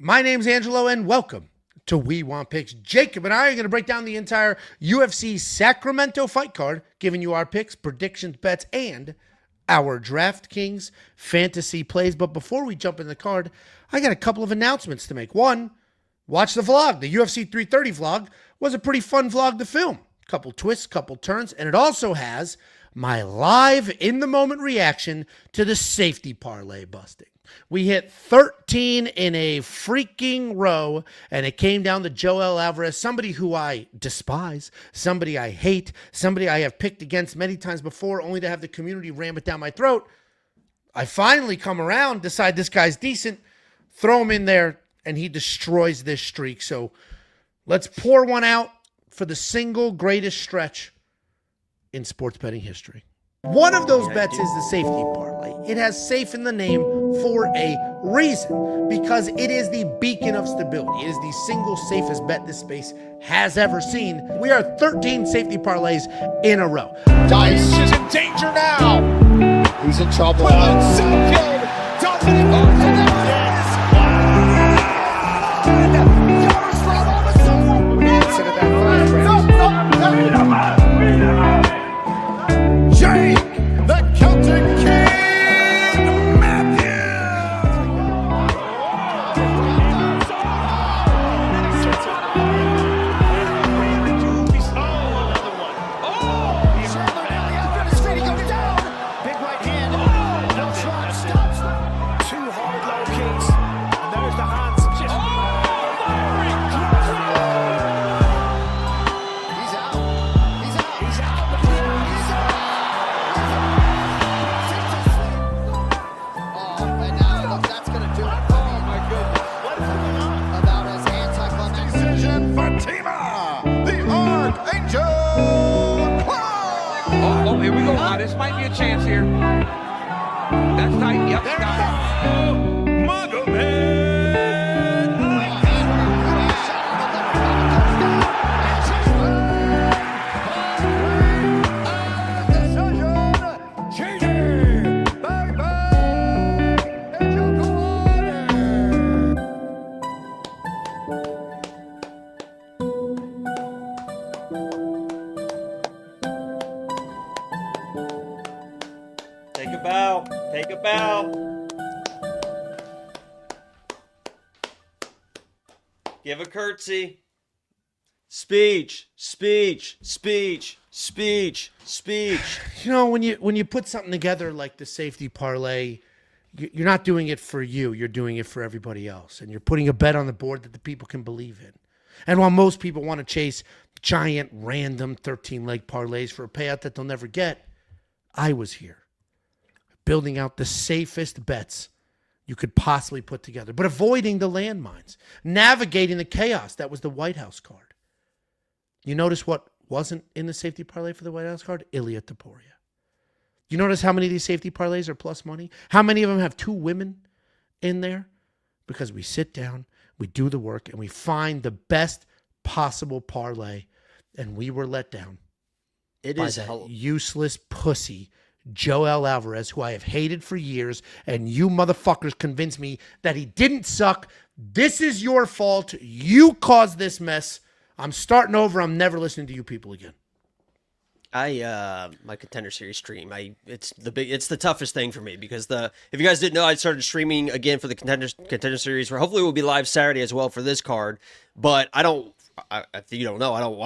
My name's Angelo, and welcome to We Want Picks. Jacob and I are going to break down the entire UFC Sacramento fight card, giving you our picks, predictions, bets, and our DraftKings Fantasy Plays. But before we jump in the card, I got a couple of announcements to make. One, watch the vlog. The UFC 330 vlog was a pretty fun vlog to film. Couple twists, couple turns, and it also has my live in-the-moment reaction to the safety parlay busting. We hit 13 in a freaking row, and it came down to Joel Alvarez, somebody who I despise, somebody I hate, somebody I have picked against many times before, only to have the community ram it down my throat. I finally come around, decide this guy's decent, throw him in there, and he destroys this streak. So let's pour one out for the single greatest stretch in sports betting history. One of those bets is the safety parlay. It has safe in the name for a reason, because it is the beacon of stability. It is the single safest bet this space has ever seen. We are 13 safety parlays in a row. Dice is in danger now. He's in trouble. Does it? Jake, the Celtic King, Matthew. Another one. After his feet, he goes down. Big right hand. Nasrat stops. Two hard low kicks. And there's the hands. He's out. He's out. Oh, here we go. This might be a chance here. That's tight. Yep, got it. Take a bow. Give a curtsy. Speech. You know, when you put something together like the safety parlay, you're not doing it for you. You're doing it for everybody else. And you're putting a bet on the board that the people can believe in. And while most people want to chase giant, random 13-leg parlays for a payout that they'll never get, I was here, building out the safest bets you could possibly put together, but avoiding the landmines, navigating the chaos that was the White House card. You notice what wasn't in the safety parlay for the White House card? Ilia Topuria. You notice how many of these safety parlays are plus money? How many of them have two women in there? Because we sit down, we do the work, and we find the best possible parlay, and we were let down. It by is that useless pussy Joel Alvarez, who I have hated for years, and you motherfuckers convinced me that he didn't suck. This is your fault. You caused this mess. I'm starting over. I'm never listening to you people again. My Contender Series stream. It's the toughest thing for me, because if you guys didn't know, I started streaming again for the Contender Series, where hopefully we'll be live Saturday as well for this card. But if you don't know, I don't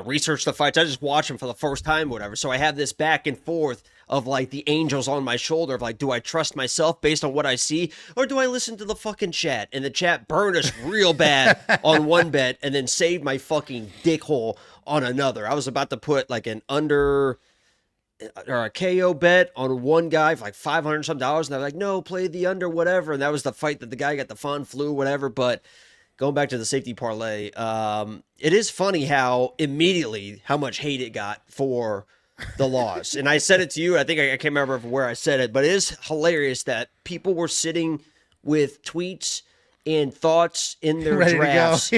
research the fights. I just watch them for the first time, whatever. So I have this back and forth of like the angels on my shoulder of like, do I trust myself based on what I see, or do I listen to the fucking chat? And the chat burned us real bad on one bet and then saved my fucking dick hole on another. I was about to put like an under or a KO bet on one guy for like $500 some, and they're like, no, play the under, whatever. And that was the fight that the guy got the fawn flu, whatever. But going back to the safety parlay, it is funny how much hate it got for the loss. And I said it to you. I think I can't remember where I said it, but it is hilarious that people were sitting with tweets and thoughts in their drafts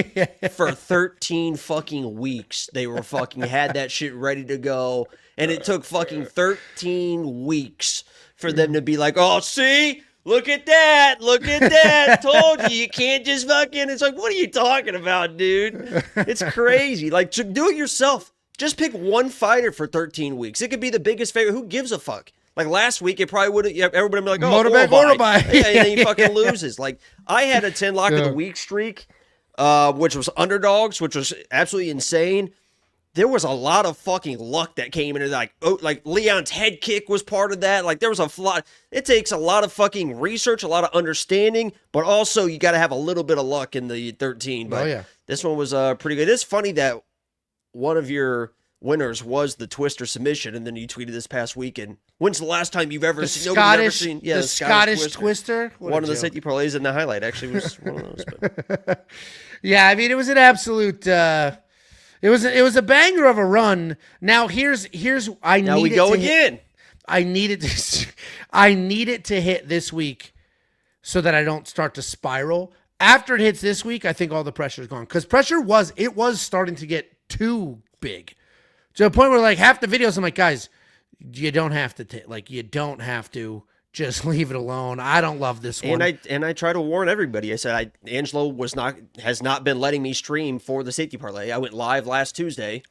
for 13 fucking weeks. They were fucking had that shit ready to go. And it took fucking 13 weeks for them to be like, oh, see? Look at that. Look at that. Told you can't just fucking. It's like, what are you talking about, dude? It's crazy. Like, do it yourself. Just pick one fighter for 13 weeks. It could be the biggest favorite. Who gives a fuck? Like last week, it probably would have. Everybody would be like, "Oh, Motorbike. Yeah, and then he fucking loses. Like I had a 10 lock of the week streak, which was underdogs, which was absolutely insane. There was a lot of fucking luck that came into like Leon's head kick was part of that. Like there was a lot. It takes a lot of fucking research, a lot of understanding, but also you got to have a little bit of luck in the 13. But this one was pretty good. It's funny that one of your winners was the Twister submission, and then you tweeted this past weekend. When's the last time you've ever seen? Nobody's ever seen the Scottish Twister? One of the safety parlays in the highlight actually was one of those. But. Yeah, I mean it was an absolute. It was a banger of a run. Now here's I now need we it go to again. Hit, I need it to hit this week so that I don't start to spiral. After it hits this week, I think all the pressure is gone because pressure was starting to get too big to the point where like half the videos I'm like, guys, you don't have to you don't have to just leave it alone. I don't love this one. And I try to warn everybody. I said Angelo has not been letting me stream for the safety parlay. I went live last Tuesday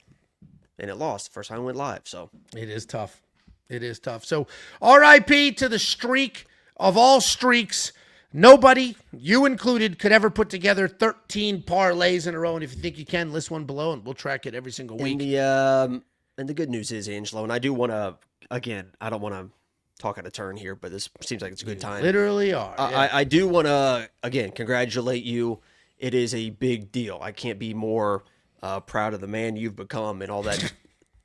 and it lost the first time I went live. So it is tough. It is tough. So RIP to the streak of all streaks. Nobody, you included, could ever put together 13 parlays in a row. And if you think you can, list one below, and we'll track it every single week. And the good news is, Angelo, and I do want to, again, I don't want to talk out of turn here, but this seems like it's a good time. Literally are. I do want to, again, congratulate you. It is a big deal. I can't be more proud of the man you've become and all that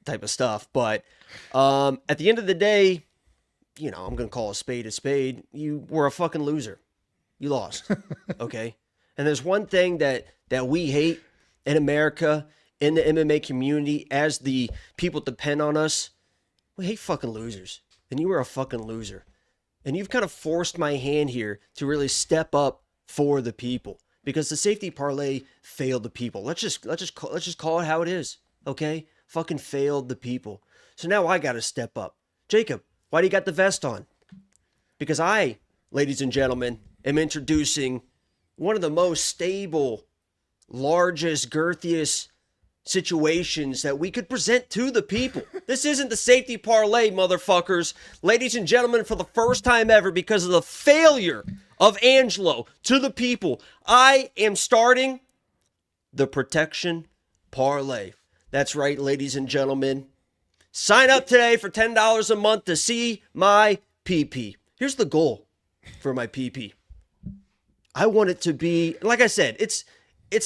type of stuff. But at the end of the day, I'm going to call a spade a spade. You were a fucking loser. You lost, okay? And there's one thing that we hate in America, in the MMA community, as the people depend on us. We hate fucking losers. And you were a fucking loser. And you've kind of forced my hand here to really step up for the people. Because the safety parlay failed the people. Let's just call it how it is, okay? Fucking failed the people. So now I got to step up. Jacob, why do you got the vest on? Because I, ladies and gentlemen, am introducing one of the most stable, largest, girthiest situations that we could present to the people. This isn't the safety parlay, motherfuckers. Ladies and gentlemen, for the first time ever, because of the failure of Angelo to the people, I am starting the protection parlay. That's right, ladies and gentlemen. Sign up today for $10 a month to see my PP. Here's the goal for my PP. I want it to be, like I said, it's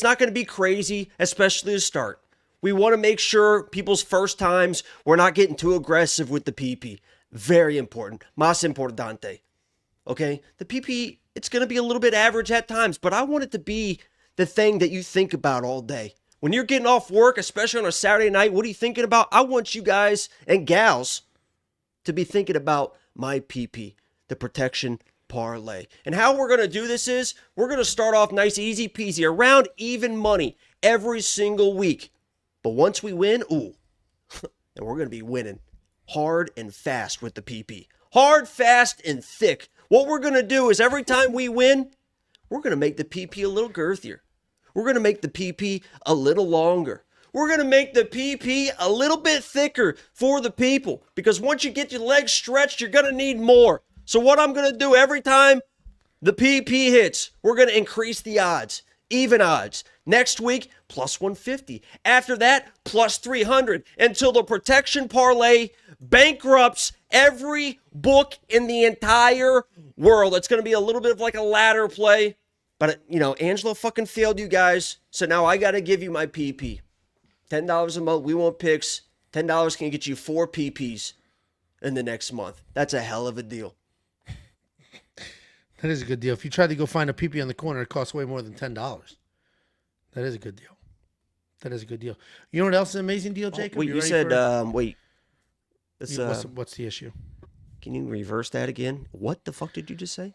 not going to be crazy, especially to start. We want to make sure people's first times, we're not getting too aggressive with the PP. Very important. Mas importante. Okay? The PP, it's going to be a little bit average at times, but I want it to be the thing that you think about all day. When you're getting off work, especially on a Saturday night, what are you thinking about? I want you guys and gals to be thinking about my PP, the protection parlay. And how we're going to do this is we're going to start off nice, easy peasy, around even money every single week. But once we win, and we're going to be winning hard and fast with the PP. Hard, fast, and thick. What we're going to do is every time we win, we're going to make the PP a little girthier. We're going to make the PP a little longer. We're going to make the PP a little bit thicker for the people. Because once you get your legs stretched, you're going to need more. So what I'm going to do every time the PP hits, we're going to increase the odds. Even odds. Next week, plus 150. After that, plus 300. Until the protection parlay bankrupts every book in the entire world. It's going to be a little bit of like a ladder play. But, Angelo fucking failed you guys. So now I got to give you my PP. $10 a month. We want picks. $10 can get you 4 PPs in the next month. That's a hell of a deal. That is a good deal. If you try to go find a PP on the corner, it costs way more than $10. That is a good deal. That is a good deal. You know what else is an amazing deal, Jacob? Wait, you said, wait. What's the issue? Can you reverse that again? What the fuck did you just say?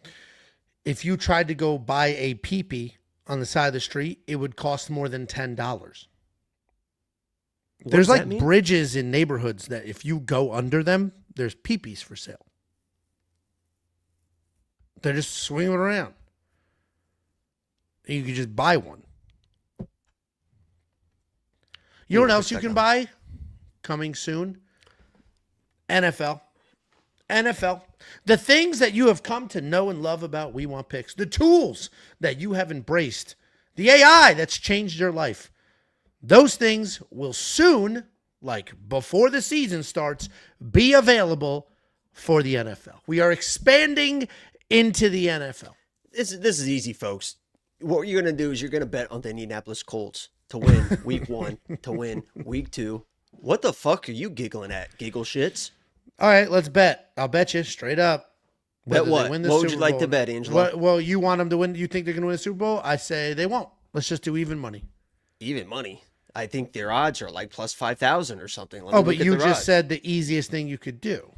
If you tried to go buy a PP on the side of the street, it would cost more than $10. There's like bridges in neighborhoods that if you go under them, there's PPs for sale. They're just swinging around. You can just buy one. You know what else you can buy? Coming soon? NFL. NFL. The things that you have come to know and love about We Want Picks. The tools that you have embraced. The AI that's changed your life. Those things will soon, like before the season starts, be available for the NFL. We are expanding into the NFL. This is easy, folks. What you're going to do is you're going to bet on the Indianapolis Colts to win week 1, to win week 2. What the fuck are you giggling at, giggle shits? All right, let's bet. I'll bet you straight up. Bet what? What would you like to bet, Angelo? Well, you want them to win. You think they're going to win the Super Bowl? I say they won't. Let's just do even money. Even money? I think their odds are like plus 5,000 or something. Oh, but you just said the easiest thing you could do.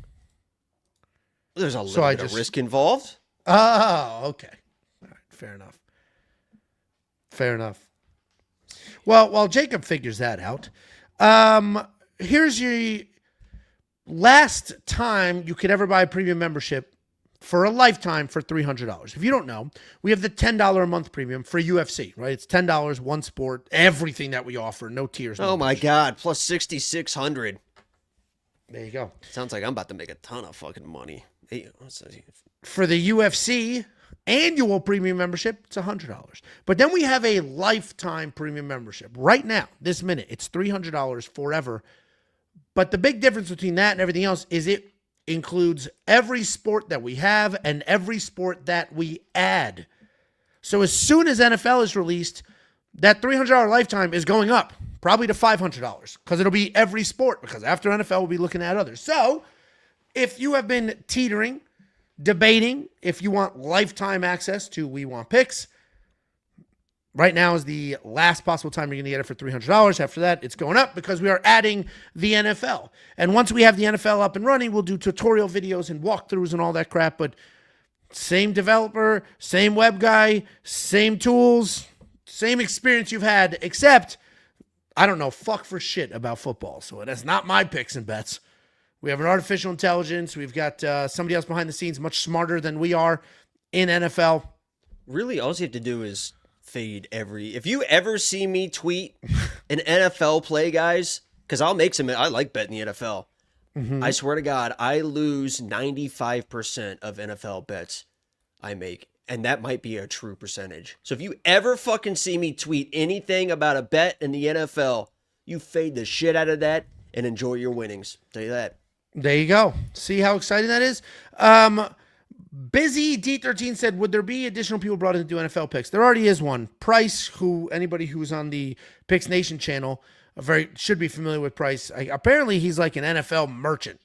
There's a little bit of risk involved. Oh, okay. All right, fair enough. Fair enough. Well, while Jacob figures that out, here's your last time you could ever buy a premium membership for a lifetime for $300. If you don't know, we have the $10 a month premium for UFC, right? It's $10, one sport, everything that we offer, no tiers. Oh my God, plus 6,600. There you go. Sounds like I'm about to make a ton of fucking money. Hey, for the UFC annual premium membership, it's $100. But then we have a lifetime premium membership. Right now, this minute, it's $300 forever. But the big difference between that and everything else is it includes every sport that we have and every sport that we add. So as soon as NFL is released, that $300 lifetime is going up, probably to $500, because it'll be every sport, because after NFL, we'll be looking at others. So if you have been teetering, debating, if you want lifetime access to We Want Picks, right now is the last possible time you're going to get it for $300. After that, it's going up because we are adding the NFL. And once we have the NFL up and running, we'll do tutorial videos and walkthroughs and all that crap. But same developer, same web guy, same tools, same experience you've had, except I don't know fuck for shit about football. So that's not my picks and bets. We have an artificial intelligence. We've got somebody else behind the scenes much smarter than we are in NFL. Really, all you have to do is fade if you ever see me tweet an NFL play, guys, because I'll make some, I like betting the NFL. I swear to God, I lose 95% of NFL bets I make. And that might be a true percentage. So if you ever fucking see me tweet anything about a bet in the NFL, you fade the shit out of that and enjoy your winnings. Tell you that. There you go. See how exciting that is? Busy D13 said, would there be additional people brought in to do NFL picks? There already is one. Price, anybody who's on the Picks Nation channel should be familiar with Price. Apparently, he's like an NFL merchant,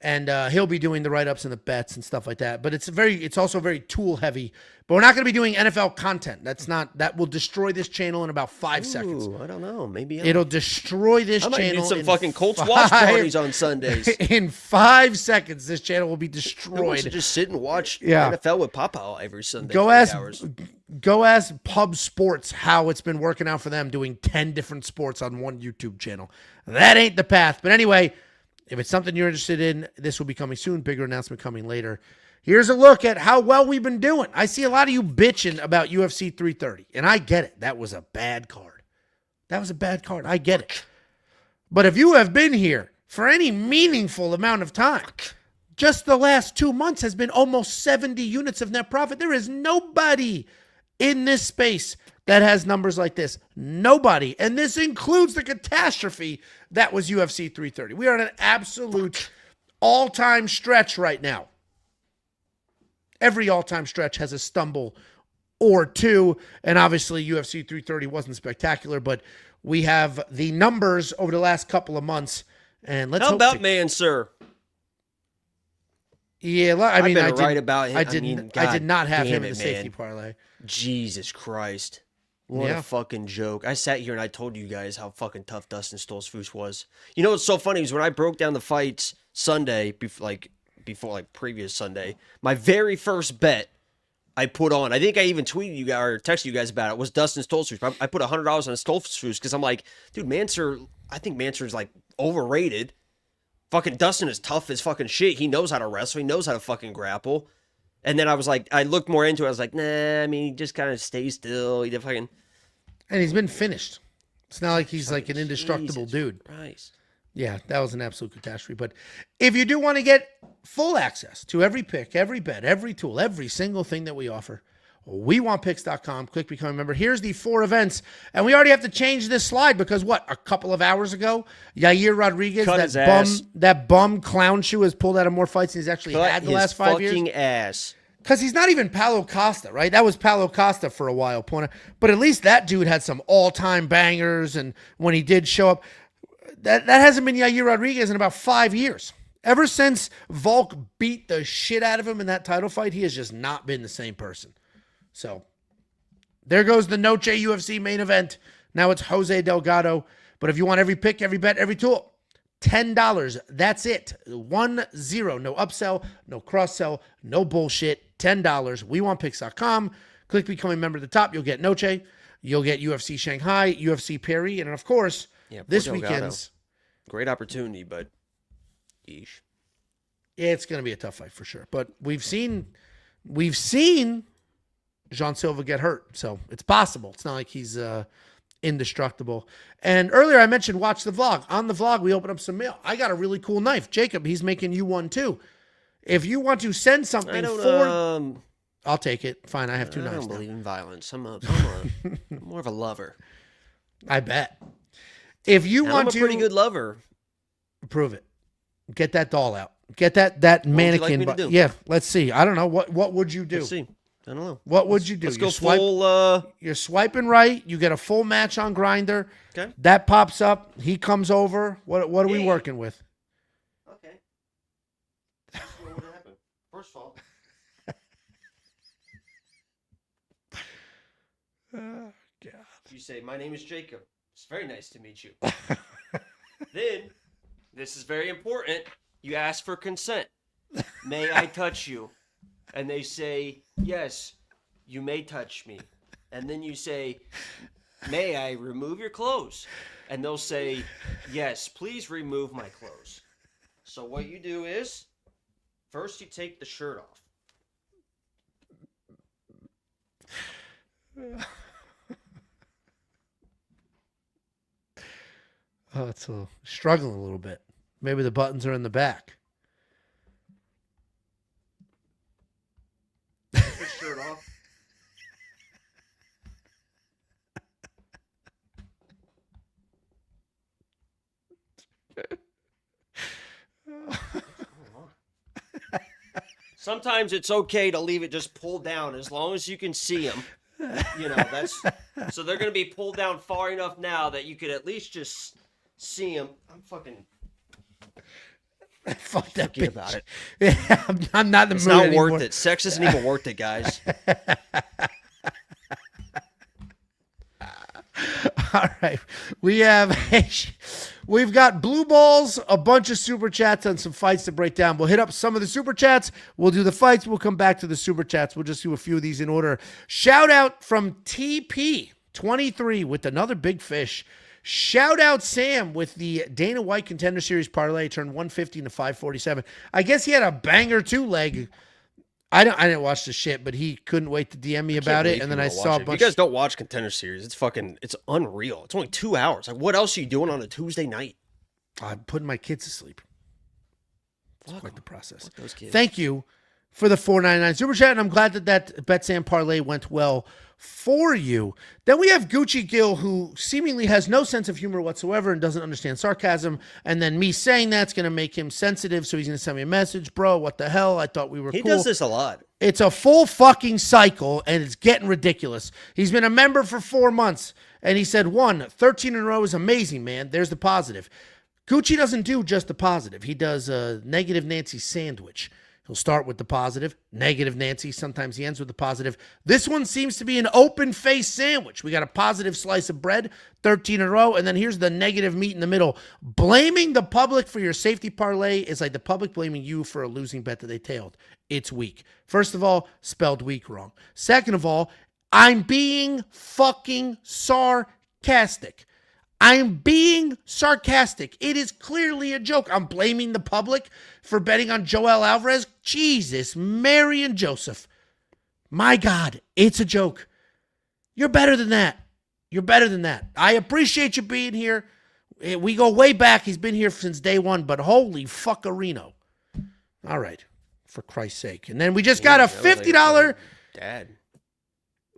and he'll be doing the write-ups and the bets and stuff like that. But it's also very tool heavy. But we're not going to be doing NFL content. That will destroy this channel in about 5 seconds. I don't know. Maybe it'll destroy this channel. I might need some fucking Colts watch parties on Sundays. In 5 seconds, this channel will be destroyed. To just sit and watch NFL with Papa every Sunday. Go ask Pub Sports how it's been working out for them doing 10 different sports on one YouTube channel. That ain't the path. But anyway, if it's something you're interested in, this will be coming soon. Bigger announcement coming later. Here's a look at how well we've been doing. I see a lot of you bitching about UFC 330, and I get it. That was a bad card. I get it. But if you have been here for any meaningful amount of time, just the last 2 months has been almost 70 units of net profit. There is nobody in this space that has numbers like this. Nobody. And this includes the catastrophe that was UFC 330. We are in an absolute all-time stretch right now. Every all-time stretch has a stumble or two, and obviously UFC 330 wasn't spectacular, but we have the numbers over the last couple of months, and let's How hope about Mansour? Yeah, I mean, I did about him. I did not have him in the safety parlay. Jesus Christ. What a fucking joke. I sat here and I told you guys how fucking tough Dustin Stoltzfus was. You know what's so funny is when I broke down the fights Sunday, before previous Sunday, my very first bet I put on, I think I even tweeted you guys or texted you guys about it, was Dustin Stoltzfus. I put $100 on Stoltzfus because I'm like, dude, I think Mansour's like overrated. Fucking Dustin is tough as fucking shit. He knows how to wrestle. He knows how to fucking grapple. And then I was like, I looked more into it. I was like, nah, I mean, he just kind of stays still. He fucking. And he's been finished. It's not like he's like an indestructible dude. Christ. Yeah, that was an absolute catastrophe. But if you do want to get full access to every pick, every bet, every tool, every single thing that we offer, WeWantPicks.com. Click Become a Member. Here's the 4 events. And we already have to change this slide because a couple of hours ago, Yair Rodrigues, that bum clown shoe has pulled out of more fights than he's actually had the last 5 years. Fucking ass. Because he's not even Paulo Costa, right? That was Paulo Costa for a while, Pointer. But at least that dude had some all-time bangers. And when he did show up, that hasn't been Yair Rodrigues in about 5 years. Ever since Volk beat the shit out of him in that title fight, he has just not been the same person. So there goes the Noche UFC main event. Now it's Jose Delgado. But if you want every pick, every bet, every tool, $10. That's it. 10. No upsell, no cross-sell, no bullshit. $10. WeWantPicks.com. Click Become a Member at the top. You'll get Noche. You'll get UFC Shanghai, UFC Paris, and of course, this weekend's. Great opportunity, but yeesh. It's going to be a tough fight for sure. But we've seen Jean Silva get hurt, so it's possible. It's not like he's indestructible. And earlier I mentioned watch the vlog. On the vlog, we open up some mail. I got a really cool knife. Jacob, he's making you one too. If you want to send something I'll take it. Fine, I have 2 knives. I don't believe in violence. I'm more of a lover. I bet. If you want to, I'm a pretty good lover. Prove it. Get that doll out. Get that mannequin. What would you like me to do? Yeah, let's see. I don't know. What would you do? Let's see. I don't know. What would you do? Let's go full. You're swiping right. You get a full match on Grindr. Okay. That pops up. He comes over. What are we working with? Okay. What would happen? First of all. Oh, God. You say, my name is Jacob. It's very nice to meet you. Then, this is very important. You ask for consent. May I touch you? And they say, yes, you may touch me. And then you say, may I remove your clothes? And they'll say, yes, please remove my clothes. So what you do is, first you take the shirt off. Oh, it's struggling a little bit. Maybe the buttons are in the back. Take the shirt off. Sometimes it's okay to leave it just pulled down as long as you can see them. You know, so they're going to be pulled down far enough now that you could at least just see them. I'm fucking. Fuck that Forget bitch. about it. Yeah, I'm not in the It's mood not anymore. worth it. Sex isn't even worth it, guys. All right. We've got blue balls, a bunch of super chats, and some fights to break down. We'll hit up some of the super chats. We'll do the fights. We'll come back to the super chats. We'll just do a few of these in order. Shout out from TP23 with another big fish. Shout out Sam with the Dana White Contender Series parlay, turned 150 into 547. I guess he had a banger 2-leg. I didn't watch the shit, but he couldn't wait to DM me about it, and then I saw a bunch. If you guys don't watch Contender Series, it's unreal. It's only 2 hours. Like, what else are you doing on a Tuesday night? I'm putting my kids to sleep. It's quite the process. Those kids. Thank you for the $4.99 super chat, and I'm glad that Bet Sam parlay went well for you. Then we have Gucci Gill, who seemingly has no sense of humor whatsoever and doesn't understand sarcasm. And then me saying that's going to make him sensitive, so he's going to send me a message. Bro, what the hell? I thought we were cool. He does this a lot. It's a full fucking cycle, and it's getting ridiculous. He's been a member for 4 months, and he said, 13 in a row is amazing, man. There's the positive. Gucci doesn't do just the positive. He does a negative Nancy sandwich. He'll start with the positive, negative Nancy. Sometimes he ends with the positive. This one seems to be an open-faced sandwich. We got a positive slice of bread, 13 in a row, and then here's the negative meat in the middle. Blaming the public for your safety parlay is like the public blaming you for a losing bet that they tailed. It's weak. First of all, spelled weak wrong. Second of all, I'm being fucking sarcastic. I'm being sarcastic. It is clearly a joke. I'm blaming the public for betting on Joel Alvarez. Jesus, Mary and Joseph. My God, it's a joke. You're better than that. You're better than that. I appreciate you being here. We go way back. He's been here since day one, but holy fuckerino. All right, for Christ's sake. And then we just got a $50. Dad.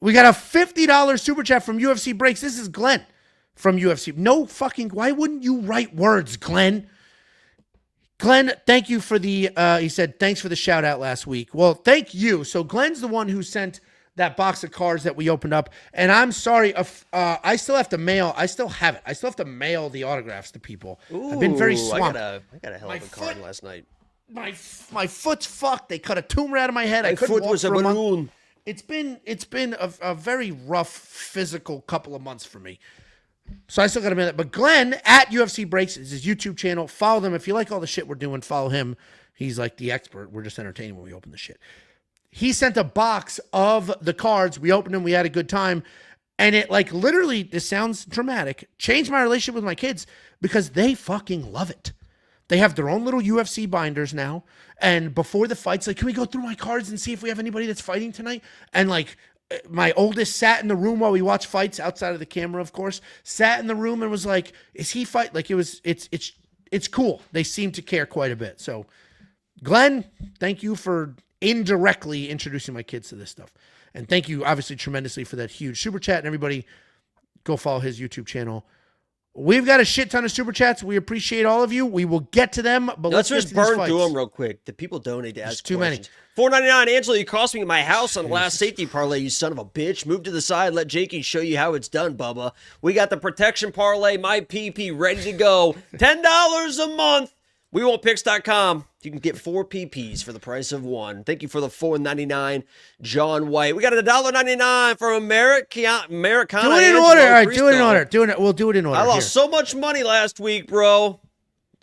We got a $50 super chat from UFC Breaks. This is Glenn from UFC. No fucking, why wouldn't you write words, Glenn? Glenn, thank you for the, he said, thanks for the shout out last week. Well, thank you. So Glenn's the one who sent that box of cards that we opened up. And I'm sorry, I still have to mail, I still have it. I still have to mail the autographs to people. Ooh, I've been very swamped. I got a hell of a card last night. My foot's fucked. They cut a tumor out of my head. My I couldn't foot walk was a for a month. balloon. It's been a very rough physical couple of months for me. So I still got to admit that. But Glenn at UFC Breaks is his YouTube channel. Follow them. If you like all the shit we're doing, follow him. He's like the expert. We're just entertaining when we open the shit. He sent a box of the cards. We opened them. We had a good time. And it like literally, this sounds dramatic, changed my relationship with my kids because they fucking love it. They have their own little UFC binders now. And before the fights, like, can we go through my cards and see if we have anybody that's fighting tonight? And like, my oldest sat in the room while we watched fights outside of the camera, of course, sat in the room and was like, is he fight? Like it's cool. They seem to care quite a bit. So Glenn, thank you for indirectly introducing my kids to this stuff. And thank you obviously tremendously for that huge super chat, and everybody go follow his YouTube channel. We've got a shit ton of super chats. We appreciate all of you. We will get to them, but let's just burn through them real quick. The people donate to ask too questions. many. $4.99. Angelo, you cost me my house on the last safety parlay, you son of a bitch. Move to the side. Let Jakey show you how it's done, Bubba. We got the protection parlay, my PP, ready to go. $10 a month. WeWantPicks.com. You can get 4 PPs for the price of 1. Thank you for the $4.99, John White. We got a $1.99 from Americana. Do it in order. All right, do it in order. We'll do it in order. I lost so much money last week, bro.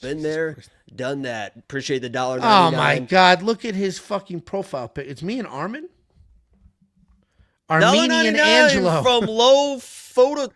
Been there, done that. Appreciate the $1.99. Oh my God! Look at his fucking profile pic. It's me and Armin. Armenian Angelo from Low Fat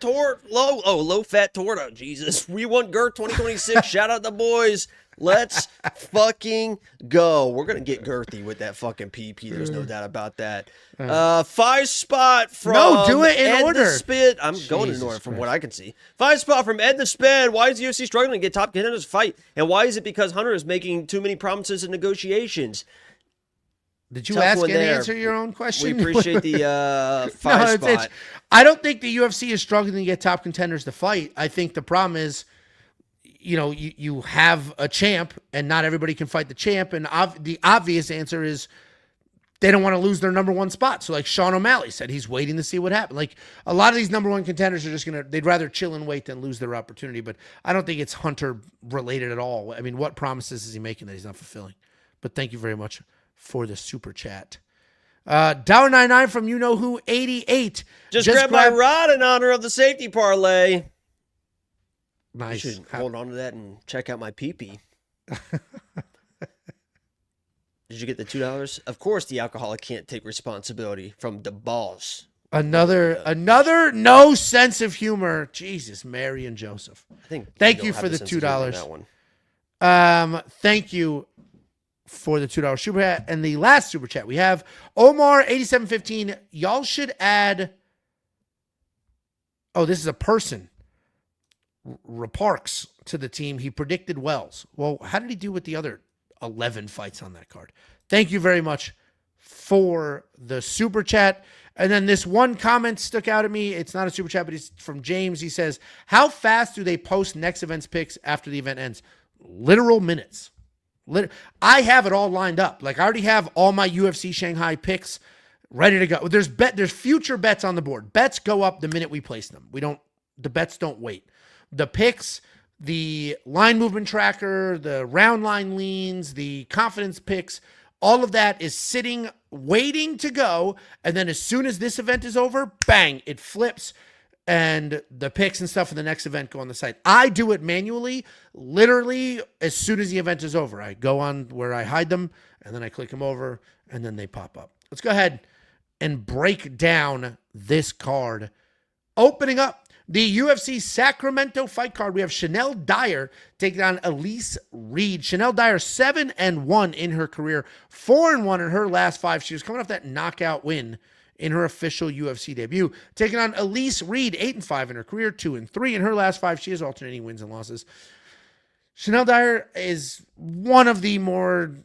Torta. Jesus, we want Gert 2026. Shout out the boys. Let's fucking go. We're going to get girthy with that fucking PP. There's no doubt about that. 5 spot from do it in Ed order. The Spit. I'm going in order from what I can see. 5 spot from Ed the Spit. Why is the UFC struggling to get top contenders to fight? And why is it because Hunter is making too many promises and negotiations? Did you ask and answer your own question? We appreciate the 5 spot. I don't think the UFC is struggling to get top contenders to fight. I think the problem is, you know, you have a champ and not everybody can fight the champ. And the obvious answer is they don't want to lose their number 1 spot. So like Sean O'Malley said, he's waiting to see what happens. Like a lot of these number 1 contenders are just they'd rather chill and wait than lose their opportunity. But I don't think it's Hunter related at all. I mean, what promises is he making that he's not fulfilling? But thank you very much for the super chat. $1.99 from you know who 88. Just grab my rod in honor of the safety parlay. Nice. You should hold on to that and check out my PP. Did you get the $2? Of course, the alcoholic can't take responsibility from the boss. Another no sense of humor. Jesus, Mary and Joseph. Thank you for the $2. Thank you for the $2 super chat. And the last super chat we have Omar 8715. Y'all should add. Oh, this is a person. Reparks to the team. He predicted Wells. Well, how did he do with the other 11 fights on that card? Thank you very much for the super chat. And then this one comment stuck out at me. It's not a super chat, but it's from James. He says, how fast do they post next event's picks after the event ends? Literal minutes. I have it all lined up. Like I already have all my UFC Shanghai picks ready to go. There's future bets on the board. Bets go up the minute we place them. The bets don't wait. The picks, the line movement tracker, the round line leans, the confidence picks, all of that is sitting, waiting to go. And then as soon as this event is over, bang, it flips. And the picks and stuff for the next event go on the site. I do it manually, literally as soon as the event is over. I go on where I hide them, and then I click them over, and then they pop up. Let's go ahead and break down this card. Opening up, The UFC Sacramento fight card, we have Shanelle Dyer taking on Elise Reed. Shanelle Dyer 7-1 in her career, 4-1 in her last 5. She was coming off that knockout win in her official UFC debut. Taking on Elise Reed, 8-5 in her career, 2-3 in her last 5. She has alternating wins and losses. Shanelle Dyer is one of the more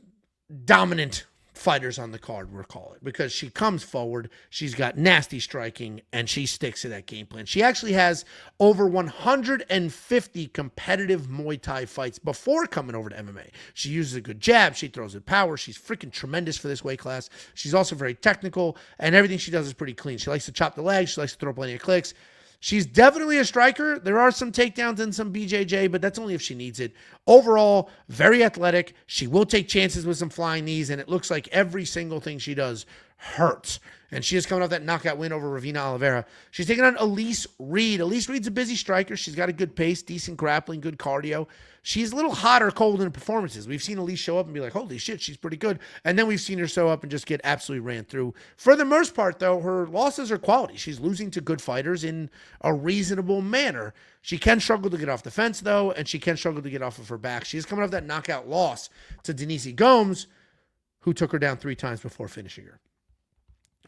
dominant fighters on the card, we'll call it, because she comes forward, she's got nasty striking, and she sticks to that game plan. She actually has over 150 competitive Muay Thai fights before coming over to MMA. She uses a good jab, she throws with power, she's freaking tremendous for this weight class. She's also very technical, and everything she does is pretty clean. She likes to chop the legs, she likes to throw plenty of clicks. She's definitely a striker. There are some takedowns and some BJJ, but that's only if she needs it. Overall, very athletic. She will take chances with some flying knees, and it looks like every single thing she does hurts. And she is coming off that knockout win over Ravina Oliveira. She's taking on Elise Reed. Elise Reed's a busy striker. She's got a good pace, decent grappling, good cardio. She's a little hot or cold in performances. We've seen Elise show up and be like, holy shit, she's pretty good. And then we've seen her show up and just get absolutely ran through. For the most part, though, her losses are quality. She's losing to good fighters in a reasonable manner. She can struggle to get off the fence, though, and she can struggle to get off of her back. She's coming off that knockout loss to Denise Gomes, who took her down 3 times before finishing her.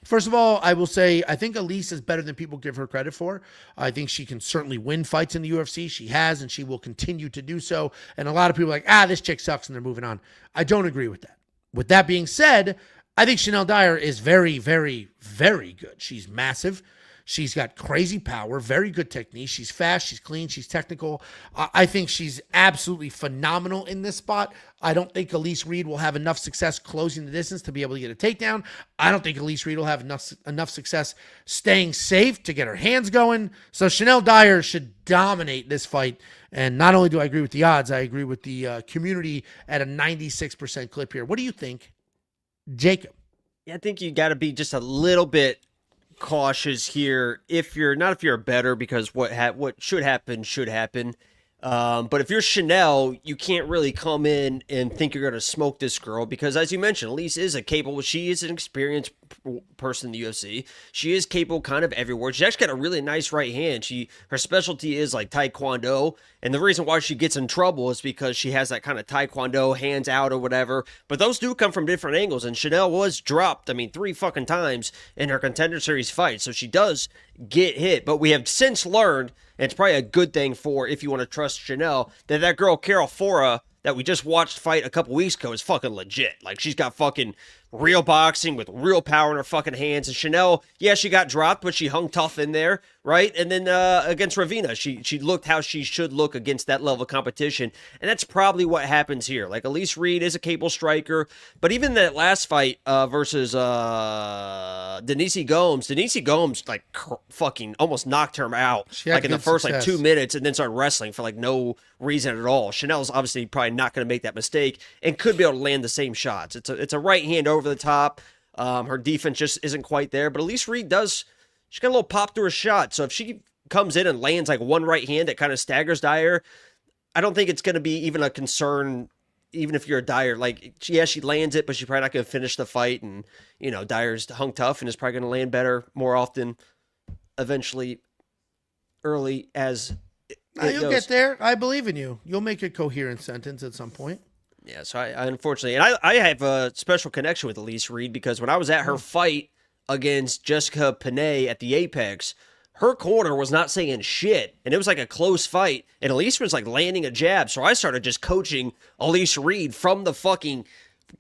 First of all, I will say I think Elise is better than people give her credit for. I think she can certainly win fights in the UFC. She has, and she will continue to do so. And a lot of people are like, this chick sucks, and they're moving on. I don't agree with that. With that being said, I think Shanelle Dyer is very, very, very good. She's massive. She's got crazy power, very good technique. She's fast, she's clean, she's technical. I think she's absolutely phenomenal in this spot. I don't think Elise Reed will have enough success closing the distance to be able to get a takedown. I don't think Elise Reed will have enough success staying safe to get her hands going. So Shanelle Dyer should dominate this fight. And not only do I agree with the odds, I agree with the community at a 96% clip here. What do you think, Jacob? Yeah, I think you got to be just a little bit cautious here if you're a better, because what should happen. But if you're Shanelle, you can't really come in and think you're going to smoke this girl, because as you mentioned, Elise is she is an experienced person in the UFC. She is capable kind of everywhere. She's actually got a really nice right hand. Her specialty is like Taekwondo, and the reason why she gets in trouble is because she has that kind of Taekwondo hands out or whatever, but those do come from different angles, and Shanelle was dropped, 3 fucking times in her Contender Series fight, so she does get hit, but we have since learned, and it's probably a good thing for if you want to trust Shanelle, that girl Carol Fora that we just watched fight a couple weeks ago is fucking legit. Like, she's got fucking real boxing with real power in her fucking hands. And Shanelle, yeah, she got dropped, but she hung tough in there, right? And then against Ravina, she looked how she should look against that level of competition. And that's probably what happens here. Like, Elise Reed is a capable striker, but even that last fight versus Denise Gomes like fucking almost knocked her out like in the first like 2 minutes, and then started wrestling for like no reason at all. Chanel's obviously probably not going to make that mistake and could be able to land the same shots. It's a right hand over the top. Her defense just isn't quite there, but Elise Reed she's got a little pop to her shot. So if she comes in and lands like one right hand that kind of staggers Dyer, I don't think it's going to be even a concern, even if you're a Dyer. Like, yeah, she lands it, but she's probably not going to finish the fight. And, Dyer's hung tough and is probably going to land better more often, eventually, early as you'll goes. get there. I believe in you. You'll make a coherent sentence at some point. Yeah, so I unfortunately, and I have a special connection with Elise Reed, because when I was at her fight against Jessica Panay at the Apex, her corner was not saying shit, and it was like a close fight, and Elise was like landing a jab, so I started just coaching Elise Reed from the fucking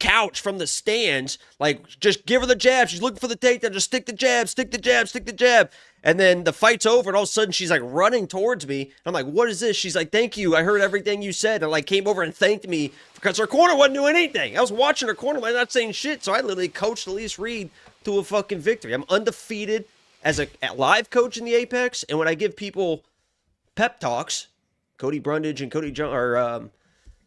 couch, from the stands, like, just give her the jab, she's looking for the takedown, just stick the jab, stick the jab, stick the jab. And then the fight's over, and all of a sudden she's like running towards me. I'm like, what is this? She's like, thank you, I heard everything you said, and like came over and thanked me because her corner wasn't doing anything. I was watching her corner, but not saying shit, so I literally coached Elise Reed to a fucking victory. I'm undefeated as a live coach in the Apex, and when I give people pep talks, Cody Brundage and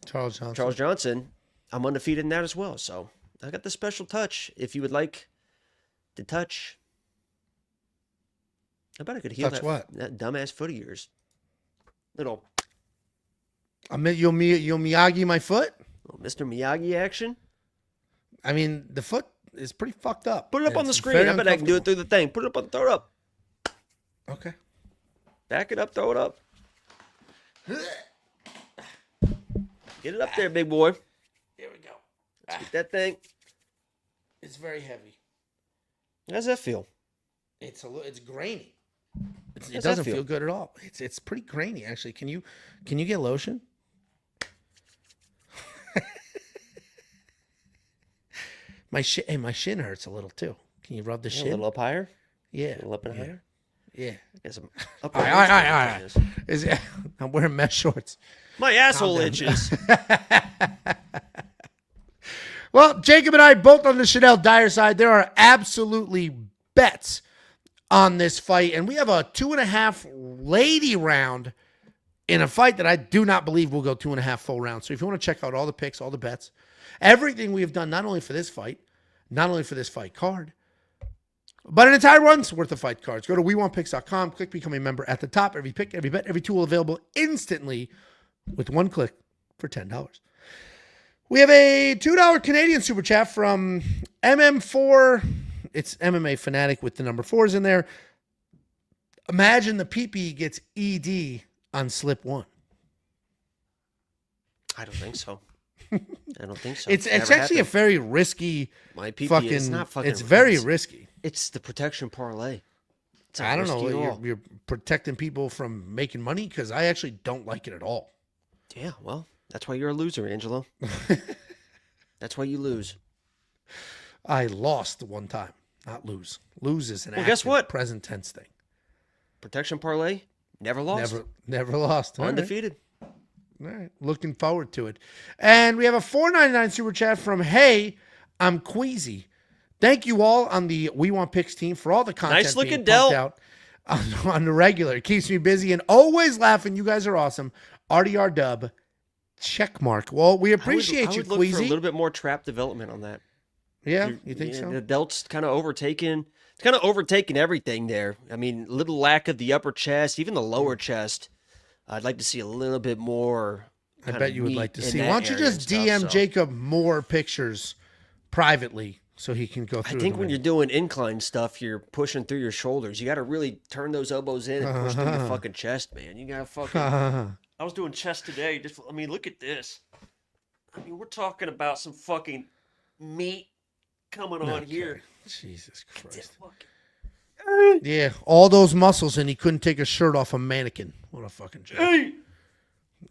Charles Johnson, I'm undefeated in that as well. So I got the special touch. If you would like to touch, I bet I could heal that dumbass foot of yours. Little. You'll Miyagi my foot? Little Mr. Miyagi action. I mean, the foot is pretty fucked up. Put it up on the screen. I bet I can do it through the thing. Throw it up. Okay. Back it up, throw it up. Get it up there, big boy. Here we go. Let's get that thing. It's very heavy. How does that feel? It's grainy. It does doesn't that feel? feel good at all. It's pretty grainy actually. Can you get lotion? My shin hurts a little too. Can you rub the A shin? little up higher? Yeah. A little up and higher? Yeah. Get some up All right. I'm wearing mesh shorts. My asshole itches. Well, Jacob and I both on the Shanelle Dyer side. There are absolutely bets on this fight, and we have a 2.5 lady round in a fight that I do not believe will go 2.5 full rounds. So if you want to check out all the picks, all the bets, everything we have done, not only for this fight, not only for this fight card, but an entire run's worth of fight cards, go to WeWantPicks.com, click Become a Member at the top. Every pick, every bet, every tool available instantly with one click for $10. We have a $2 Canadian super chat from MM4. It's MMA Fanatic with the number 4s in there. Imagine the PP gets ED on slip 1. I don't think so. It's actually a very risky. My PP fucking. is not fucking. It's very risky. It's the protection parlay. It's not I don't know. risky at all. You're protecting people from making money because I actually don't like it at all. Yeah, well, that's why you're a loser, Angelo. That's why you lose. I lost one time, not lose. Lose is an Well, guess what? present tense thing. Protection parlay, never lost. Never lost. All right. Undefeated. All right. Looking forward to it. And we have a $4.99 super chat from Hey, I'm Queasy. Thank you all on the We Want Picks team for all the content Nice looking being Del. pumped out on the regular. It keeps me busy and always laughing. You guys are awesome. RDR dub, check mark. Well, we appreciate I you, would look Queasy. for a little bit more trap development on that. Yeah, you think so? The delt's kind of overtaken. It's kind of overtaken everything there. I mean, little lack of the upper chest, even the lower chest. I'd like to see a little bit more. I bet you would like to see. Why don't you area just and DM stuff, so. Jacob more pictures privately so he can go through I think them when and- you're doing incline stuff, you're pushing through your shoulders. You got to really turn those elbows in and push through your fucking chest, man. You got to fucking. I was doing chest today. Look at this. I mean, we're talking about some fucking meat coming on here. Jesus Christ. Yeah, all those muscles and he couldn't take a shirt off a mannequin. What a fucking joke. Hey.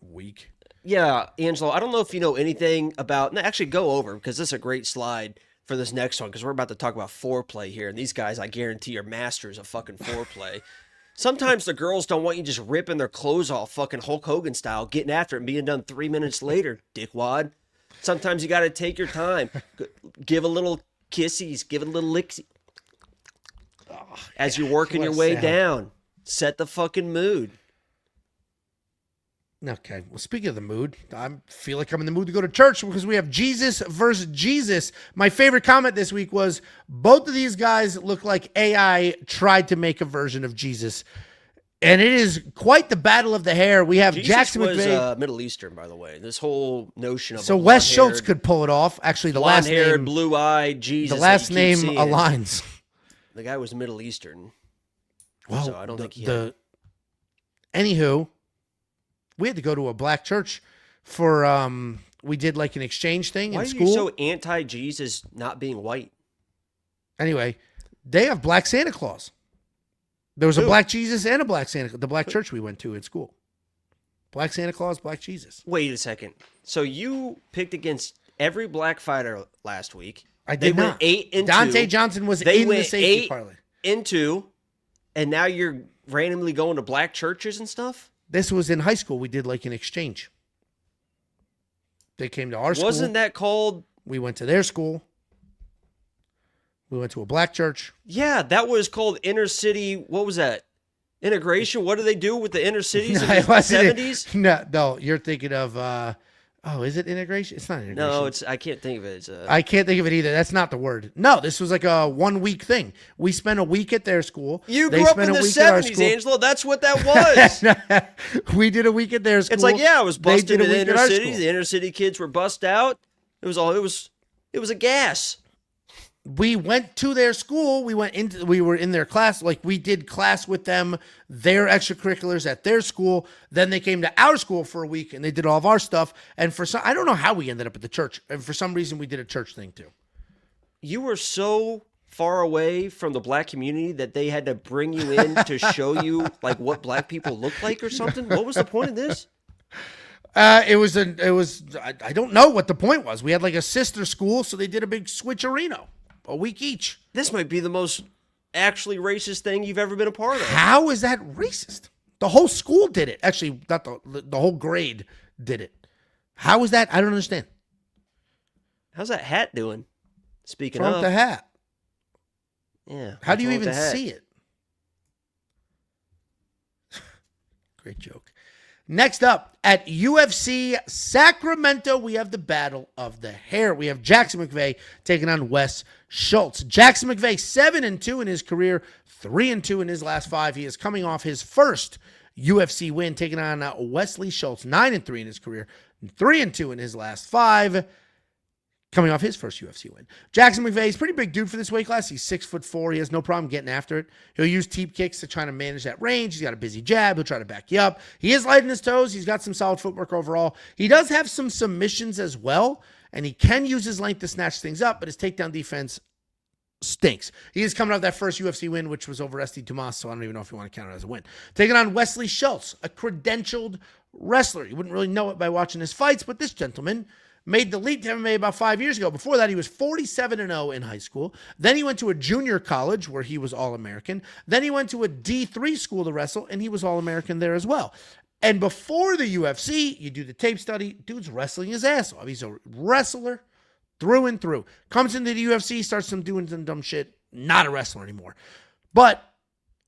Weak. Yeah, Angelo, I don't know if you know anything about. No, actually, go over because this is a great slide for this next one because we're about to talk about foreplay here. And these guys, I guarantee, are masters of fucking foreplay. Sometimes the girls don't want you just ripping their clothes off, fucking Hulk Hogan style, getting after it and being done 3 minutes later, dickwad. Sometimes you got to take your time. Give a little kissies, give it a little licksy. As you're working your way down, set the fucking mood. Okay. Well, speaking of the mood, I feel like I'm in the mood to go to church because we have Jesus versus Jesus. My favorite comment this week was both of these guys look like AI tried to make a version of Jesus. And it is quite the battle of the hair. We have Jesus Jackson was McVey. Middle Eastern, by the way. This whole notion of So Wes Schultz could pull it off. Actually, the last blonde-haired, name, blue-eyed Jesus. the last that you name keep seeing. aligns. The guy was Middle Eastern. Well, So I don't think he had... Anywho, we had to go to a black church for we did like an exchange thing Why in are school. you so anti-Jesus not being white? Anyway, they have black Santa Claus. There was a Who? black Jesus and a black Santa. The black church we went to in school. Black Santa Claus, black Jesus. Wait a second. So you picked against every black fighter last week. I They did went not. 8-2. Dante Johnson was They in the went safety parlay. 8-2, and now you're randomly going to black churches and stuff? This was in high school. We did like an exchange. They came to our school. Wasn't that called... We went to their school. We went to a black church. Yeah, that was called inner city. What was that? Integration? What do they do with the inner cities in it the wasn't 70s? No, you're thinking of, is it integration? It's not integration. No, I can't think of it. I can't think of it either. That's not the word. No, this was like a 1 week thing. We spent a week at their school. You They grew up spent in a the week at our 70s, school. Angelo. That's what that was. We did a week at their school. It's like, yeah, I was They busted did a in the week at inner our city. school. The inner city kids were bust out. It was a gas. we went to their school. We were in their class. Like, we did class with them, their extracurriculars at their school. Then they came to our school for a week and they did all of our stuff. And I don't know how we ended up at the church. And for some reason we did a church thing too. You were so far away from the black community that they had to bring you in to show you like what black people look like or something. What was the point of this? I don't know what the point was. We had like a sister school, so they did a big switcherino, a week each. This might be the most actually racist thing you've ever been a part of. How is that racist? The whole school did it. Actually, not the whole grade did it. How is that? I don't understand. How's that hat doing? Speaking What's wrong of with the hat. Yeah. How do you even see it? Great joke. Next up, at UFC Sacramento, we have the battle of the hair. We have Jackson McVey taking on Wes Schultz. Jackson McVey, 7-2 in his career, 3-2 in his last 5. He is coming off his first UFC win, taking on Wesley Schultz, 9-3 in his career, 3-2 in his last 5. Coming off his first UFC win. Jackson McVey is a pretty big dude for this weight class. He's 6'4". He has no problem getting after it. He'll use teep kicks to try to manage that range. He's got a busy jab. He'll try to back you up. He is light in his toes. He's got some solid footwork overall. He does have some submissions as well, and he can use his length to snatch things up, but his takedown defense stinks. He is coming off that first UFC win, which was over Esti Tomas, so I don't even know if you want to count it as a win. Taking on Wesley Schultz, a credentialed wrestler. You wouldn't really know it by watching his fights, but this gentleman made the leap to MMA about 5 years ago. Before that, he was 47-0 in high school. Then he went to a junior college where he was All-American. Then he went to a D3 school to wrestle, and he was All-American there as well. And before the UFC, you do the tape study, dude's wrestling his ass off. He's a wrestler through and through. Comes into the UFC, starts doing some dumb shit, not a wrestler anymore. But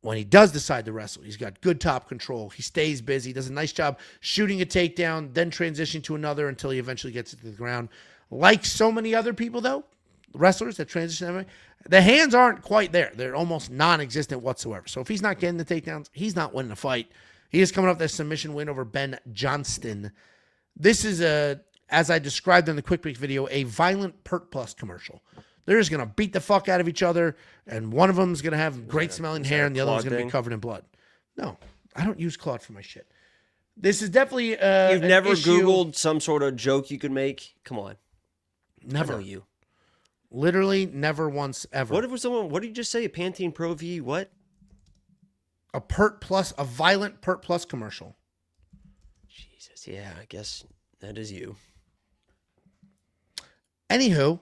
when he does decide to wrestle, he's got good top control. He stays busy, does a nice job shooting a takedown, then transitioning to another until he eventually gets it to the ground. Like so many other people, though, wrestlers that transition, the hands aren't quite there. They're almost non-existent whatsoever. So if he's not getting the takedowns, he's not winning the fight. He is coming off that submission win over Ben Johnston. This is, as I described in the Quick Pick video, a violent Pert Plus commercial. They're just going to beat the fuck out of each other, and one of them is going to have great smelling hair, and the other one's going to be covered in blood. No, I don't use Claude for my shit. This is definitely You've never Googled some sort of joke you could make? Come on. Never. I know you. Literally never once ever. What did you just say? A Pantene Pro V what? A violent Pert Plus commercial. Jesus, yeah, I guess that is you. Anywho,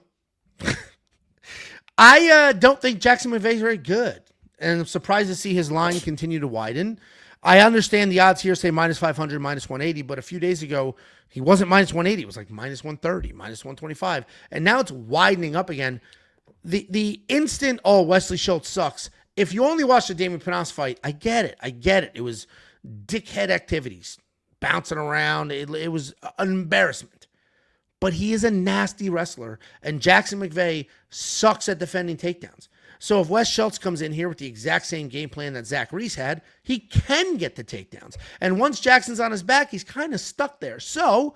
I don't think Jackson McVey is very good, and I'm surprised to see his line continue to widen. I understand the odds here say minus 500, minus 180, but a few days ago, he wasn't minus 180. It was like minus 130, minus 125, and now it's widening up again. The instant, Wesley Schultz sucks. If you only watch the Damien Panas fight, I get it. It was dickhead activities, bouncing around. It was an embarrassment. But he is a nasty wrestler, and Jackson McVey sucks at defending takedowns. So if Wes Schultz comes in here with the exact same game plan that Zach Reese had, he can get the takedowns. And once Jackson's on his back, he's kind of stuck there. So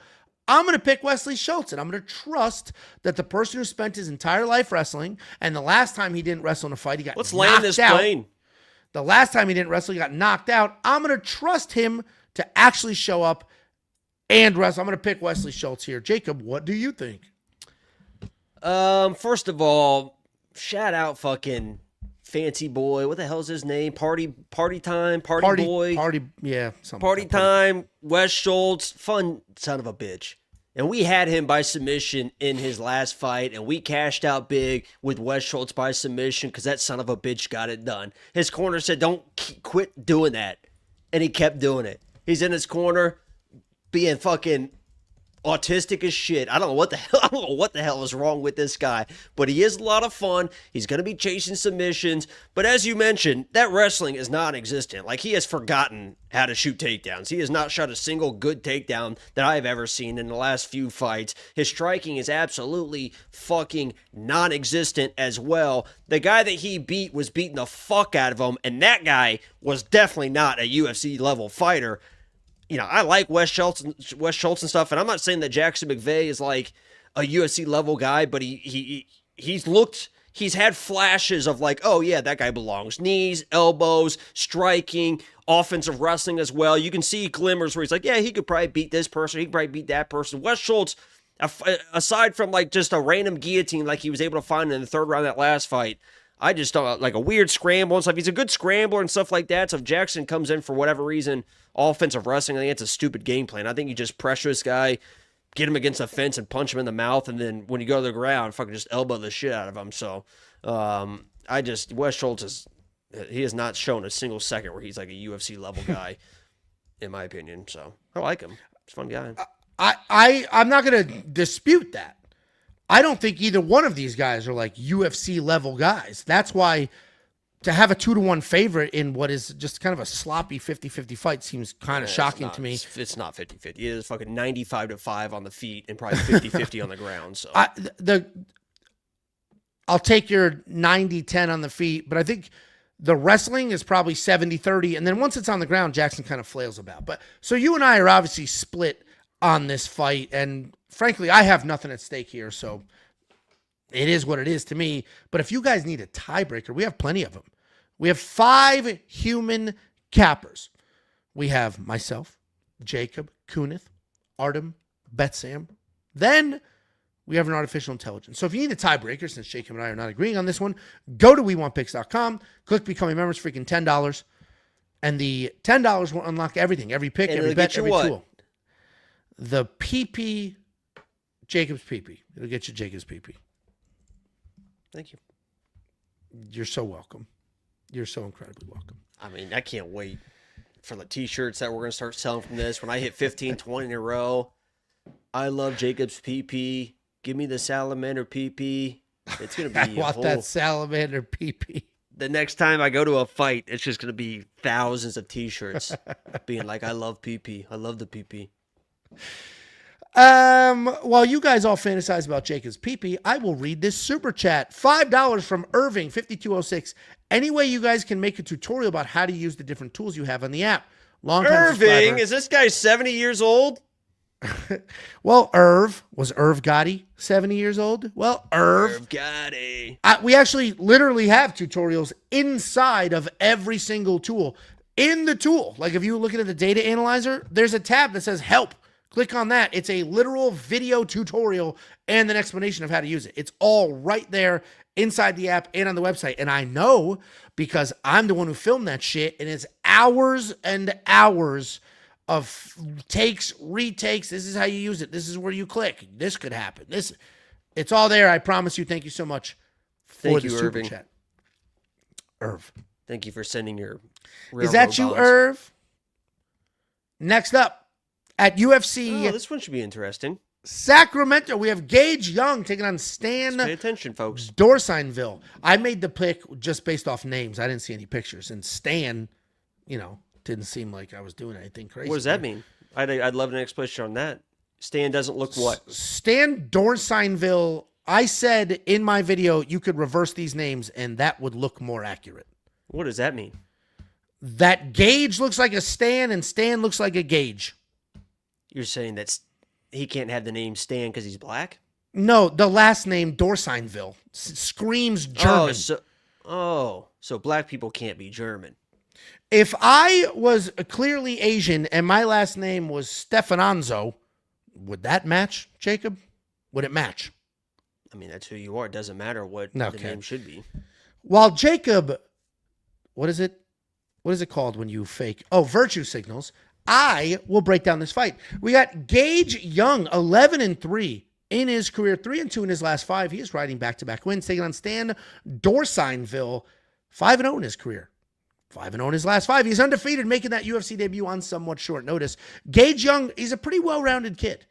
I'm going to pick Wesley Schultz, and I'm going to trust that the person who spent his entire life wrestling, and the last time he didn't wrestle in a fight, he got knocked out. Let's land this plane. The last time he didn't wrestle, he got knocked out. I'm going to trust him to actually show up and wrestle. I'm going to pick Wesley Schultz here. Jacob, what do you think? First of all, shout out fucking Fancy Boy. What the hell is his name? Party time, party boy. Yeah. Party time, Wes Schultz, fun son of a bitch. And we had him by submission in his last fight, and we cashed out big with Wes Schultz by submission because that son of a bitch got it done. His corner said, don't quit doing that. And he kept doing it. He's in his corner being fucking autistic as shit. I don't know what the hell is wrong with this guy, but he is a lot of fun. He's going to be chasing submissions, but as you mentioned, that wrestling is non-existent. Like, he has forgotten how to shoot takedowns. He has not shot a single good takedown that I've ever seen in the last few fights. His striking is absolutely fucking non-existent as well. The guy that he beat was beating the fuck out of him, and that guy was definitely not a UFC level fighter. You know, I like Wes Schultz and stuff, and I'm not saying that Jackson McVey is like a UFC level guy, but he's looked he's had flashes of like, oh yeah, that guy belongs. Knees, elbows, striking, offensive wrestling as well. You can see glimmers where he's like, yeah, he could probably beat this person. He could probably beat that person. Wes Schultz, aside from like just a random guillotine like he was able to find in the third round of that last fight, I just don't like a weird scramble and stuff. He's a good scrambler and stuff like that. So if Jackson comes in for whatever reason, offensive wrestling, I think it's a stupid game plan. I think you just pressure this guy, get him against the fence and punch him in the mouth, and then when you go to the ground, fucking just elbow the shit out of him. So Wes Schultz he has not shown a single second where he's like a UFC level guy, in my opinion. So I like him. He's a fun guy. I'm not going to dispute that. I don't think either one of these guys are like UFC level guys. That's why to have a 2-1 favorite in what is just kind of a sloppy 50-50 fight seems kind of shocking to me. It's not 50-50. It is fucking 95-5 on the feet and probably 50-50 on the ground. So I'll take your 90-10 on the feet, but I think the wrestling is probably 70-30, and then once it's on the ground, Jackson kind of flails about. But so you and I are obviously split on this fight, and frankly, I have nothing at stake here, so it is what it is to me. But if you guys need a tiebreaker, we have plenty of them. We have 5 human cappers. We have myself, Jacob, Kunith, Artem, Betsam. Then we have an artificial intelligence. So if you need a tiebreaker, since Jacob and I are not agreeing on this one, go to WeWantPicks.com, click Become a Member, it's freaking $10. And the $10 will unlock everything, every pick, and every bet, every what? tool. The PP, Jacob's PP. It'll get you Jacob's PP. Thank you. You're so welcome. You're so incredibly welcome. I mean, I can't wait for the t-shirts that we're going to start selling from this. When I hit 15, 20 in a row, I love Jacob's PP. Give me the salamander PP. It's going to be that salamander PP. The next time I go to a fight, it's just going to be thousands of t-shirts being like, I love PP. I love the PP. While you guys all fantasize about Jacob's PP, I will read this super chat. $5 from Irving 5206. Any way you guys can make a tutorial about how to use the different tools you have on the app. Irving, is this guy 70 years old? Well, was Irv Gotti 70 years old? Well, Irv Gotti. We actually literally have tutorials inside of every single tool. In the tool, like if you look at the data analyzer, there's a tab that says help. Click on that. It's a literal video tutorial and an explanation of how to use it. It's all right there inside the app and on the website. And I know because I'm the one who filmed that shit, and it's hours and hours of takes, retakes. This is how you use it. This is where you click. This could happen. It's all there. I promise you. Thank you so much for the super chat. Irv. Thank you for sending your Is that you, Irv? Next up. At UFC, this one should be interesting. Sacramento, we have Gage Young taking on Stan. Pay attention, folks. Dorsainvil. I made the pick just based off names. I didn't see any pictures. And Stan, didn't seem like I was doing anything crazy. What does that mean? I'd love an explanation on that. Stan doesn't look what? Stan Dorsainvil. I said in my video you could reverse these names and that would look more accurate. What does that mean? That Gage looks like a Stan and Stan looks like a Gage. You're saying that he can't have the name Stan because he's black? No, the last name Dorsainvil screams German. So black people can't be German. If I was clearly Asian and my last name was Stefananzo, would that match, Jacob? Would it match? I mean, that's who you are. It doesn't matter what the name should be. While Jacob, what is it? What is it called when you fake? Oh, virtue signals. I will break down this fight. We got Gage Young, 11-3 in his career, 3-2 in his last 5. He is riding back-to-back wins, taking on Stan Dorsainvil, 5-0 in his career. 5-0 in his last 5. He's undefeated, making that UFC debut on somewhat short notice. Gage Young, he's a pretty well-rounded kid.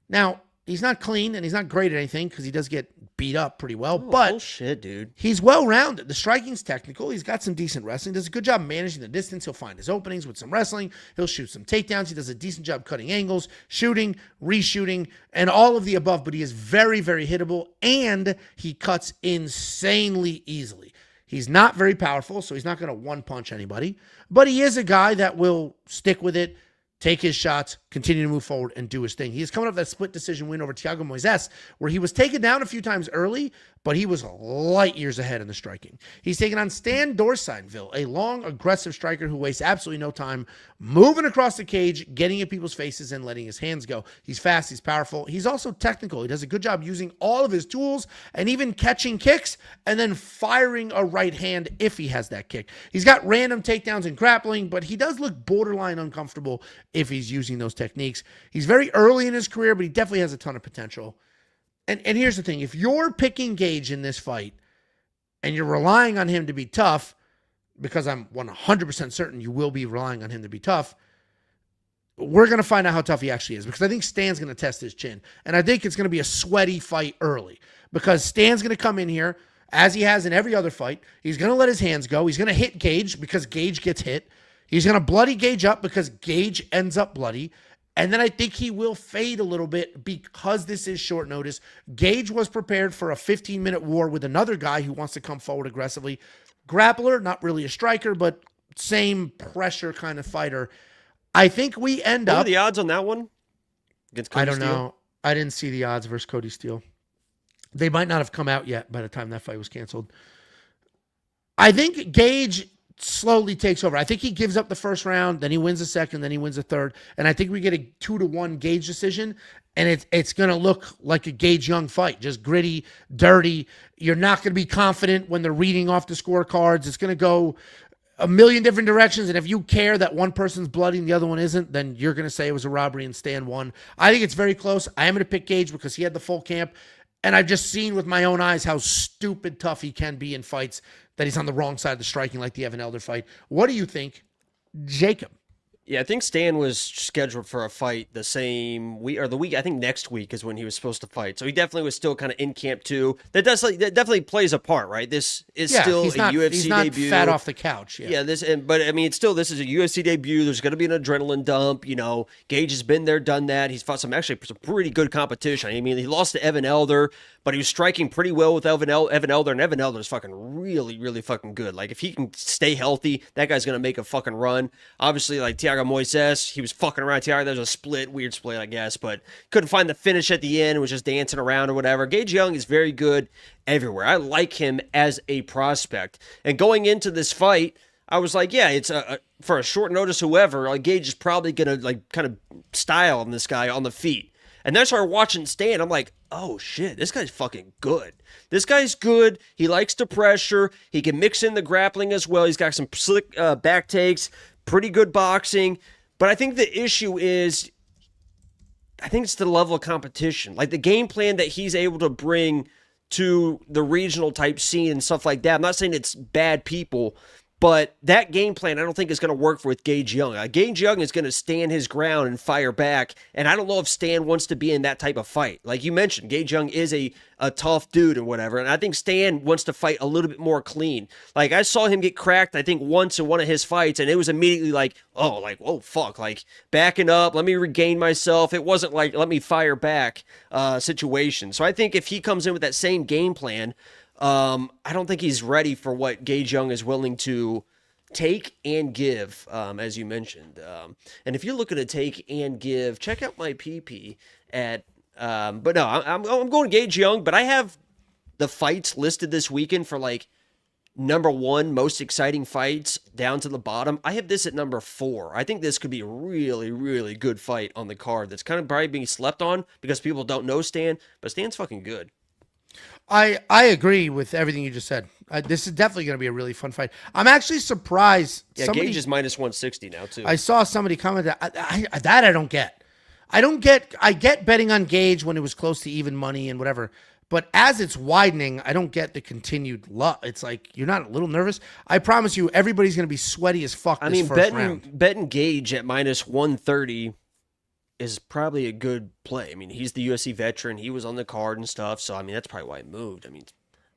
Now, he's not clean and he's not great at anything because he does get beat up pretty well, but bullshit, dude. He's well-rounded. The striking's technical. He's got some decent wrestling. Does a good job managing the distance. He'll find his openings with some wrestling. He'll shoot some takedowns. He does a decent job cutting angles, shooting, reshooting, and all of the above, but he is very, very hittable, and he cuts insanely easily. He's not very powerful, so he's not going to one-punch anybody, but he is a guy that will stick with it, take his shots, continue to move forward, and do his thing. He's coming off that split decision win over Thiago Moises, where he was taken down a few times early, but he was light years ahead in the striking. He's taking on Stan Dorsainvil, a long, aggressive striker who wastes absolutely no time moving across the cage, getting in people's faces, and letting his hands go. He's fast, he's powerful. He's also technical. He does a good job using all of his tools and even catching kicks and then firing a right hand if he has that kick. He's got random takedowns and grappling, but he does look borderline uncomfortable if he's using those techniques. He's very early in his career, but he definitely has a ton of potential. And here's the thing. If you're picking Gage in this fight and you're relying on him to be tough, because I'm 100% certain you will be relying on him to be tough, we're going to find out how tough he actually is, because I think Stan's going to test his chin. And I think it's going to be a sweaty fight early, because Stan's going to come in here, as he has in every other fight. He's going to let his hands go. He's going to hit Gage because Gage gets hit. He's going to bloody Gage up because Gage ends up bloody. And then I think he will fade a little bit because this is short notice. Gage was prepared for a 15-minute war with another guy who wants to come forward aggressively. Grappler, not really a striker, but same pressure kind of fighter. I think we end up... What are the odds on that one? Against Cody I don't Steele? know. I didn't see the odds versus Cody Steele. They might not have come out yet by the time that fight was canceled. I think Gage slowly takes over. I think he gives up the first round, then he wins the second, then he wins the third, and I think we get a 2-1 Gage decision, and it's going to look like a Gage Young fight, just gritty, dirty. You're not going to be confident when they're reading off the scorecards. It's going to go a million different directions, and if you care that one person's bloody and the other one isn't, then you're going to say it was a robbery and Stan won. I think it's very close. I am going to pick Gage because he had the full camp, and I've just seen with my own eyes how stupid tough he can be in fights, that he's on the wrong side of the striking, like the Evan Elder fight. What do you think, Jacob? Yeah, I think Stan was scheduled for a fight the same week, or the week, I think next week is when he was supposed to fight. So he definitely was still kind of in camp too. That definitely plays a part, right? This is still a UFC he's not debut. Fat off the couch. Yeah, but I mean, this is a UFC debut. There's going to be an adrenaline dump. Gage has been there, done that. He's fought some pretty good competition. I mean, he lost to Evan Elder, but he was striking pretty well with Evan Elder, and Evan Elder is fucking really, really fucking good. Like, if he can stay healthy, that guy's going to make a fucking run. Obviously, like Thiago Moises, he was fucking around Thiago. There was a weird split, I guess, but couldn't find the finish at the end, was just dancing around or whatever. Gage Young is very good everywhere. I like him as a prospect. And going into this fight, I was like, yeah, it's for a short notice, whoever, like, Gage is probably going to, like, kind of style on this guy on the feet. And then I started watching Stan. I'm like, oh, shit, this guy's fucking good. This guy's good. He likes to pressure. He can mix in the grappling as well. He's got some slick back takes, pretty good boxing. But I think the issue is, I think it's the level of competition. Like, the game plan that he's able to bring to the regional type scene and stuff like that. I'm not saying it's bad people, but that game plan, I don't think is going to work with Gage Young. Gage Young is going to stand his ground and fire back, and I don't know if Stan wants to be in that type of fight. Like you mentioned, Gage Young is a tough dude and whatever, and I think Stan wants to fight a little bit more clean. Like, I saw him get cracked, I think, once in one of his fights, and it was immediately like, oh, fuck, like, backing up, let me regain myself. It wasn't like, let me fire back situation. So I think if he comes in with that same game plan, I don't think he's ready for what Gage Young is willing to take and give, as you mentioned. And if you're looking to take and give, check out my PP at. But no, I'm going Gage Young. But I have the fights listed this weekend for, like, number 1 most exciting fights down to the bottom. I have this at number 4. I think this could be a really, really good fight on the card. That's kind of probably being slept on because people don't know Stan, but Stan's fucking good. I agree with everything you just said. This is definitely going to be a really fun fight. I'm actually surprised. Yeah, Gage is minus 160 now, too. I saw somebody comment that I don't get. I get betting on Gage when it was close to even money and whatever. But as it's widening, I don't get the continued love. It's like, you're not a little nervous? I promise you, everybody's going to be sweaty as fuck this first round. Betting Gage at minus 130 is probably a good play. I mean, he's the UFC veteran. He was on the card and stuff. So, I mean, that's probably why it moved. I mean,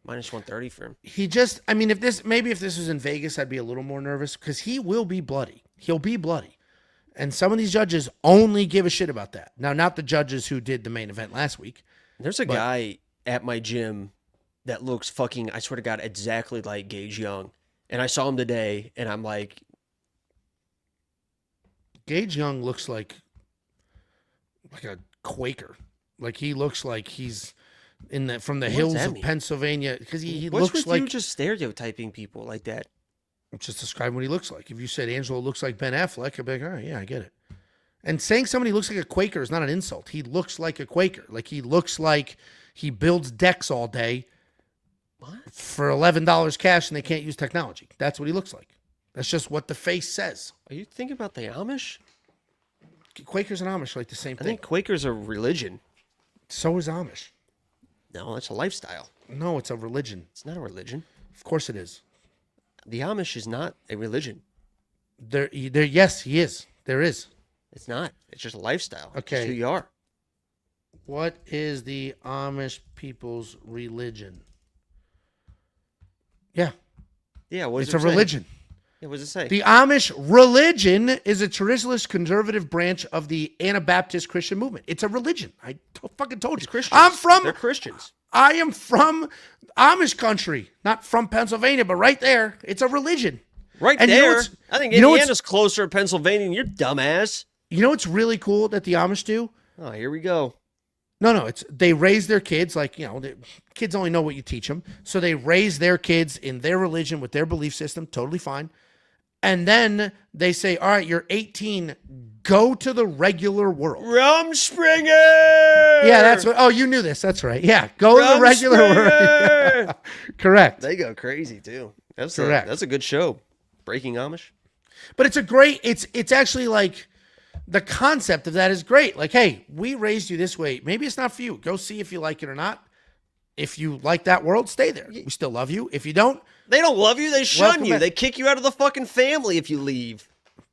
minus 130 for him. If this was in Vegas, I'd be a little more nervous because he will be bloody. He'll be bloody. And some of these judges only give a shit about that. Now, not the judges who did the main event last week. There's a guy at my gym that looks fucking, I swear to God, exactly like Gage Young. And I saw him today, and I'm like... Gage Young looks like a Quaker. Like, he looks like he's from the What does hills that of mean? Pennsylvania, because he What's looks with like. you just stereotyping people like that? I'm just describing what he looks like. If you said Angelo looks like Ben Affleck, I'd be like, all right, yeah, I get it. And saying somebody looks like a Quaker is not an insult. He looks like a Quaker. Like he looks like he builds decks all day for $11 cash and they can't use technology. That's what he looks like. That's just what the face says. Are you thinking about the Amish? Quakers and Amish are like the same I thing. think Quakers are religion. So is Amish. No, that's a lifestyle. No, it's a religion. It's not a religion. Of course it is. The Amish is not a religion. Yes, he is. There is. It's not. It's just a lifestyle. Okay. It's who you are. What is the Amish people's religion? Yeah, Yeah, what does it's a it say? religion. Yeah, what does it say? The Amish religion is a traditionalist conservative branch of the Anabaptist Christian movement. It's a religion. I fucking told you. Christians. They're Christians. I am from Amish country, not from Pennsylvania, but right there. It's a religion. Right And you know there. what's- I think you know what's- Indiana's closer to Pennsylvania than your dumbass. You know what's really cool that the Amish do? Oh, here we go. No, it's they raise their kids like, the kids only know what you teach them. So they raise their kids in their religion with their belief system, totally fine. And then they say, all right, you're 18, go to the regular world. Rumspringer! Yeah, that's what, oh, you knew this. That's right. Yeah, go to the regular world. Correct. They go crazy, too. Correct. That's a good show. Breaking Amish. But it's actually like, the concept of that is great. Like, hey, we raised you this way. Maybe it's not for you. Go see if you like it or not. If you like that world, stay there. We still love you. If you don't, They don't love you. They shun Welcome you. back. They kick you out of the fucking family if you leave.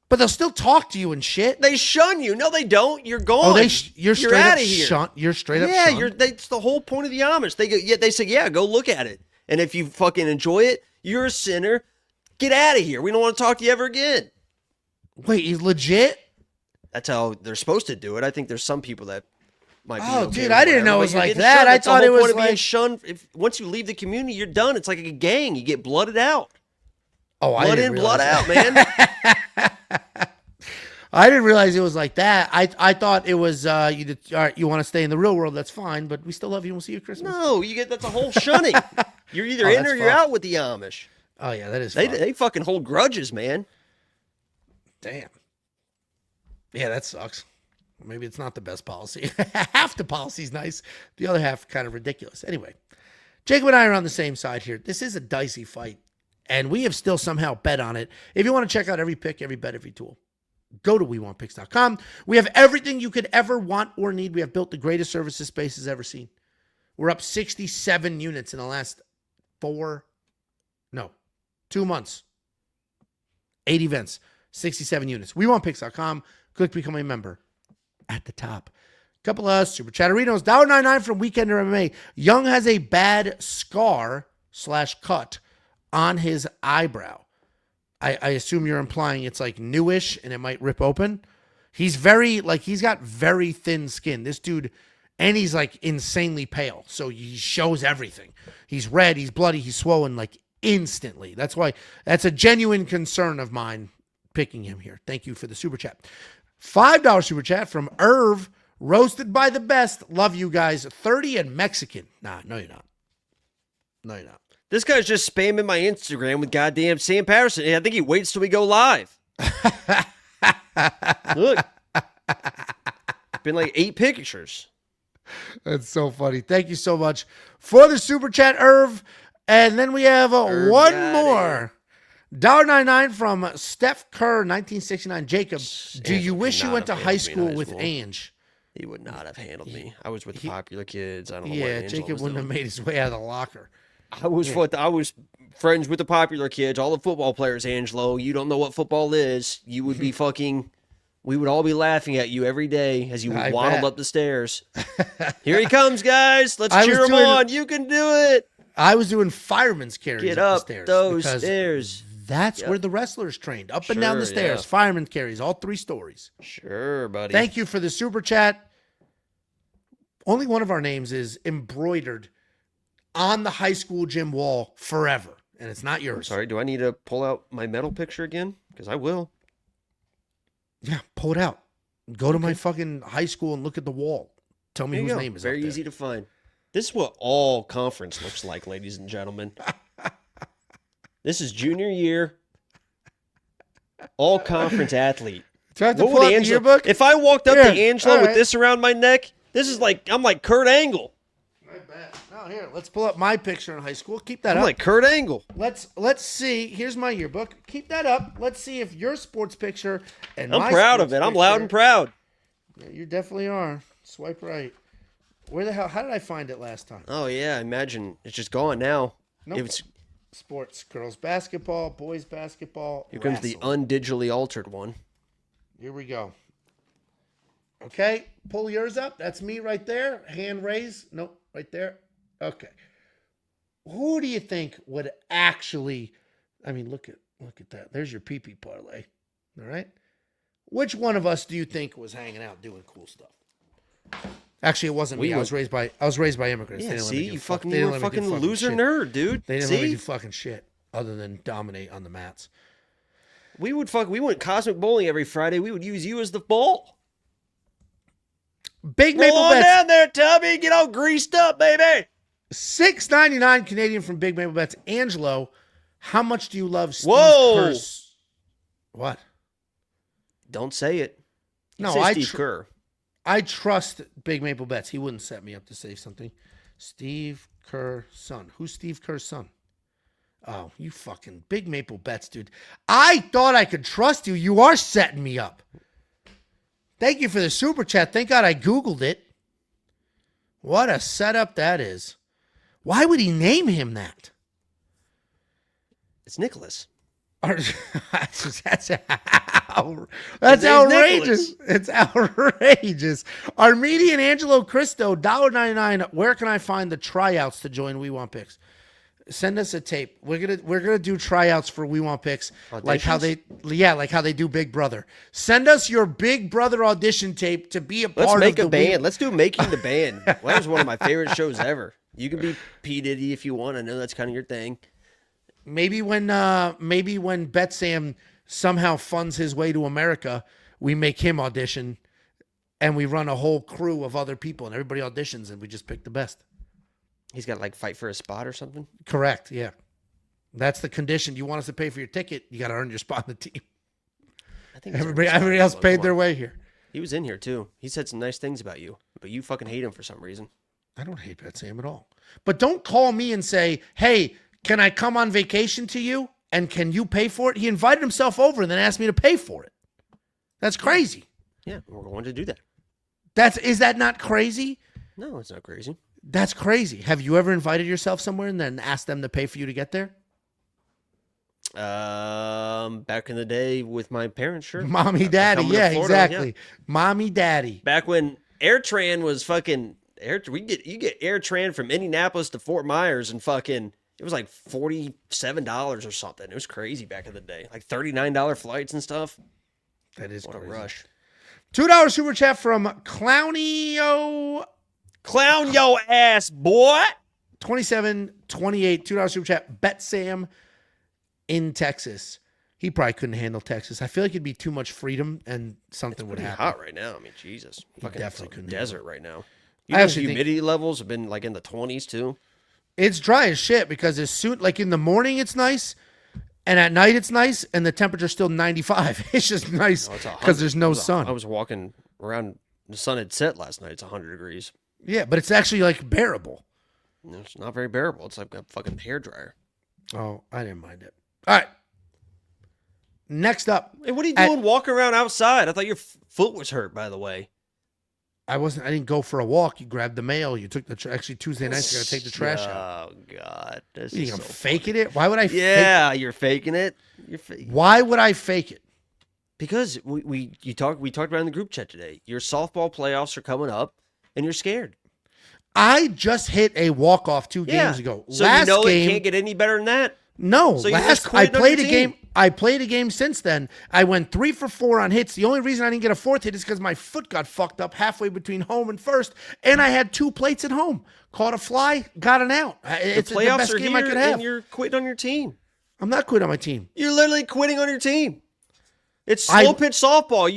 but they'll still talk to you and shit. They shun you. No, they don't. You're gone. Oh, you're straight out up of here. shunt. You're straight up Yeah, shunned. that's the whole point of the Amish. They say, yeah, go look at it. And if you fucking enjoy it, you're a sinner. Get out of here. We don't want to talk to you ever again. Wait, he's legit? That's how they're supposed to do it. I think there's some people that might be. Oh, okay dude, with I didn't know whatever, it was but you're like getting that. shunned. I That's the thought it whole was point of being like- shunned. Once you leave the community, you're done. It's like a gang. You get blooded out. Oh, I Blood didn't in, blood realize out, man. I didn't realize it was like that. I thought it was all right, you want to stay in the real world, that's fine, but we still love you and we'll see you at Christmas. No, that's a whole shunning. You're either Oh, in that's or you're fucked. out with the Amish. Oh yeah, that is They fucked. they fucking hold grudges, man. Damn. Yeah, that sucks. Maybe it's not the best policy. Half the policy's nice. The other half kind of ridiculous. Anyway, Jacob and I are on the same side here. This is a dicey fight, and we have still somehow bet on it. If you want to check out every pick, every bet, every tool, go to WeWantPicks.com. We have everything you could ever want or need. We have built the greatest service this space has ever seen. We're up 67 units in the last 2 months. 8 events, 67 units. WeWantPicks.com. Click Become a Member at the top. Couple of super chatterinos. $1.99 from Weekender MMA. Young has a bad scar/cut on his eyebrow. I assume you're implying it's like newish and it might rip open. He's got very thin skin. This dude, and he's like insanely pale. So he shows everything. He's red, he's bloody, he's swollen like instantly. That's a genuine concern of mine picking him here. Thank you for the super chat. $5 super chat from Irv. Roasted by the best. Love you guys. 30 and Mexican. Nah, no, you're not. No, you're not. This guy's just spamming my Instagram with goddamn Sam Patterson. I think he waits till we go live. Look. Been like 8 pictures. That's so funny. Thank you so much for the super chat, Irv. And then we have one more. $1.99 from Steph Kerr, 1969. Jacob, do you wish you went to high school with Ange? He would not have handled me. I was with the popular kids. I don't know what Yeah, Angelo Jacob was wouldn't have doing. made his way out of the locker. I was friends with the popular kids, all the football players, Angelo. You don't know what football is. You would be fucking... We would all be laughing at you every day as you I waddled bet. up the stairs. Here he comes, guys. Let's I cheer was him doing- on. You can do it. I was doing fireman's carries Get up up the stairs. those because stairs. That's where the wrestlers trained. Up and down the Sure, stairs. yeah. Fireman carries, all 3 stories. Sure, buddy. Thank you for the super chat. Only one of our names is embroidered on the high school gym wall forever, and it's not yours. Sorry, do I need to pull out my medal picture again? Because I will. Yeah, pull it out. Go to my fucking high school and look at the wall. Tell me There you whose go. name is Very up there. easy to find. This is what all conference looks like, ladies and gentlemen. This is junior year. All conference athlete. Do I have to pull out the yearbook? If I walked up to Angelo all right. with this around my neck, this is like I'm like Kurt Angle. I bet. Oh, here, let's pull up my picture in high school. Keep that I'm up. like Kurt Angle. Let's see. Here's my yearbook. Keep that up. Let's see if your sports picture and I'm my proud of sports it. I'm loud and picture- proud. Yeah, you definitely are. Swipe right. Where the hell? How did I find it last time? Oh yeah, imagine it's just gone now. Nope. It's, Sports, girls basketball, boys basketball. here comes the wrestling. undigitally altered one. Here we go. Okay, pull yours up. That's me right there. Hand raise. Nope, right there. Okay. Who do you think would actually? I mean, look at that. There's your pee-pee parlay. All right. Which one of us do you think was hanging out doing cool stuff? Actually, it wasn't me. I was raised by immigrants. They Yeah, didn't let see, me do you fuck- fucking they you didn't were a let me do fucking loser shit. nerd, dude. They didn't let me See, do fucking shit other than dominate on the mats. we went cosmic bowling every Friday. We would use you as the ball. Big Roll Maple on Bets. down there, Tubby. Get all greased up, baby. $6.99 Canadian from Big Maple Bets. Angelo, how much do you love Steve Whoa. Kerr's? What? Don't say it. No, Say I Steve Kerr. I trust Big Maple Bets. He wouldn't set me up to say something. Steve Kerr's son. Who's Steve Kerr's son? Oh, you fucking Big Maple Bets, dude. I thought I could trust you. You are setting me up. Thank you for the super chat. Thank God I Googled it. What a setup that is. Why would he name him that? It's Nicholas. That's outrageous. It's outrageous. Armenian Angelo Cristo, $1.99. Where can I find the tryouts to join We Want Picks? Send us a tape. We're gonna do tryouts for We Want Picks, like how they do Big Brother. Send us your Big Brother audition tape to be a part of Let's make a the band. Let's do Making the Band. Well, that was one of my favorite shows ever. You can be P. Diddy if you want. I know that's kind of your thing. Maybe when Bet Sam somehow funds his way to America, we make him audition, and we run a whole crew of other people, and everybody auditions, and we just pick the best. He's got to like fight for a spot or something. Correct. Yeah, that's the condition. You want us to pay for your ticket, you got to earn your spot in the team. I think Everybody else paid their way here. He was in here too. He said some nice things about you, but you fucking hate him for some reason. I don't hate Bet Sam at all. But don't call me and say, "Hey, can I come on vacation to you? And can you pay for it?" He invited himself over and then asked me to pay for it. That's crazy. Yeah, we're going to do that. Is that not crazy? No, it's not crazy. That's crazy. Have you ever invited yourself somewhere and then asked them to pay for you to get there? Back in the day with my parents, sure. Mommy, daddy. Coming to Yeah, Florida, exactly. yeah. Mommy, daddy. Back when AirTran was fucking you get AirTran from Indianapolis to Fort Myers and fucking it was like $47 or something. It was crazy back in the day. Like $39 flights and stuff. That is What crazy. a rush. $2 super chat from Clownio Clown yo ass, boy. 2728. $2 super chat. Bet Sam in Texas. He probably couldn't handle Texas. I feel like it'd be too much freedom and something would Pretty happen. hot right now. I mean, Jesus. Fucking definitely couldn't desert right now. I You know, actually think- humidity levels have been like in the 20s too. It's dry as shit because as soon, like in the morning, it's nice. And at night, it's nice. And the temperature's still 95. It's just nice because there's no sun. I was walking around. The sun had set last night. It's 100 degrees. Yeah, but it's actually like bearable. No, it's not very bearable. It's like a fucking hairdryer. Oh, I didn't mind it. All right. Next up. Hey, what are you doing walking around outside? I thought your foot was hurt, by the way. I didn't go for a walk. You grabbed the mail. You took actually Tuesday nights, you got to take the trash out. Oh, God. This You is think I'm so faking it? Why would I fake Yeah, you're faking it. Why would I fake it? Because we talked about it in the group chat today. Your softball playoffs are coming up, and you're scared. I just hit a walk-off 2 games ago. So Last you know game, it can't get any better than that? No, So you're just I quitting on played your a game. team. I played a game since then. I went 3 for 4 on hits. The only reason I didn't get a fourth hit is because my foot got fucked up halfway between home and first, and I had 2 plates at home. Caught a fly, got an out. It's the playoffs best are game here, I could have. and you're quitting on your team. I'm not quitting on my team. You're literally quitting on your team. It's slow pitch softball.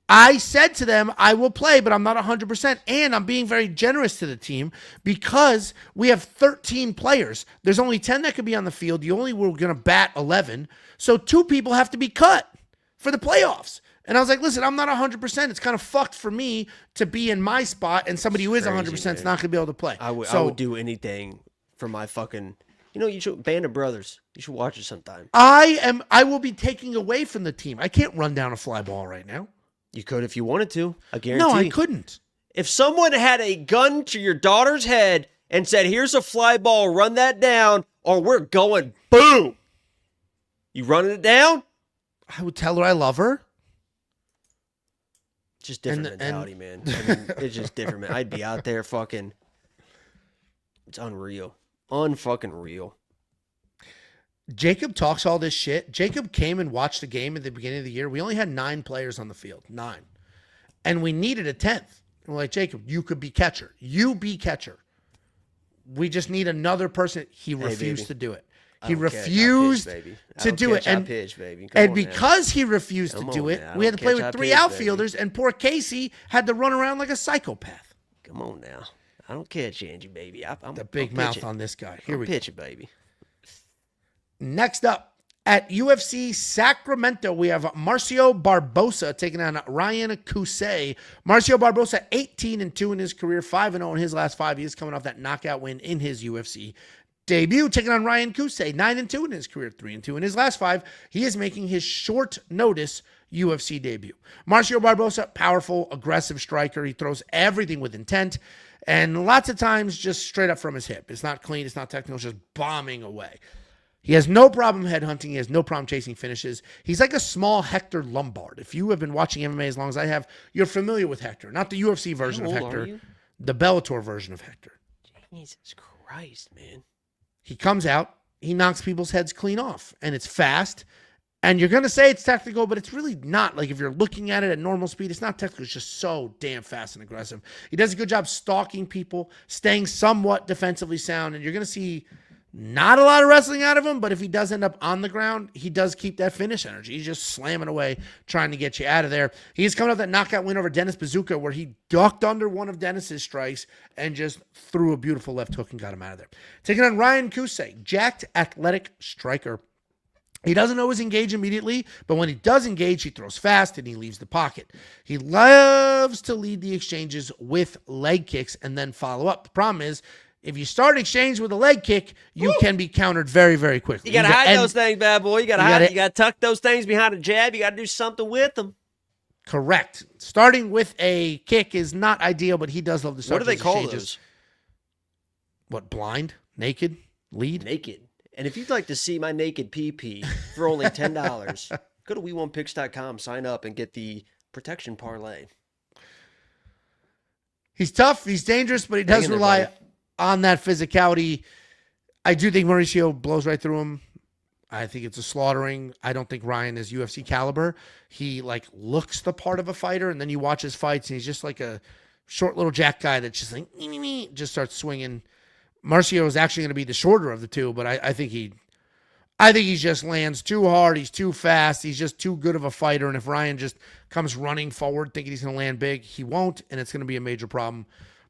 I said to them, I will play, but I'm not 100%. And I'm being very generous to the team because we have 13 players. There's only 10 that could be on the field. You only were going to bat 11. So 2 people have to be cut for the playoffs. And I was like, listen, I'm not 100%. It's kind of fucked for me to be in my spot and somebody who is 100% is not going to be able to play. I would do anything for my fucking, you should, Band of Brothers. You should watch it sometime. I will be taking away from the team. I can't run down a fly ball right now. You could if you wanted to. I guarantee. No, I couldn't. If someone had a gun to your daughter's head and said, here's a fly ball, run that down, or we're going boom. You running it down? I would tell her I love her. Just different mentality, man. I mean, it's just different, man. I'd be out there fucking. It's unreal. Unfucking real. Jacob talks all this shit. Jacob came and watched the game at the beginning of the year. We only had 9 players on the field. 9. And we needed a 10th. And we're like, Jacob, you could be catcher. You be catcher. We just need another person. He refused to do it. He refused to do it. And because he refused to do it, we had to play with 3 outfielders, and poor Casey had to run around like a psychopath. Come on now. I don't catch Angie, baby. I'm the big mouth on this guy. Here we go. Pitch it, baby. Next up, at UFC Sacramento, we have Marcio Barbosa taking on Ryan Kuse. Marcio Barbosa, 18-2 in his career, 5-0 in his last 5 years, coming off that knockout win in his UFC debut, taking on Ryan Kuse, 9-2 in his career, 3-2 in his last 5. He is making his short notice UFC debut. Marcio Barbosa, powerful, aggressive striker. He throws everything with intent, and lots of times just straight up from his hip. It's not clean, it's not technical, it's just bombing away. He has no problem headhunting. He has no problem chasing finishes. He's like a small Hector Lombard. If you have been watching MMA as long as I have, you're familiar with Hector. Not the UFC version of Hector, the Bellator version of Hector. Jesus Christ, man. He comes out, he knocks people's heads clean off, and it's fast. And you're going to say it's technical, but it's really not. Like, if you're looking at it at normal speed, it's not technical. It's just so damn fast and aggressive. He does a good job stalking people, staying somewhat defensively sound, and you're going to see not a lot of wrestling out of him, but if he does end up on the ground, he does keep that finish energy. He's just slamming away, trying to get you out of there. He's coming off that knockout win over Dennis Bazooka, where he ducked under one of Dennis's strikes and just threw a beautiful left hook and got him out of there. Taking on Ryan Kuse, jacked, athletic striker. He doesn't always engage immediately, but when he does engage, he throws fast and he leaves the pocket. He loves to lead the exchanges with leg kicks and then follow up. The problem is, if you start an exchange with a leg kick, you can be countered very, very quickly. You got to hide those things, bad boy. You got to hide. You got to tuck those things behind a jab. You got to do something with them. Correct. Starting with a kick is not ideal, but he does love to start. What do they call those? What, blind? Naked? Lead? Naked. And if you'd like to see my naked PP for only $10, go to we1picks.com, sign up, and get the protection parlay. He's tough. He's dangerous, but he does rely on that physicality. I do think Mauricio blows right through him. I think it's a slaughtering. I don't think Ryan is UFC caliber. He looks the part of a fighter, and then you watch his fights, and he's just like a short little jack guy that just just starts swinging. Marcio is actually going to be the shorter of the two, but I think he just lands too hard. He's too fast. He's just too good of a fighter. And if Ryan just comes running forward thinking he's going to land big, he won't, and it's going to be a major problem.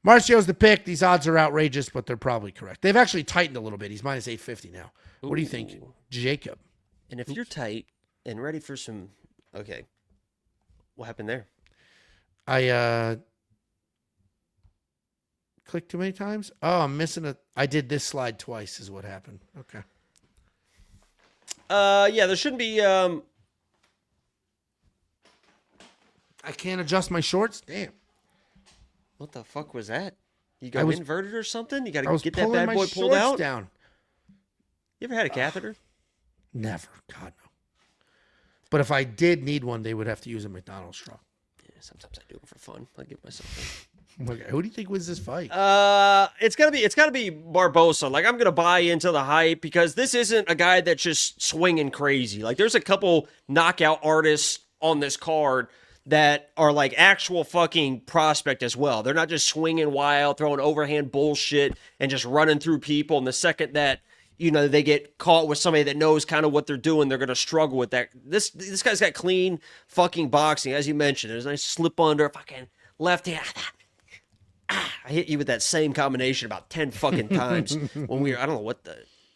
Marcio's the pick. These odds are outrageous, but they're probably correct. They've actually tightened a little bit. He's minus 850 now. What do you think, Jacob? And if you're tight and ready for some, okay, what happened there? I clicked too many times. Oh, I'm missing I did this slide twice is what happened. Okay. Yeah, there shouldn't be. I can't adjust my shorts. Damn. What the fuck was that? You got inverted or something? You got to get that bad boy pulled shorts out? Down. You ever had a catheter? Never. God, no. But if I did need one, they would have to use a McDonald's straw. Yeah, sometimes I do it for fun. I give myself one. Okay. Who do you think wins this fight? It's gotta be Barbosa. I'm gonna buy into the hype because this isn't a guy that's just swinging crazy. There's a couple knockout artists on this card that are actual fucking prospect as well. They're not just swinging wild, throwing overhand bullshit and just running through people. And the second that they get caught with somebody that knows kind of what they're doing, they're going to struggle with that. This guy's got clean fucking boxing, as you mentioned. There's a nice slip under, fucking left hand. I hit you with that same combination about 10 fucking times when I don't know what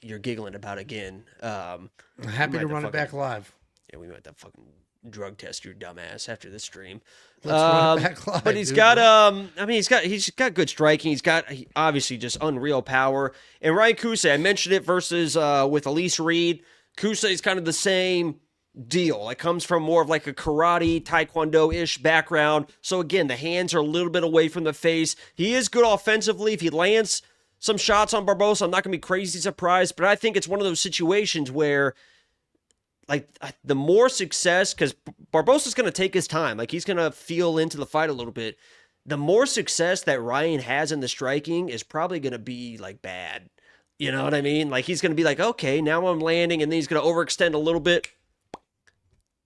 you're giggling about again. I'm happy to run it back live. Yeah, we might have to fucking drug test your dumbass after this stream. Let's run it back live. But he's got, he's got good striking. He's got obviously just unreal power. And Ryan Kuse, I mentioned it versus with Elise Reed. Kuse is kind of the same deal. It comes from more of like a karate, taekwondo-ish background. So again, the hands are a little bit away from the face. He is good offensively. If he lands some shots on Barbosa, I'm not going to be crazy surprised. But I think it's one of those situations where, like, the more success, because Barbosa's going to take his time. Like, he's going to feel into the fight a little bit. The more success that Ryan has in the striking is probably going to be, like, bad. You know what I mean? Like, he's going to be like, okay, now I'm landing, and then he's going to overextend a little bit.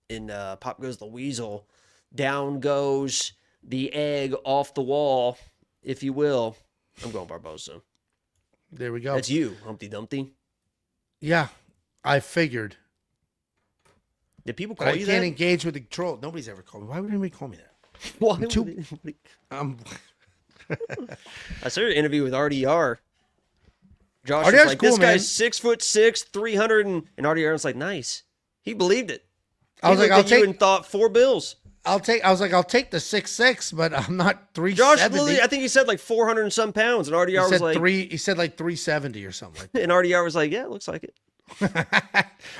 And pop goes the weasel. Down goes the egg off the wall, if you will. I'm going Barbosa. There we go. That's you, Humpty Dumpty. Yeah, I figured. Did people call you I that? can't engage with the troll. Nobody's ever called me. Why would anybody call me that? Why I saw your interview with RDR. Josh was RDR's like, cool, this man. guy's 6'6", 300, and RDR was like, nice. He believed it. I was like, I'll take. And thought $4 bills. I was like, I'll take the 6'6", but I'm not 370. Josh, literally, I think he said like 400 and some pounds, and RDR was like He said like 370 or something like that. And RDR was like, yeah, it looks like it.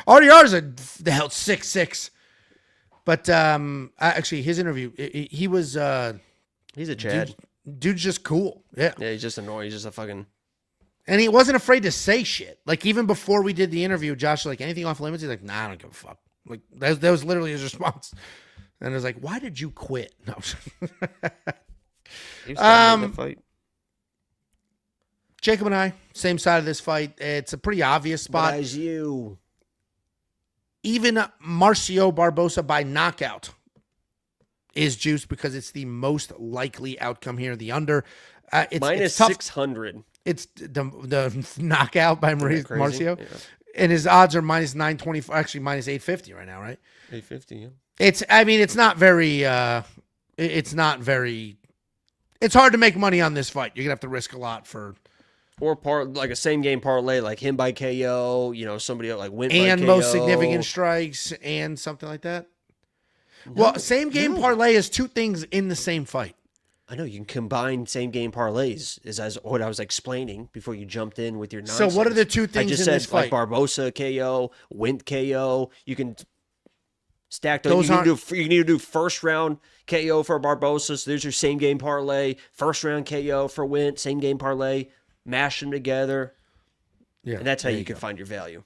RDR's the hell 6'6". But actually, his interview, he was. He's a Chad. Dude's just cool. Yeah. Yeah, he's just annoying. He's just a fucking. And he wasn't afraid to say shit. Like, even before we did the interview, Josh was like, anything off limits? He's like, nah, I don't give a fuck. Like, that was literally his response. And I was like, why did you quit? No. He was trying to make the fight. Jacob and I, same side of this fight. It's a pretty obvious spot. But as you. Even Marcio Barbosa by knockout is juiced because it's the most likely outcome here. The under. Minus it's tough. 600. It's the knockout by Marcio. Yeah. And his odds are minus 925, actually minus 850 right now, right? 850, yeah. It's not very, it's hard to make money on this fight. You're going to have to risk a lot for. Or like a same game parlay, like him by KO, somebody else like Wint by KO. And most significant strikes and something like that. Well, same game parlay is two things in the same fight. I know you can combine same game parlays, as what I was explaining before you jumped in with your nonsense. So what are the two things I just in said, this fight? like Barbosa KO, Wint KO. You can stack those. You can either do first round KO for Barbosa. So there's your same game parlay. First round KO for Wint. Same game parlay. Mash them together. Yeah, and that's how you can find your value.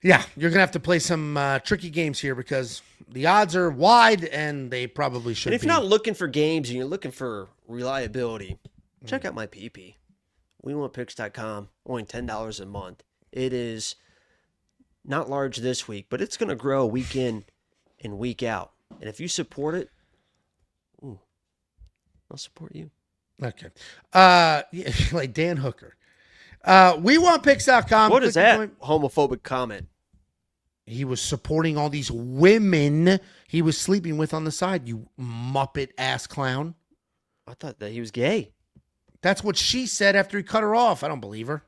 Yeah, you're gonna have to play some tricky games here because the odds are wide, and they probably should. And if you're not looking for games and you're looking for reliability, check out my PP. WeWantPicks.com. Only $10 a month. It is not large this week, but it's gonna grow week in and week out. And if you support it, I'll support you. Okay. Yeah, like Dan Hooker. WeWantPicks.com. What is that homophobic comment? He was supporting all these women he was sleeping with on the side, you Muppet ass clown. I thought that he was gay. That's what she said after he cut her off. I don't believe her.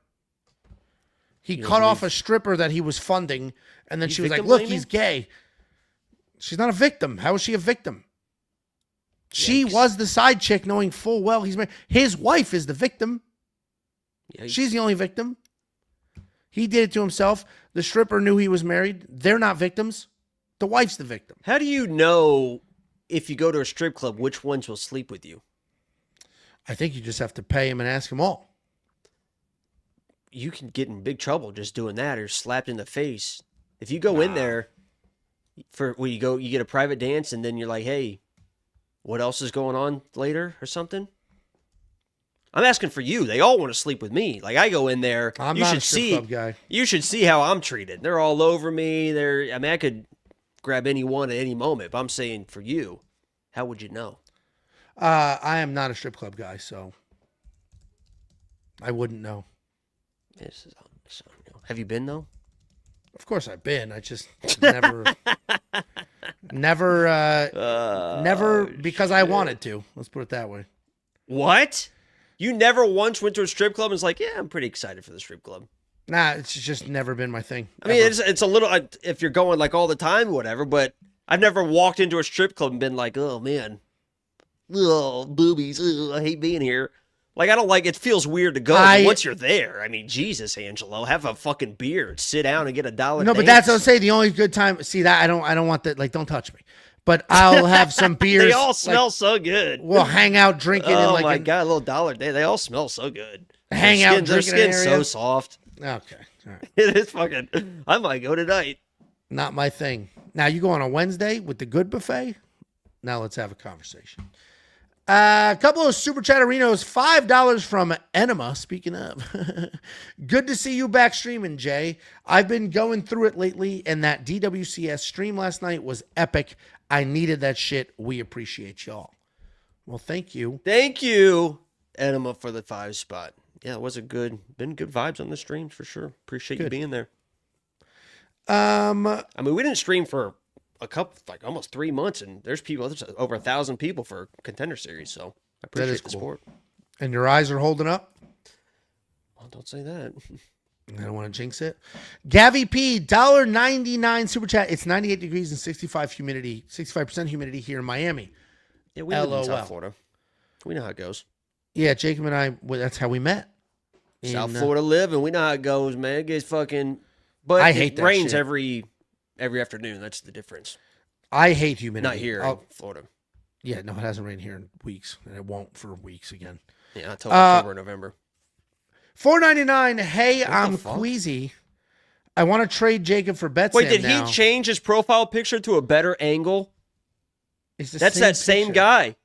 He cut off a stripper that he was funding, and then she was like, look, he's gay. She's not a victim. How is she a victim? Yikes. She was the side chick knowing full well he's married. His wife is the victim. Yikes. She's the only victim. He did it to himself. The stripper knew he was married. They're not victims. The wife's the victim. How do you know if you go to a strip club which ones will sleep with you? I think you just have to pay him and ask him all. You can get in big trouble just doing that or slapped in the face. If you go in there you get a private dance and then you're like, hey, what else is going on later or something? I'm asking for you. They all want to sleep with me. Like I go in there, I'm not a strip club guy. You should see how I'm treated. They're all over me. I could grab anyone at any moment, but I'm saying for you, how would you know? I am not a strip club guy, so I wouldn't know. This is have you been though? Of course I've been. I just never, never because I wanted to. Let's put it that way. What? You never once went to a strip club and was like, yeah, I'm pretty excited for the strip club. Nah, it's just never been my thing. I mean, it's a little, if you're going like all the time, whatever, but I've never walked into a strip club and been like, oh man, oh, boobies, oh, I hate being here. Like, I don't like, it feels weird to go once you're there. I mean, Jesus, Angelo, have a fucking beer, sit down and get $1. No, but that's what I'm saying. The only good time, see that, I don't want that, like, don't touch me. But I'll have some beers. They all smell so good. We'll hang out drinking. Oh in my God, a little $1 day. They all smell so good. Hang out Their drinking in an skin's area. so soft. Okay, all right. It is fucking, I might go tonight. Not my thing. Now, you go on a Wednesday with the good buffet? Now let's have a conversation. A couple of Super Chatterinos, $5 from Enema. Speaking of, good to see you back streaming, Jay. I've been going through it lately, and that DWCS stream last night was epic. I needed that shit. We appreciate y'all. Well, thank you. Thank you, Enema, for the 5 spot. Yeah, it was been good vibes on the stream for sure. Appreciate you being there. I mean, we didn't stream for a couple, like almost 3 months, and there's over 1,000 people for Contender Series, so I appreciate the support. And your eyes are holding up? Well, don't say that. I don't want to jinx it. Gavi P, $1.99 super chat. It's 98 degrees and 65% humidity here in Miami. Yeah, we live in South Florida. We know how it goes. Yeah, Jacob and I, that's how we met. South Florida live, and we know how it goes, man. It gets fucking, but I hate it that rains shit. every afternoon. That's the difference. I hate humidity. Not here in Florida. Yeah, no, it hasn't rained here in weeks, and it won't for weeks again. Yeah, until October, November. $4.99. Hey, I'm Queasy. I want to trade Jacob for Betsy. Wait, did he change his profile picture to a better angle? That's that same guy.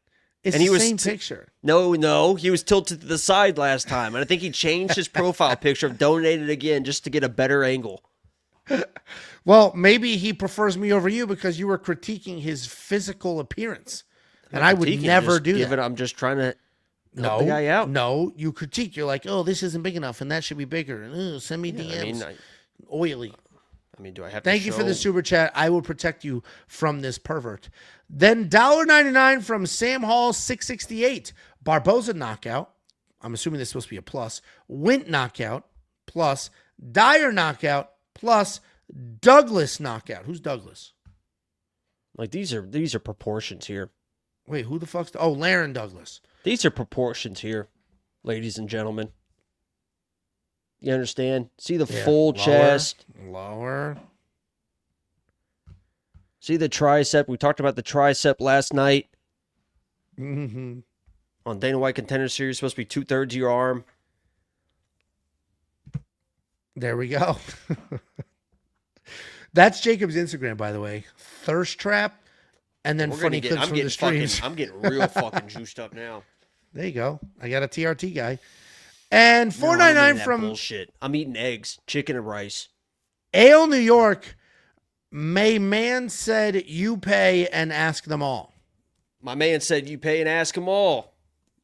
It's the same picture. No, he was tilted to the side last time, and I think he changed his profile picture, donated again just to get a better angle. Well, maybe he prefers me over you because you were critiquing his physical appearance, and I would never do that. I'm just trying to help the guy out. No, you critique. You're like, oh, this isn't big enough, and that should be bigger. And send me DMs. Oily. I mean, do I have to Thank you for the super chat. I will protect you from this pervert. Then $1.99 from Sam Hall 668. Barbosa knockout. I'm assuming this is supposed to be a plus. Wint knockout plus. Dyer knockout plus. Douglas knockout. Who's Douglas? Like these are proportions here. Wait, who the fuck's Lerryan Douglas. These are proportions here, ladies and gentlemen. You understand? See the full chest. Lower. See the tricep. We talked about the tricep last night. Mm-hmm. On Dana White Contender Series, supposed to be 2/3 of your arm. There we go. That's Jacob's Instagram, by the way. Thirst trap, and then funny clips from the streams. I'm getting real fucking juiced up now. There you go. I got a TRT guy. And $4.99 from bullshit. I'm eating eggs, chicken, and rice. Ale, New York. My man said you pay and ask them all. My man said you pay and ask them all.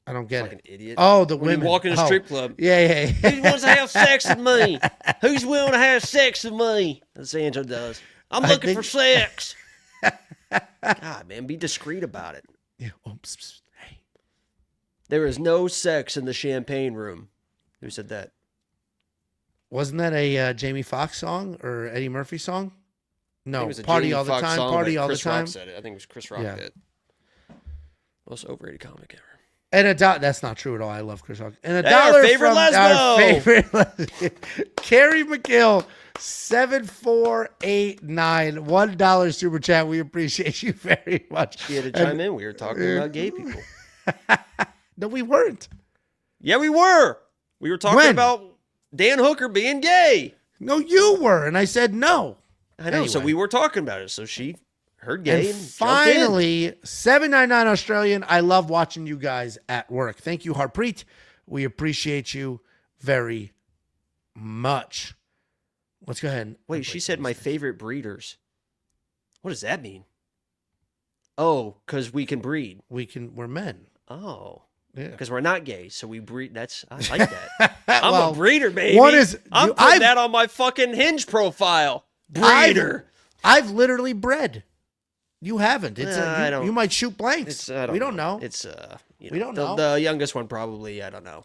I don't get fucking it. Idiot. Oh, the when women. You walk in a strip club. Yeah. Who wants to have sex with me? Who's willing to have sex with me? That's Angelo does. I'm looking for sex. God, man, be discreet about it. Yeah. Oops. Hey. There is no sex in the champagne room. Who said that? Wasn't that a Jamie Foxx song or Eddie Murphy song? No, it Party Jamie all the Foxx time. Song, Party all the Chris time. Rock said it. I think it was Chris Rock that. Most overrated comic ever. And that's not true at all. I love Chris Rock. And our favorite from lesbo. Our favorite lesbian, Carrie McGill, 7489, $1 super chat. We appreciate you very much. She had to chime in. We were talking about gay people. No, we weren't. Yeah, we were. We were talking about Dan Hooker being gay. No, you were, and I said no. I know. Anyway. So we were talking about it. So she heard gay and finally, $7.99 Australian. I love watching you guys at work. Thank you, Harpreet. We appreciate you very much. Let's go ahead. Wait, she said my favorite breeders. What does that mean? Oh, because we can breed. We're men. Oh. Because we're not gay, so we breed. I like that. I'm a breeder, baby. I'm putting that on my fucking Hinge profile. Breeder. I've literally bred. You haven't. You might shoot blanks. We don't know. We don't know. The youngest one probably. I don't know.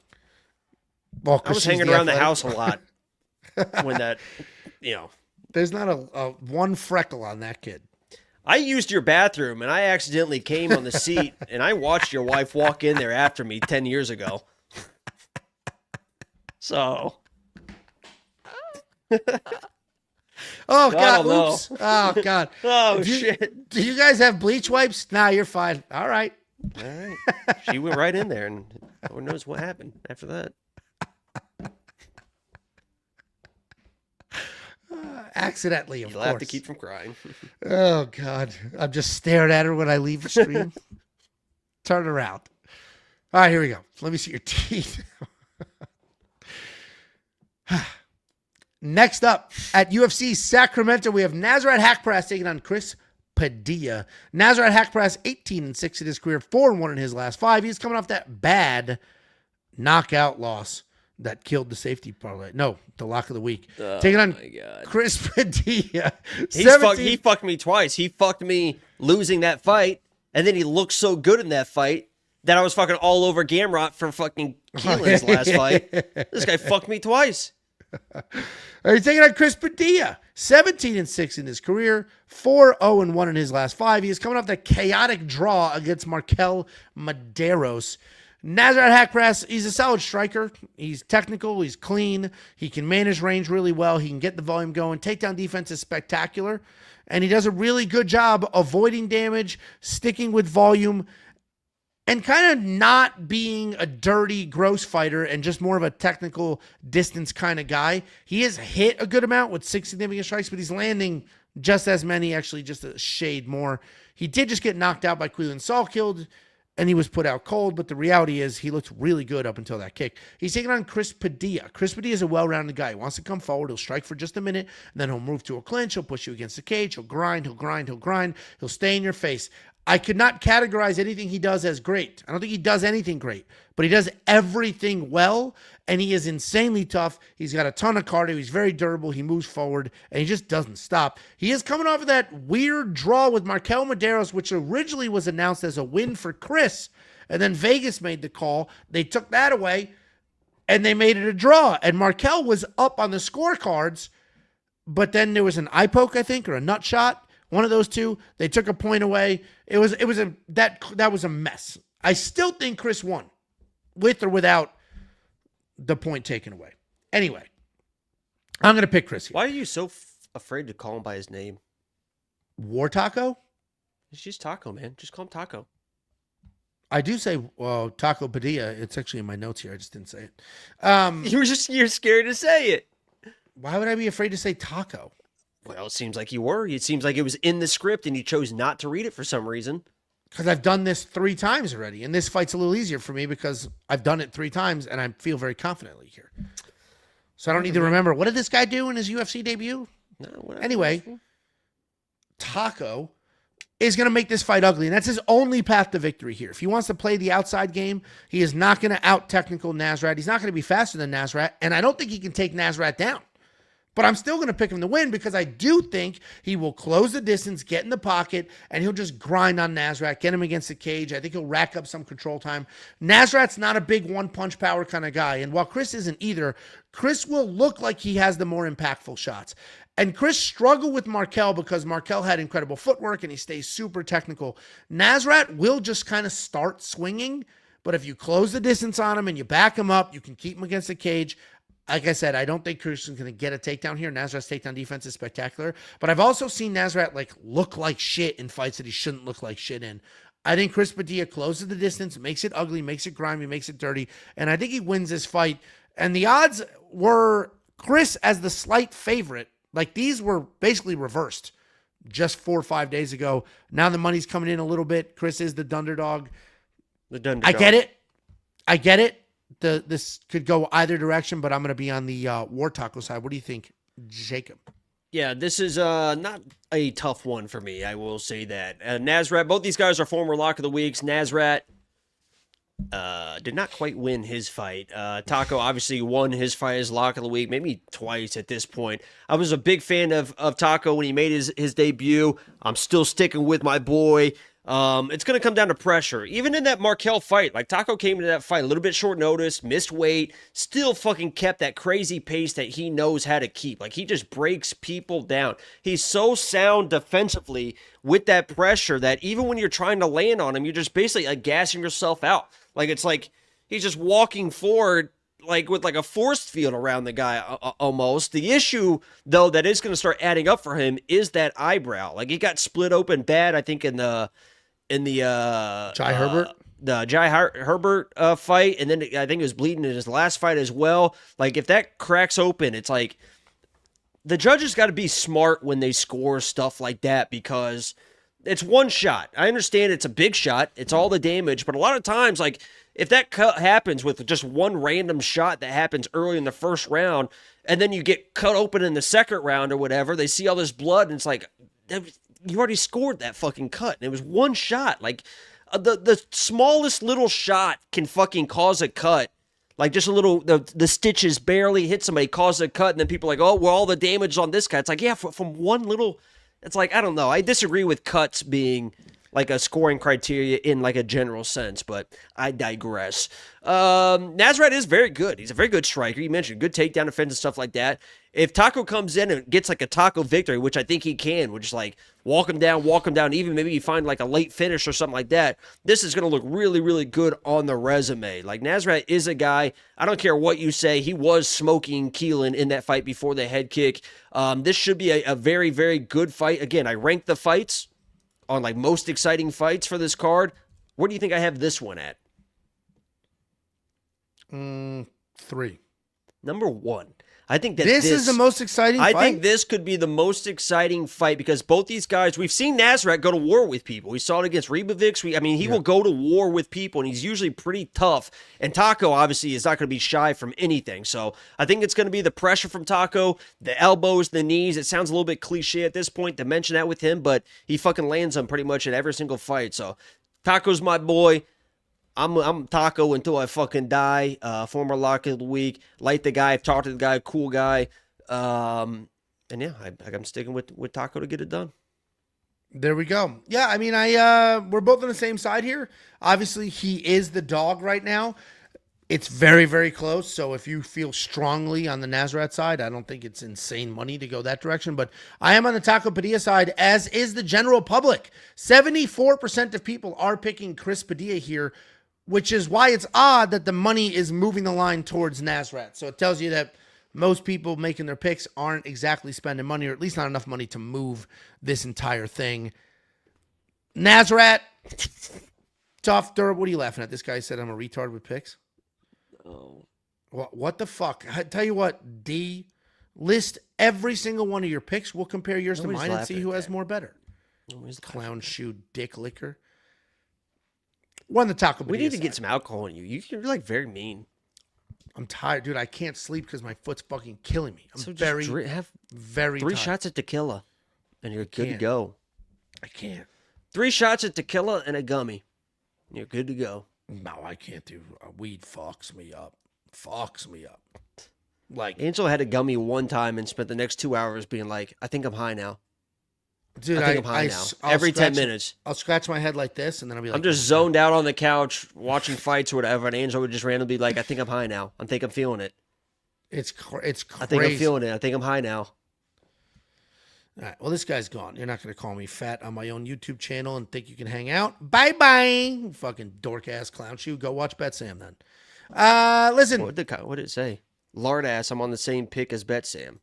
Well, I was hanging around the house a lot when that. There's not a one freckle on that kid. I used your bathroom, and I accidentally came on the seat, and I watched your wife walk in there after me 10 years ago. So. Oh, God. Oops. Oh, God. Shit. Do you guys have bleach wipes? Nah, you're fine. All right. She went right in there, and no one knows what happened after that. Accidentally, of course. You'll have to keep from crying. Oh, God. I'm just staring at her when I leave the stream. Turn around. All right, here we go. Let me see your teeth. Next up, at UFC Sacramento, we have Nasrat Haqparast taking on Chris Padilla. Nasrat Haqparast, 18-6 in his career, 4-1 in his last 5. He's coming off that bad knockout loss that killed the safety parlay. No, the lock of the week. Taking on Chris Padilla. He fucked me twice. He fucked me losing that fight, and then he looked so good in that fight that I was fucking all over Gamrot for fucking Keelan's last fight. This guy fucked me twice. He's taking on Chris Padilla. 17-6 in his career, 4-0-1 in his last 5. He is coming off that chaotic draw against Markel Medeiros. Nasrat Haqparast, he's a solid striker. He's technical. He's clean. He can manage range really well. He can get the volume going. Takedown defense is spectacular. And he does a really good job avoiding damage, sticking with volume, and kind of not being a dirty, gross fighter and just more of a technical distance kind of guy. He has hit a good amount with 6 significant strikes, but he's landing just as many, actually just a shade more. He did just get knocked out by Quillen Saul killed, and he was put out cold, but the reality is he looked really good up until that kick. He's taking on Chris Padilla. Chris Padilla is a well-rounded guy. He wants to come forward. He'll strike for just a minute, and then he'll move to a clinch. He'll push you against the cage. He'll grind. He'll stay in your face. I could not categorize anything he does as great. I don't think he does anything great, but he does everything well, and he is insanely tough. He's got a ton of cardio. He's very durable. He moves forward, and he just doesn't stop. He is coming off of that weird draw with Markel Medeiros, which originally was announced as a win for Chris, and then Vegas made the call. They took that away, and they made it a draw, and Markel was up on the scorecards, but then there was an eye poke, I think, or a nut shot. One of those two, they took a point away. That was a mess. I still think Chris won, with or without the point taken away. Anyway, I'm going to pick Chris here. Why are you so afraid to call him by his name? War Taco? It's just Taco, man. Just call him Taco. I do say Taco Padilla. It's actually in my notes here. I just didn't say it. You're scared to say it. Why would I be afraid to say Taco? Well, it seems like you were. It seems like it was in the script and you chose not to read it for some reason. Because I've done this 3 times already. And this fight's a little easier for me because I've done it 3 times and I feel very confidently here. So I don't need to remember. What did this guy do in his UFC debut? No, anyway, Taco is going to make this fight ugly. And that's his only path to victory here. If he wants to play the outside game, he is not going to out-technical Nasrat. He's not going to be faster than Nasrat. And I don't think he can take Nasrat down. But I'm still going to pick him to win because I do think he will close the distance, get in the pocket, and he'll just grind on Nasrat, get him against the cage. I think he'll rack up some control time. Nasrat's not a big one-punch power kind of guy. And while Chris isn't either, Chris will look like he has the more impactful shots. And Chris struggled with Markel because Markel had incredible footwork and he stays super technical. Nasrat will just kind of start swinging, but if you close the distance on him and you back him up, you can keep him against the cage. Like I said, I don't think Christian's going to get a takedown here. Nasrat's takedown defense is spectacular. But I've also seen Nasrat look like shit in fights that he shouldn't look like shit in. I think Chris Padilla closes the distance, makes it ugly, makes it grimy, makes it dirty. And I think he wins this fight. And the odds were Chris as the slight favorite. These were basically reversed just 4 or 5 days ago. Now the money's coming in a little bit. Chris is the Dunderdog. I get it. This could go either direction, but I'm going to be on the War Taco side. What do you think, Jacob? Yeah, this is not a tough one for me. I will say that. Nasrat, both these guys are former Lock of the Weeks. Nasrat, did not quite win his fight. Taco obviously won his fight as lock of the week, maybe twice at this point. I was a big fan of Taco when he made his debut. I'm still sticking with my boy. It's going to come down to pressure. Even in that Markel fight, like Taco came into that fight a little bit short notice, missed weight, still fucking kept that crazy pace that he knows how to keep. Like he just breaks people down. He's so sound defensively with that pressure that even when you're trying to land on him, you're just basically like gassing yourself out. Like it's like he's just walking forward like with like a force field around the guy almost. The issue though that is going to start adding up for him is that eyebrow. Like he got split open bad, I think in the Jai Herbert? The Jai Herbert fight, and then I think it was bleeding in his last fight as well. Like if that cracks open, it's like the judges got to be smart when they score stuff like that because it's one shot. I understand it's a big shot, it's all the damage, but a lot of times, like if that cut happens with just one random shot that happens early in the first round, and then you get cut open in the second round or whatever, they see all this blood, and it's like you already scored that fucking cut, and it was one shot. Like the smallest little shot can fucking cause a cut. Like just a little, the stitches barely hit somebody, cause a cut, and then people are like, oh, well, all the damage on this guy. It's like, yeah, from one little, it's like, I don't know. I disagree with cuts being like a scoring criteria in like a general sense, but I digress. Nasrat is very good. He's a very good striker. You mentioned good takedown defense and stuff like that. If Taco comes in and gets like a Taco victory, which I think he can, which is like walk him down, even maybe you find like a late finish or something like that, this is going to look really, really good on the resume. Like Nasrat is a guy, I don't care what you say, he was smoking Keelan in that fight before the head kick. This should be a very, very good fight. Again, I ranked the fights on like most exciting fights for this card. Where do you think I have this one at? 3. Number 1. I think that this is the most exciting fight. I think this could be the most exciting fight because both these guys, we've seen Nasrat go to war with people. We saw it against Ribovics. He will go to war with people, and he's usually pretty tough. And Taco, obviously, is not going to be shy from anything. So I think it's going to be the pressure from Taco, the elbows, the knees. It sounds a little bit cliche at this point to mention that with him, but he fucking lands them pretty much in every single fight. So Taco's my boy. I'm Taco until I fucking die. Former lock of the week. Like the guy. I've talked to the guy. Cool guy. And yeah, I'm sticking with Taco to get it done. There we go. Yeah, I mean, we're both on the same side here. Obviously, he is the dog right now. It's very, very close. So if you feel strongly on the Nasrat side, I don't think it's insane money to go that direction. But I am on the Taco Padilla side, as is the general public. 74% of people are picking Chris Padilla here, which is why it's odd that the money is moving the line towards Nasrat. So it tells you that most people making their picks aren't exactly spending money, or at least not enough money to move this entire thing. Nasrat, tough, durable. What are you laughing at? This guy said I'm a retard with picks. Oh. What the fuck? I tell you what, D, list every single one of your picks. We'll compare yours to mine and see who has more better. Clown shoe dick licker. One the Taco Padilla We need to side. get some alcohol in you. You're like very mean. I'm tired, dude. I can't sleep because my foot's fucking killing me. I'm So very just have very 3 tired. shots of tequila, and you're good to can't. go. I can't. 3 shots of tequila and a gummy. You're good to go. No, I can't do. Weed fucks me up. Fucks me up. Like, Angelo had a gummy one time and spent the next 2 hours being like, I think I'm high now. dude, I think I'm high now. Every 10 minutes. I'll scratch my head like this, and then I'll be like, I'm just zoned out on the couch watching fights or whatever, and Angelo would just randomly be like, I think I'm high now. I think I'm feeling it. It's crazy. I think I'm feeling it. I think I'm high now. All right, well, this guy's gone. You're not going to call me fat on my own YouTube channel and think you can hang out. Bye-bye. Fucking dork-ass clown shoe. Go watch Bet Sam then. Listen. What did it say? Lard ass, I'm on the same pick as Bet Sam.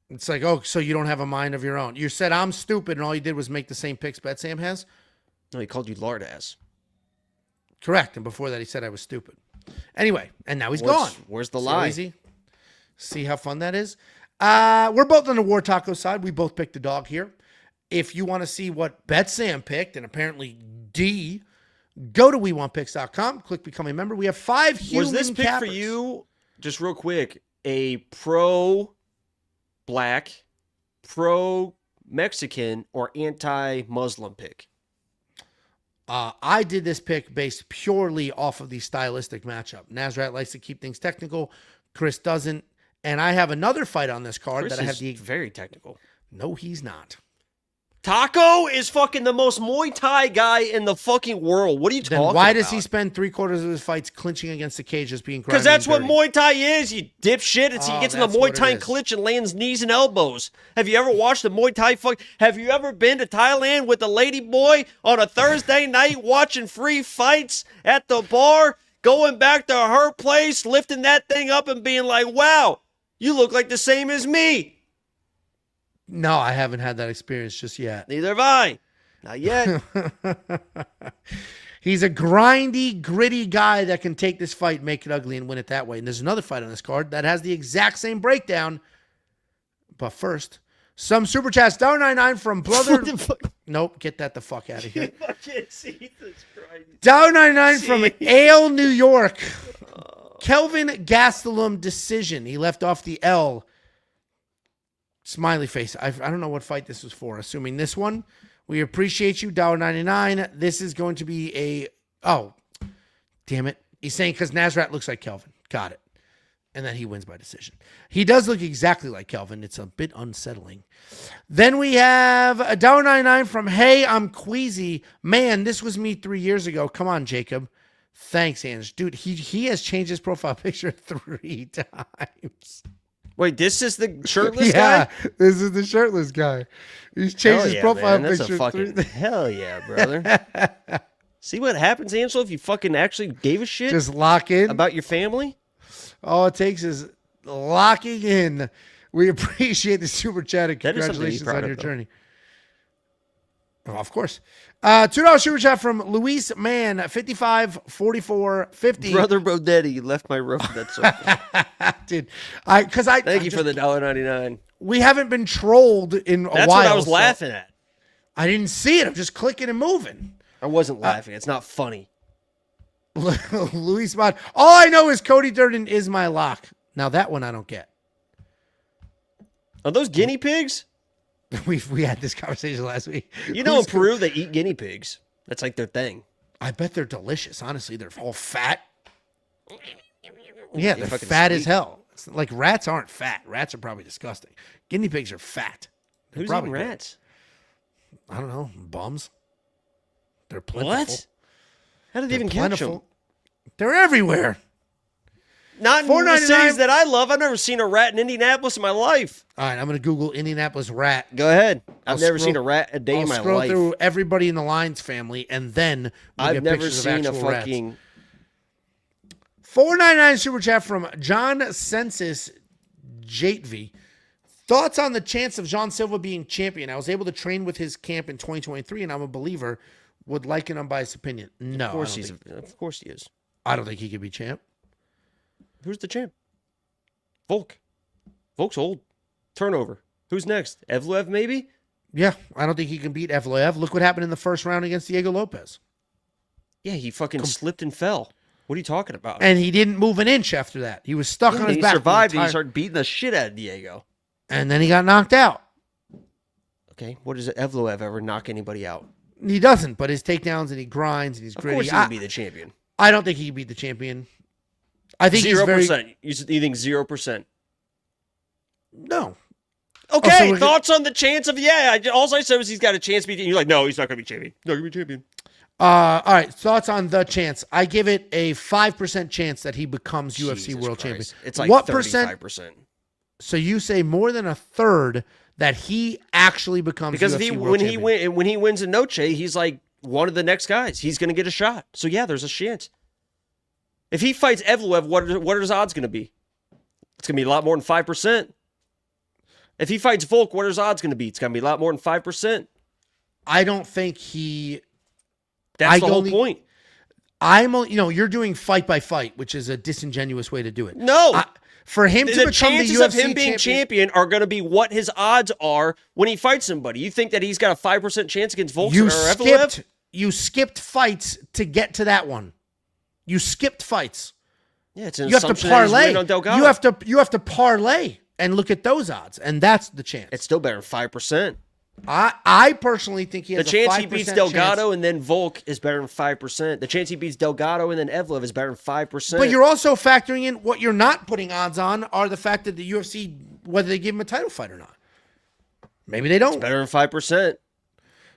It's like, oh, so you don't have a mind of your own. You said I'm stupid, and all you did was make the same picks Bet Sam has? No, he called you lard ass. Correct. And before that, he said I was stupid. Anyway, and now he's gone. Where's the See lie? how easy? See how fun that is? We're both on the War Taco side. We both picked the dog here. If you want to see what Bet Sam picked, and apparently D, go to WeWantPicks.com. Click Become a Member. We have 5 human Was this pick for cappers. you, just real quick, a pro-black, pro-Mexican, or anti-Muslim pick? I did this pick based purely off of the stylistic matchup. Nasrat likes to keep things technical. Chris doesn't. And I have another fight on this card Chris that I have is the... very technical. No, he's not. Taco is fucking the most Muay Thai guy in the fucking world. What are you talking about? Then why does he spend 3/4 of his fights clinching against the cage just being grimy? Because that's and what dirty? Muay Thai is, you dipshit. He gets in the that's Muay what it Thai is. clinch and lands knees and elbows. Have you ever watched the Muay Thai fuck? Have you ever been to Thailand with a lady boy on a Thursday night watching free fights at the bar, going back to her place, lifting that thing up and being like, wow, you look like the same as me. No, I haven't had that experience just yet. Neither have I. Not yet. He's a grindy, gritty guy that can take this fight, make it ugly, and win it that way. And there's another fight on this card that has the exact same breakdown. But first, some super chats. $1.99 from Brother. Nope, get that the fuck out of here. $1.99 from Ale, New York. Kelvin Gastelum decision. He left off the L. Smiley face. I don't know what fight this was for. Assuming this one. We appreciate you. $1.99. This is going to be a... Oh, damn it. He's saying because Nasrat looks like Kelvin. Got it. And then he wins by decision. He does look exactly like Kelvin. It's a bit unsettling. Then we have $1.99 from Hey, I'm Queasy. Man, this was me 3 years ago. Come on, Jacob. Thanks, Ange. Dude, he has changed his profile picture 3 times. Wait, this is the shirtless guy? Yeah, this is the shirtless guy. He's changed his profile man. That's picture. a fucking hell yeah, brother. See what happens, Angelo, if you fucking actually gave a shit Just lock in. about your family? All it takes is locking in. We appreciate the super chat and That is something to be congratulations proud on of, your though. journey. Oh, of course. $2 super chat from Luis Mann, 55, 44, 50. Brother Brodetti, you left my room. That's so Dude, Thank you for the $1.99. We haven't been trolled in a while. That's what I was so laughing at. I didn't see it. I'm just clicking and moving. I wasn't laughing. It's not funny. Luis Mann. All I know is Cody Durden is my lock. Now that one I don't get. Are those guinea pigs? We had this conversation last week. You know, in Peru, they eat guinea pigs. That's like their thing. I bet they're delicious. Honestly, they're all fat. Yeah, they're fucking fat as sweet. hell. It's like rats aren't fat. Rats are probably disgusting. Guinea pigs are fat. They're Who's probably eating good. rats? I don't know. Bums. They're plentiful. What? How did they They're even catch them? plentiful. They're everywhere. Not in the $4.99. cities that I love. I've never seen a rat in Indianapolis in my life. All right, I'm going to Google Indianapolis rat. Go ahead. I'll I've never scroll- seen a rat a day I'll in my scroll life. through everybody in the Lions family, and then we'll I've get never pictures of seen a actual rats. fucking... $4.99 super chat from John Census Jatvi. Thoughts on the chance of Jean Silva being champion? I was able to train with his camp in 2023, and I'm a believer. Would like an unbiased opinion. No, Of course, of course he is. I don't think he could be champ. Who's the champ? Volk. Volk's old. Turnover. Who's next? Evloev, maybe? Yeah, I don't think he can beat Evloev. Look what happened in the first round against Diego Lopez. Yeah, he fucking slipped and fell. What are you talking about? And he didn't move an inch after that. He was stuck on his he back. the survived and he entire- started beating the shit out of Diego. And then he got knocked out. Okay, what does Evloev ever knock anybody out? He doesn't, but his takedowns and he grinds and he's Of gritty. course he would be the champion. I don't think he can beat the champion. I think he's very... 0%. You think 0%? No. Okay, we're- thoughts on the chance of, all I said was he's got a chance to be, and you're like, no, he's not going to be champion. Not going to be champion. All right, thoughts on the chance. I give it a 5% chance that he becomes UFC Jesus World Christ. Champion. It's like what 35%. percent? So you say more than a third that he actually becomes Because UFC if World Champion. when he wins a Noche, he's like one of the next guys. He's going to get a shot. So yeah, there's a chance. If he fights Evloev, what are his odds going to be? It's going to be a lot more than 5%. If he fights Volk, what are his odds going to be? It's going to be a lot more than 5%. I don't think he... That's the whole point. you're doing fight by fight, which is a disingenuous way to do it. No. For him to The become the chances UFC of him being champion are going to be what his odds are when he fights somebody. You think that he's got a 5% chance against Volk or Evloev? You skipped fights to get to that one. You skipped fights. Yeah, it's an You have to assumption that he's parlay. winning on Delgado. You have to parlay and look at those odds, and that's the chance. It's still better than 5%. I personally think he has the chance a 5% he beats Delgado chance. and then Volk is better than 5%. The chance he beats Delgado and then Evloev is better than 5%. But you're also factoring in what you're not putting odds on are the fact that the UFC, whether they give him a title fight or not. Maybe they don't. better than 5%.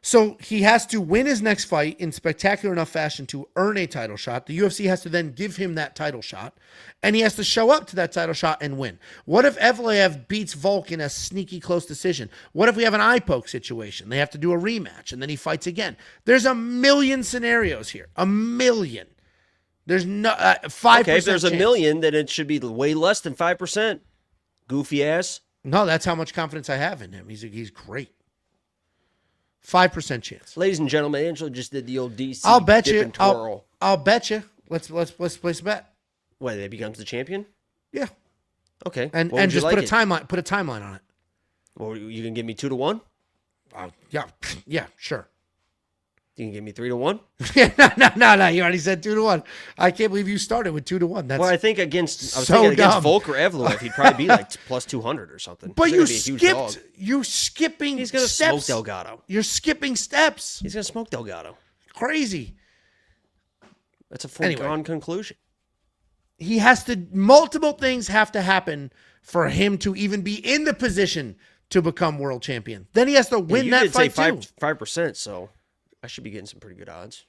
So he has to win his next fight in spectacular enough fashion to earn a title shot. The UFC has to then give him that title shot, and he has to show up to that title shot and win. What if Evloev beats Volk in a sneaky close decision? What if we have an eye poke situation? They have to do a rematch, and then he fights again. There's a million scenarios here. A million. There's no 5%. Okay, if there's a chance. million, then it should be way less than 5%. Goofy ass. No, that's how much confidence I have in him. He's great. 5% chance. Ladies and gentlemen, Angelo just did the old DC. I'll bet dip you. and twirl. I'll bet you. Let's place a bet. What, that becomes the champion? Yeah. Okay. And What would you just like put a it? timeline. Put a timeline on it. Well, you can give me 2-1? Yeah, sure. You can give me 3-1? Yeah, no. You already said 2-1. I can't believe you started with 2-1. That's Well, I think against so against dumb. Volk or Evloev, he'd probably be like plus 200 or something. but He's you gonna be a huge dog. skipped. You're skipping. He's gonna steps. smoke Delgado. You're skipping steps. He's gonna smoke Delgado. Crazy. That's a foregone Anyway. conclusion. He has to. Multiple things have to happen for him to even be in the position to become world champion. Then he has to win you that did fight say too. 5%, so I should be getting some pretty good odds.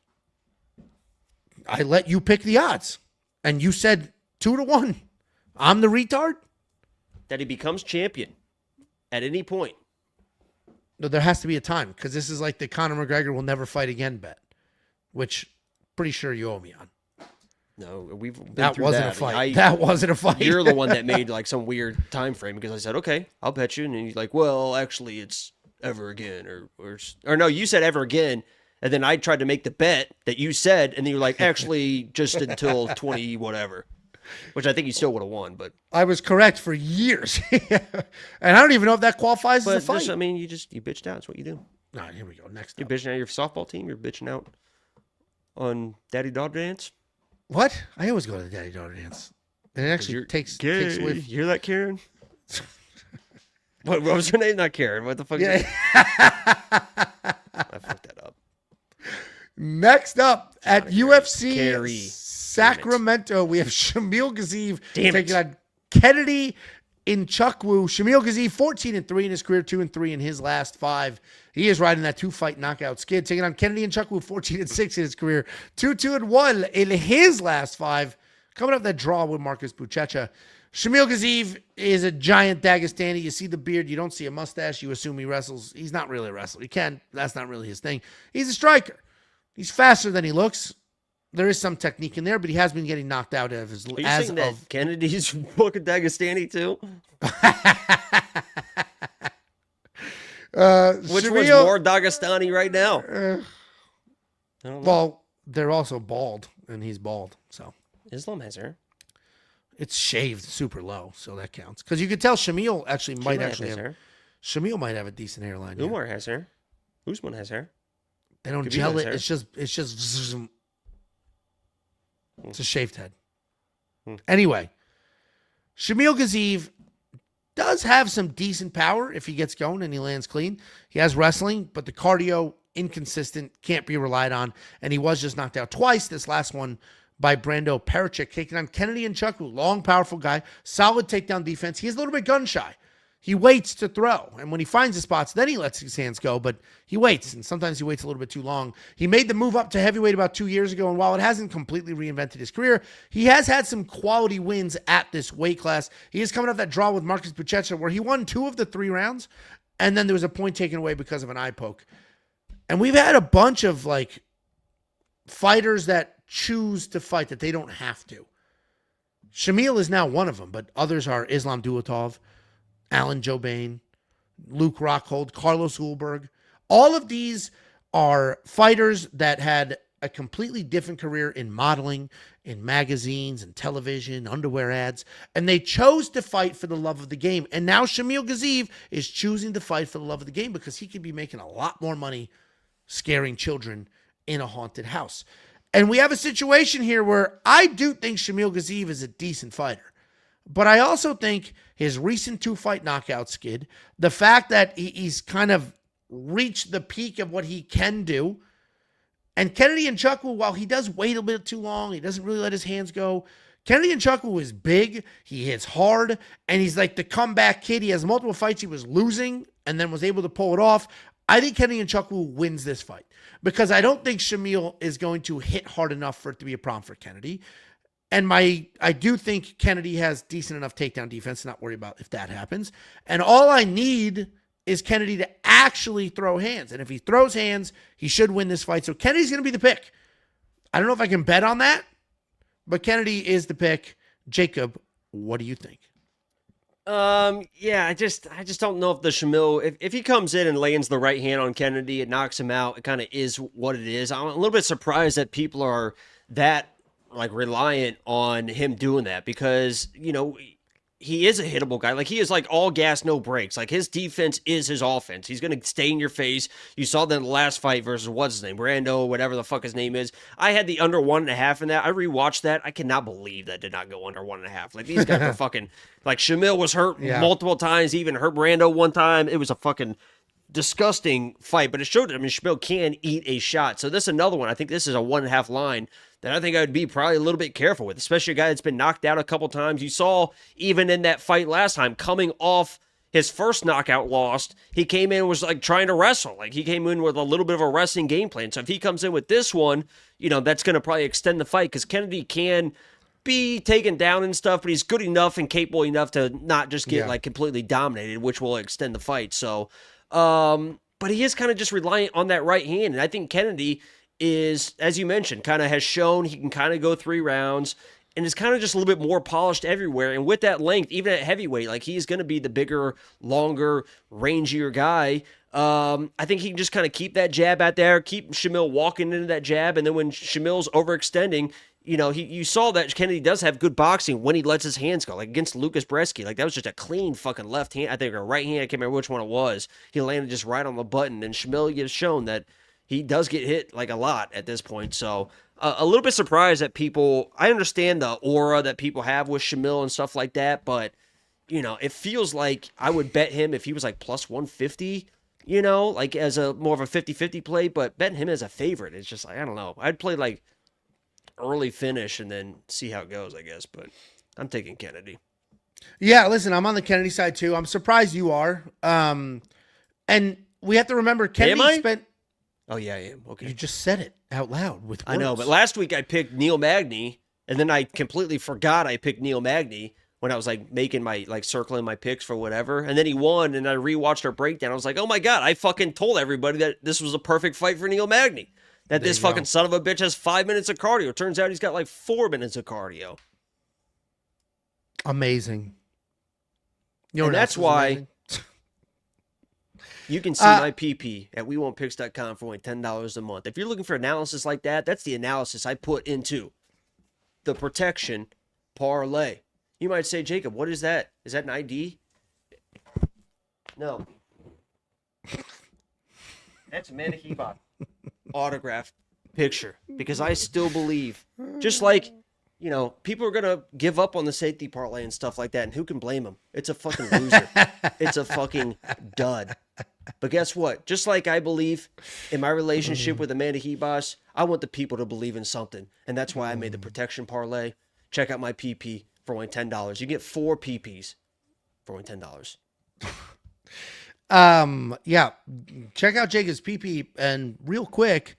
I let you pick the odds, and you said 2-1. I'm the retard. That he becomes champion at any point. No, there has to be a time because this is like the Conor McGregor will never fight again bet, which pretty sure you owe me on. No, we've been That through wasn't that. a fight. I- That wasn't a fight. You're the one that made like some weird time frame because I said, okay, I'll bet you. And then you're like, well, actually, it's ever again. Or no, you said ever again. And then I tried to make the bet that you said. And then you're like, actually, just until 20 whatever, which I think you still would have won. But I was correct for years. And I don't even know if that qualifies as a fight. I mean, you bitched out. That's what you do. All right, here we go. Next You're up. bitching out your softball team. You're bitching out on Daddy Dog Dance. What? I always go to the daddy daughter dance. And it actually takes away. You hear that, Karen? What was her name? Not Karen. What the fuck? Yeah. I fucked that up. Next up at UFC Carrie. Sacramento, we have Shamil Gaziev Damn taking it. on Kennedy Nzechukwu. Shamil Gaziev 14-3 in his career, 2-3 in his last 5. He is riding that 2-fight knockout skid, taking on Kennedy Nzechukwu 14-6 in his career, 2-1 in his last 5. Coming up that draw with Marcus Buchecha. Shamil Gaziev is a giant Dagestani. You see the beard, you don't see a mustache, you assume he wrestles. He's not really a wrestler. He can. That's not really his thing. He's a striker. He's faster than he looks. There is some technique in there, but he has been getting knocked out of his Are you as saying of that Kennedy's fucking Dagestani too? Which one's Shamil- more Dagestani right now? I don't know. Well, they're also bald, and he's bald, so Islam has hair. it's shaved super low, so that counts. Because you could tell Shamil actually might Umar actually has have hair. Shamil might have a decent hairline. Yeah. Umar has hair. Usman has hair. They don't Khabib gel has it. hair. It's just zoom. It's a shaved head. Hmm. Anyway, Shamil Gaziev does have some decent power if he gets going and he lands clean. He has wrestling, but the cardio inconsistent, can't be relied on, and he was just knocked out twice. This last one by Brando Pericic, taking on Kennedy Nzechukwu. Long, powerful guy, solid takedown defense. He is a little bit gun shy. He waits to throw, and when he finds the spots, then he lets his hands go, but he waits, and sometimes he waits a little bit too long. He made the move up to heavyweight about 2 years ago, and while it hasn't completely reinvented his career, he has had some quality wins at this weight class. He is coming off that draw with Marcus Buchecha, where he won 2 of the 3 rounds, and then there was a point taken away because of an eye poke. And we've had a bunch of, like, fighters that choose to fight that they don't have to. Shamil is now one of them, but others are Islam Duatov, Alan Jobain, Luke Rockhold, Carlos Ulberg. All of these are fighters that had a completely different career in modeling, in magazines and television, underwear ads, and they chose to fight for the love of the game. And now Shamil Gaziev is choosing to fight for the love of the game because he could be making a lot more money scaring children in a haunted house. And we have a situation here where I do think Shamil Gaziev is a decent fighter. But I also think his recent 2-fight knockout skid, the fact that he's kind of reach the peak of what he can do. And Kennedy Nzechukwu, while he does wait a bit too long, he doesn't really let his hands go. Kennedy Nzechukwu is big, he hits hard, and he's like the comeback kid. He has multiple fights he was losing and then was able to pull it off. I think Kennedy Nzechukwu wins this fight because I don't think Shamil is going to hit hard enough for it to be a problem for Kennedy. And I do think Kennedy has decent enough takedown defense to not worry about if that happens. And all I need is Kennedy to actually throw hands. And if he throws hands, he should win this fight. So Kennedy's going to be the pick. I don't know if I can bet on that, but Kennedy is the pick. Jacob, what do you think? Yeah, I just don't know if the Shamil, if he comes in and lands the right hand on Kennedy, it knocks him out. It kind of is what it is. I'm a little bit surprised that people are that like reliant on him doing that because, you know, he is a hittable guy. Like, he is like all gas, no brakes. Like, his defense is his offense. He's going to stay in your face. You saw that in the last fight versus what's his name? Brando, whatever the fuck his name is. I had the under 1.5 in that. I rewatched that. I cannot believe that did not go under 1.5. Like, these guys are fucking, like, Shamil was hurt multiple times, even hurt Brando one time. It was a fucking disgusting fight, but it showed that, I mean, Shamil can eat a shot. So this is another one. I think this is a 1.5 line that I think I would be probably a little bit careful with, especially a guy that's been knocked out a couple times. You saw even in that fight last time, coming off his first knockout lost, he came in and was like trying to wrestle. Like, he came in with a little bit of a wrestling game plan. So if he comes in with this one, you know, that's going to probably extend the fight because Kennedy can be taken down and stuff, but he's good enough and capable enough to not just get like completely dominated, which will extend the fight. So, but he is kind of just reliant on that right hand. And I think Kennedy is, as you mentioned, kind of has shown he can kind of go 3 rounds and is kind of just a little bit more polished everywhere. And with that length, even at heavyweight, like, he's going to be the bigger, longer, rangier guy. I think he can just kind of keep that jab out there, keep Shamil walking into that jab. And then when Shamil's overextending, you know, you saw that Kennedy does have good boxing when he lets his hands go, like against Lucas Bresky. Like, that was just a clean fucking left hand, I think, or right hand. I can't remember which one it was. He landed just right on the button. And Shamil has shown that he does get hit like a lot at this point. So a little bit surprised that people, I understand the aura that people have with Shamil and stuff like that, but, you know, it feels like I would bet him if he was like plus 150, you know, like as a more of a 50-50 play, but betting him as a favorite, it's just like, I don't know. I'd play like early finish and then see how it goes, I guess, but I'm taking Kennedy. Yeah, listen, I'm on the Kennedy side too. I'm surprised you are. And we have to remember Kennedy spent... Oh, yeah, I am. Okay. You just said it out loud with words. I know, but last week I picked Neil Magny, and then I completely forgot I picked Neil Magny when I was like making my, like, circling my picks for whatever. And then he won, and I rewatched our breakdown. I was like, oh my God, I fucking told everybody that this was a perfect fight for Neil Magny. That this fucking son of a bitch has 5 minutes of cardio. Turns out he's got like 4 minutes of cardio. Amazing. You know, and that's why... Amazing? You can see my PP at WeWantPicks.com for only $10 a month. If you're looking for analysis like that, that's the analysis I put into the protection parlay. You might say, Jacob, what is that? Is that an ID? No. That's Amanda Hebot autographed picture. Because I still believe, just like, you know, people are going to give up on the safety parlay and stuff like that. And who can blame them? It's a fucking loser. It's a fucking dud. But guess what? Just like I believe in my relationship with Amanda Hebos, I want the people to believe in something. And that's why I made the protection parlay. Check out my PP for only $10. You get 4 PPs for only $10. Yeah. Check out Jacob's PP. And real quick,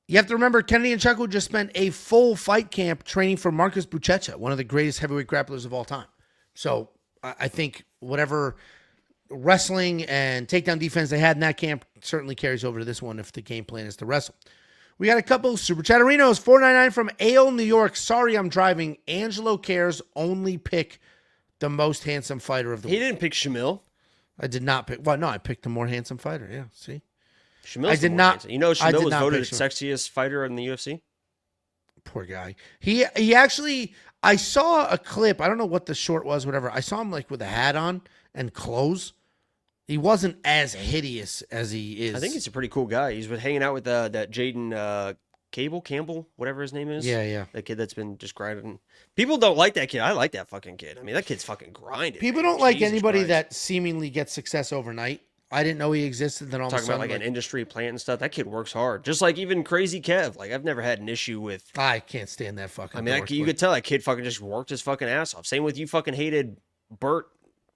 you have to remember Kennedy Nzechukwu just spent a full fight camp training for Marcus Buchecha, one of the greatest heavyweight grapplers of all time. So I think whatever wrestling and takedown defense they had in that camp certainly carries over to this one if the game plan is to wrestle. We got a couple Super Chatterinos. $4.99 from Ale, New York. Sorry, I'm driving. Angelo cares. Only pick the most handsome fighter of the week. He didn't pick Shamil. I did not pick. Well, no, I picked the more handsome fighter. Yeah, see? Shamil's I did not. Handsome. You know, Shamil was voted sexiest fighter in the UFC? Poor guy. He actually, I saw a clip. I don't know what the short was, whatever. I saw him like with a hat on and clothes. He wasn't as hideous as he is. I think he's a pretty cool guy. He's been hanging out with that Jaden Campbell, whatever his name is. Yeah. That kid that's been just grinding. People don't like that kid. I like that fucking kid. I mean, that kid's fucking grinding. People don't like anybody that seemingly gets success overnight. I didn't know he existed. Then all of a Talking sudden, about like an industry plant and stuff. That kid works hard. Just like even Crazy Kev. Like I've never had an issue with. I can't stand that fucking. I mean, you could tell that kid fucking just worked his fucking ass off. Same with you fucking hated Bert,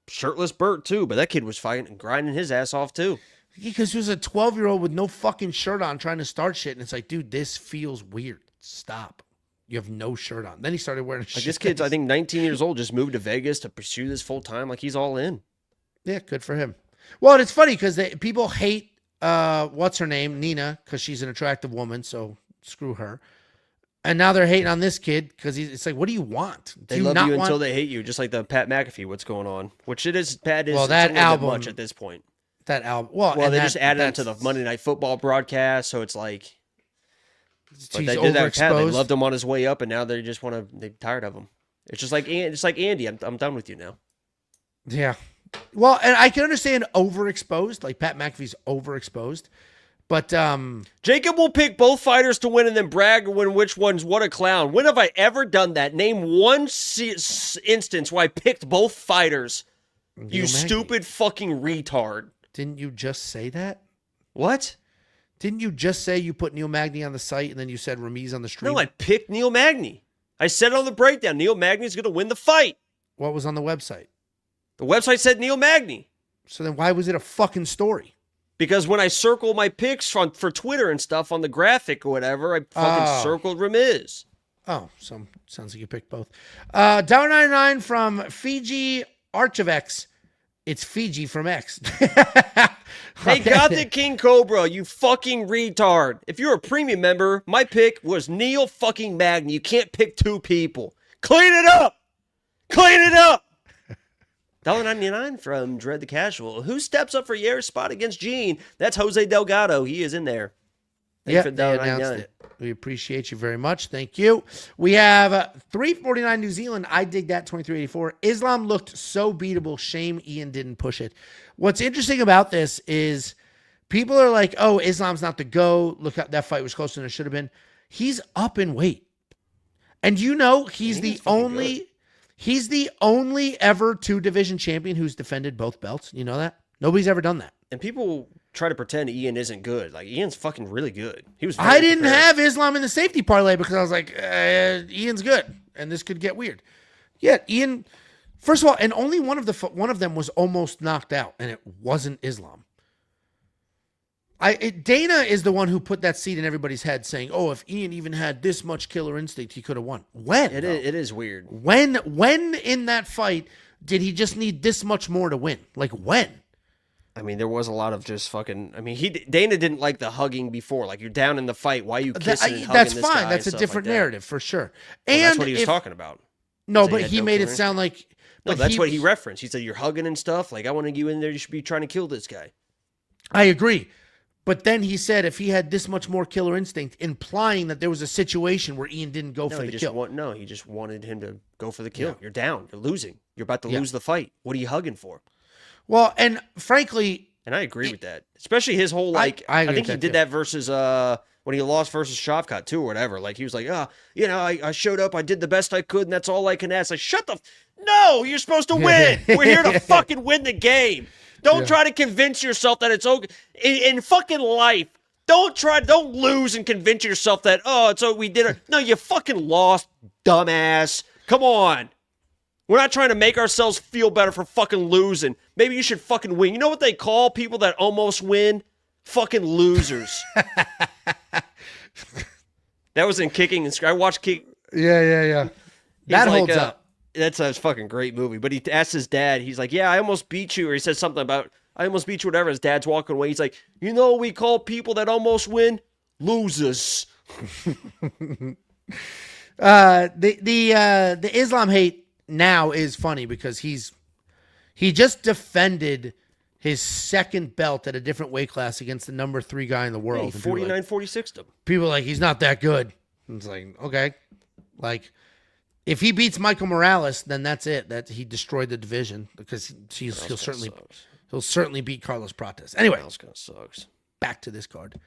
shirtless Bert too. But that kid was fucking grinding his ass off too. Because he was a 12-year-old with no fucking shirt on trying to start shit. And it's like, dude, this feels weird. Stop. You have no shirt on. Then he started wearing a shirt. Like this kid's, I think, 19 years old, just moved to Vegas to pursue this full time. Like he's all in. Yeah, good for him. Well, and it's funny because people hate, what's her name? Nina, because she's an attractive woman. So screw her. And now they're hating on this kid because it's like, what do you want? They love you until they hate you. Just like the Pat McAfee, what's going on? Which it is, Pat is well, that album, much at this point. That album. Well, they just added him to the Monday Night Football broadcast. So it's like, but they did that. Pat, they loved him on his way up, and now they just want to. They're tired of him. It's just like Andy. I'm done with you now. Yeah. Well, and I can understand overexposed. Like Pat McAfee's overexposed, but Jacob will pick both fighters to win and then brag when which one's what a clown. When have I ever done that? Name one instance where I picked both fighters. You stupid fucking retard. Didn't you just say that? What? Didn't you just say you put Neil Magny on the site and then you said Ramiz on the stream? No, I picked Neil Magny. I said it on the breakdown. Neil Magny's going to win the fight. What was on the website? The website said Neil Magny. So then why was it a fucking story? Because when I circle my picks for Twitter and stuff on the graphic or whatever, I fucking circled Ramiz. Oh, so sounds like you picked both. $1.99 from Fiji Archivex. It's Fiji from X. Hey, got the King Cobra, you fucking retard. If you're a premium member, my pick was Neil fucking Magny. You can't pick two people. Clean it up. Clean it up. $1.99 from Dread the Casual. Who steps up for Yair's spot against Gene? That's Jose Delgado. He is in there. Yeah, they announced it. We appreciate you very much. Thank you. We have $3.49 New Zealand. I dig that, 23.84. Islam looked so beatable. Shame Ian didn't push it. What's interesting about this is people are like, oh, Islam's not the GOAT. Look, that fight was closer than it should have been. He's up in weight. And you know, he's the only ever two-division champion who's defended both belts. You know that? Nobody's ever done that. And people try to pretend Ian isn't good. Like, Ian's fucking really good. He was. I didn't have Islam in the safety parlay because I was like, Ian's good, and this could get weird. Yeah, Ian. First of all, and only one of them was almost knocked out, and it wasn't Islam. Dana is the one who put that seed in everybody's head, saying, "Oh, if Ian even had this much killer instinct, he could have won." When it is weird. When in that fight did he just need this much more to win? Like when? I mean, there was a lot of just fucking. I mean, Dana didn't like the hugging before. Like, you're down in the fight. Why are you kissing and hugging that's this fine. guy That's a different narrative for sure. Well, and that's what he was talking about. No, but he made it sound like. No, that's what he referenced. He said, "You're hugging and stuff. Like, I wanted you in there. You should be trying to kill this guy." I agree. But then he said if he had this much more killer instinct, implying that there was a situation where Ian didn't go for the kill. He just wanted him to go for the kill. Yeah. You're down. You're losing. You're about to lose the fight. What are you hugging for? Well, and frankly... And I agree with that. Especially his whole, like... I think he did that versus... when he lost versus Shavkat, too, or whatever. Like, he was like, I showed up, I did the best I could, and that's all I can ask. Like, shut the... No! You're supposed to win! We're here to fucking win the game! Don't try to convince yourself that it's okay. In fucking life, don't lose and convince yourself that, we did it. No, you fucking lost, dumbass. Come on. We're not trying to make ourselves feel better for fucking losing. Maybe you should fucking win. You know what they call people that almost win? Fucking losers. That was in Kicking and I watched Kick. Yeah. That holds up. That's a fucking great movie. But he asked his dad, he's like, yeah, I almost beat you. Or he says something about, I almost beat you, whatever. His dad's walking away. He's like, you know what we call people that almost win? Losers. The Islam hate now is funny because he just defended his second belt at a different weight class against the number 3 guy in the world. 49-46 him. People are like, he's not that good. And it's like, okay. Like, if he beats Michael Morales, then that's it. That he destroyed the division because he'll certainly beat Carlos Prates. Anyway, Morales kind of sucks. Back to this card.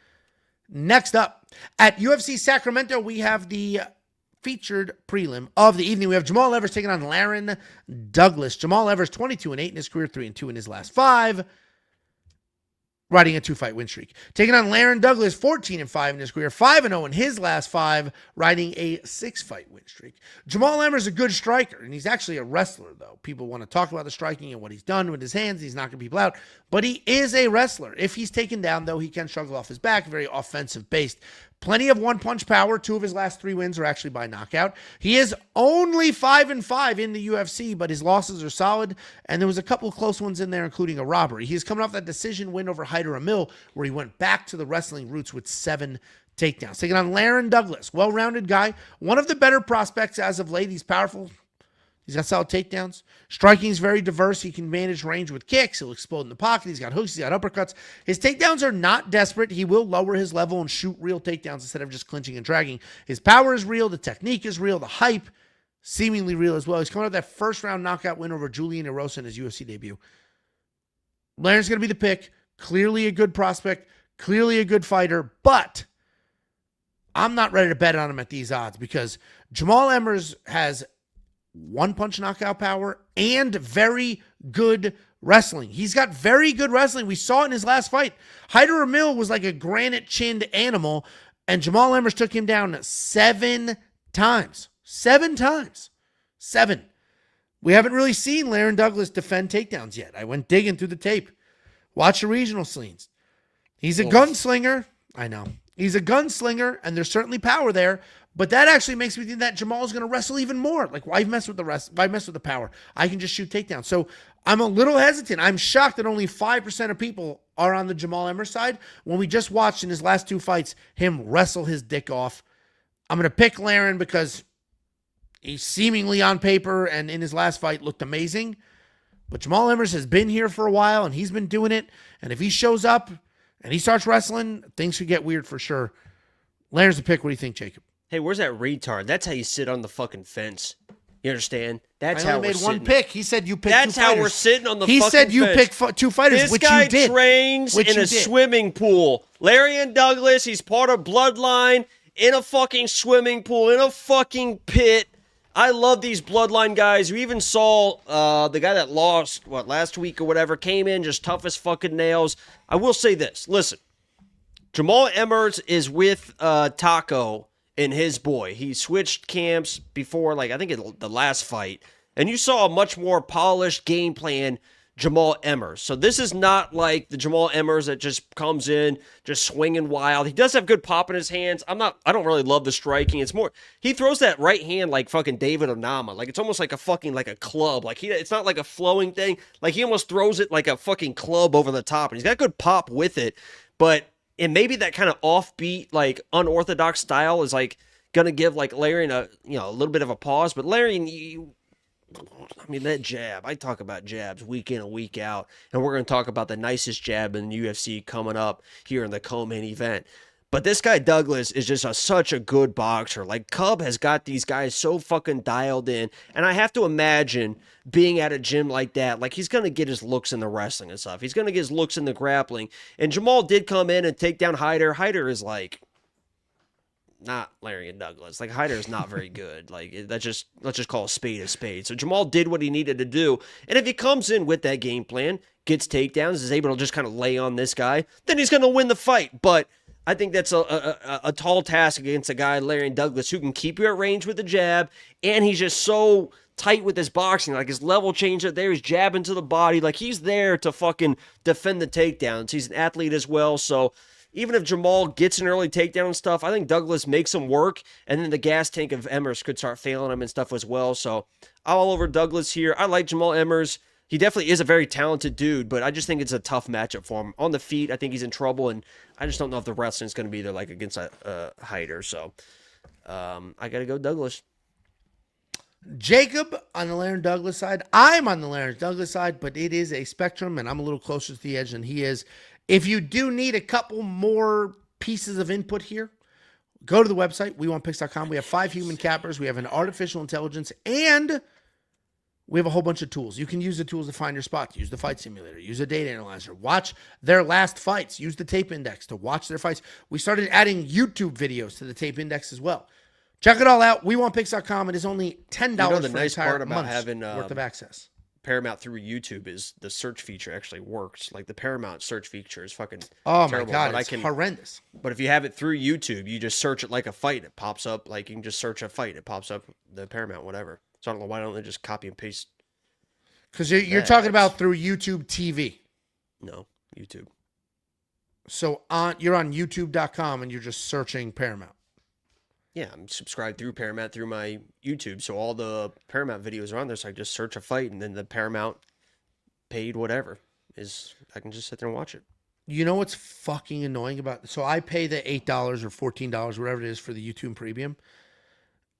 Next up at UFC Sacramento, we have the featured prelim of the evening. We have Jamall Emmers taking on Lerryan Douglas. Jamall Emmers 22-8 in his career, 3-2 in his last 5. riding a 2-fight win streak. Taking on Lerryan Douglas, 14-5 in his career, 5-0 in his last 5, riding a 6-fight win streak. Jamall Emmers is a good striker, and he's actually a wrestler, though. People want to talk about the striking and what he's done with his hands. He's knocking people out, but he is a wrestler. If he's taken down, though, he can struggle off his back, very offensive-based. Plenty of one-punch power. 2 of his last 3 wins are actually by knockout. He is only 5-5 in the UFC, but his losses are solid, and there was a couple of close ones in there, including a robbery. He's coming off that decision win over Haqparast, where he went back to the wrestling roots with 7 takedowns. Taking on Lerryan Douglas, well-rounded guy, one of the better prospects as of late. He's powerful. He's got solid takedowns. Striking is very diverse. He can manage range with kicks. He'll explode in the pocket. He's got hooks. He's got uppercuts. His takedowns are not desperate. He will lower his level and shoot real takedowns instead of just clinching and dragging. His power is real. The technique is real. The hype, seemingly real as well. He's coming out of that first-round knockout win over Julian Erosa in his UFC debut. Lerryan's going to be the pick. Clearly a good prospect. Clearly a good fighter. But I'm not ready to bet on him at these odds because Jamall Emmers has one-punch knockout power and very good wrestling. He's got very good wrestling. We saw it in his last fight. Haqparast was like a granite-chinned animal, and Jamall Emmers took him down 7 times. 7 times. 7. We haven't really seen Lerryan Douglas defend takedowns yet. I went digging through the tape. Watch the regional scenes. He's a gunslinger. I know. He's a gunslinger, and there's certainly power there, but that actually makes me think that Jamall is going to wrestle even more. Like, why mess with the rest? Why mess with the power? I can just shoot takedowns. So I'm a little hesitant. I'm shocked that only 5% of people are on the Jamall Emmers side when we just watched in his last 2 fights him wrestle his dick off. I'm going to pick Lerryan because he seemingly on paper and in his last fight looked amazing. But Jamall Emmers has been here for a while, and he's been doing it. And if he shows up and he starts wrestling, things could get weird for sure. Lerryan's the pick. What do you think, Jacob? Hey, where's that retard? That's how you sit on the fucking fence. You understand? That's I how only we're made sitting. one pick. He said you picked That's 2 how fighters. we're sitting on the he fucking said you fence. picked 2 fighters, This which guy you did. trains Which in you a did. swimming pool. Lerryan Douglas, he's part of Bloodline in a fucking swimming pool, in a fucking pit. I love these Bloodline guys. We even saw the guy that lost, last week or whatever, came in just tough as fucking nails. I will say this. Listen, Jamall Emmers is with Taco and his boy. He switched camps before, I think in the last fight. And you saw a much more polished game plan Jamall Emmers. So this is not like the Jamall Emmers that just comes in, just swinging wild. He does have good pop in his hands. I don't really love the striking. It's more, he throws that right hand like fucking David Onama. Like, it's almost like a fucking, like a club. Like, it's not like a flowing thing. Like, he almost throws it like a fucking club over the top. And he's got good pop with it. But, and maybe that kind of offbeat, like, unorthodox style is, like, gonna give, like, Lerryan a little bit of a pause. But Lerryan, that jab, I talk about jabs week in and week out, and we're going to talk about the nicest jab in the UFC coming up here in the co-main event. But this guy Douglas is just such a good boxer. Like, Cub has got these guys so fucking dialed in, and I have to imagine being at a gym like that, like, he's going to get his looks in the wrestling and stuff. He's going to get his looks in the grappling, and Jamall did come in and take down Haqparast. Haqparast is like, not Lerryan Douglas. Like, Haqparast is not very good. Like, let's just call a spade a spade. So Jamall did what he needed to do. And if he comes in with that game plan, gets takedowns, is able to just kind of lay on this guy, then he's going to win the fight. But I think that's a tall task against a guy, Lerryan Douglas, who can keep you at range with the jab, and he's just so tight with his boxing. Like, his level change up there, he's jabbing to the body. Like, he's there to fucking defend the takedowns. He's an athlete as well, so even if Jamall gets an early takedown and stuff, I think Douglas makes him work, and then the gas tank of Emmers could start failing him and stuff as well. So I'm all over Douglas here. I like Jamall Emmers. He definitely is a very talented dude, but I just think it's a tough matchup for him. On the feet, I think he's in trouble, and I just don't know if the wrestling is going to be there like against a Haqparast. So I got to go Douglas. Jacob on the Lerryan Douglas side. I'm on the Lerryan Douglas side, but it is a spectrum, and I'm a little closer to the edge than he is. If you do need a couple more pieces of input here, go to the website, WeWantPicks.com. We have 5 human cappers. We have an artificial intelligence, and we have a whole bunch of tools. You can use the tools to find your spot. Use the fight simulator. Use a data analyzer. Watch their last fights. Use the tape index to watch their fights. We started adding YouTube videos to the tape index as well. Check it all out. WeWantPicks.com. It is only $10 the for nice an entire part about month's having worth of access. Paramount through YouTube is the search feature actually works. Like the Paramount search feature is fucking Oh terrible. my god, but it's horrendous. But if you have it through YouTube, you just search it like a fight. It pops up. Like you can just search a fight. It pops up the Paramount, whatever. So I don't know why don't they just copy and paste. Because you're talking about through YouTube TV. No, YouTube. So you're on YouTube.com and you're just searching Paramount. Yeah, I'm subscribed through Paramount through my YouTube, so all the Paramount videos are on there. So I just search a fight, and then the Paramount paid whatever I can just sit there and watch it. You know what's fucking annoying about? So I pay the $8 or $14, whatever it is, for the YouTube Premium,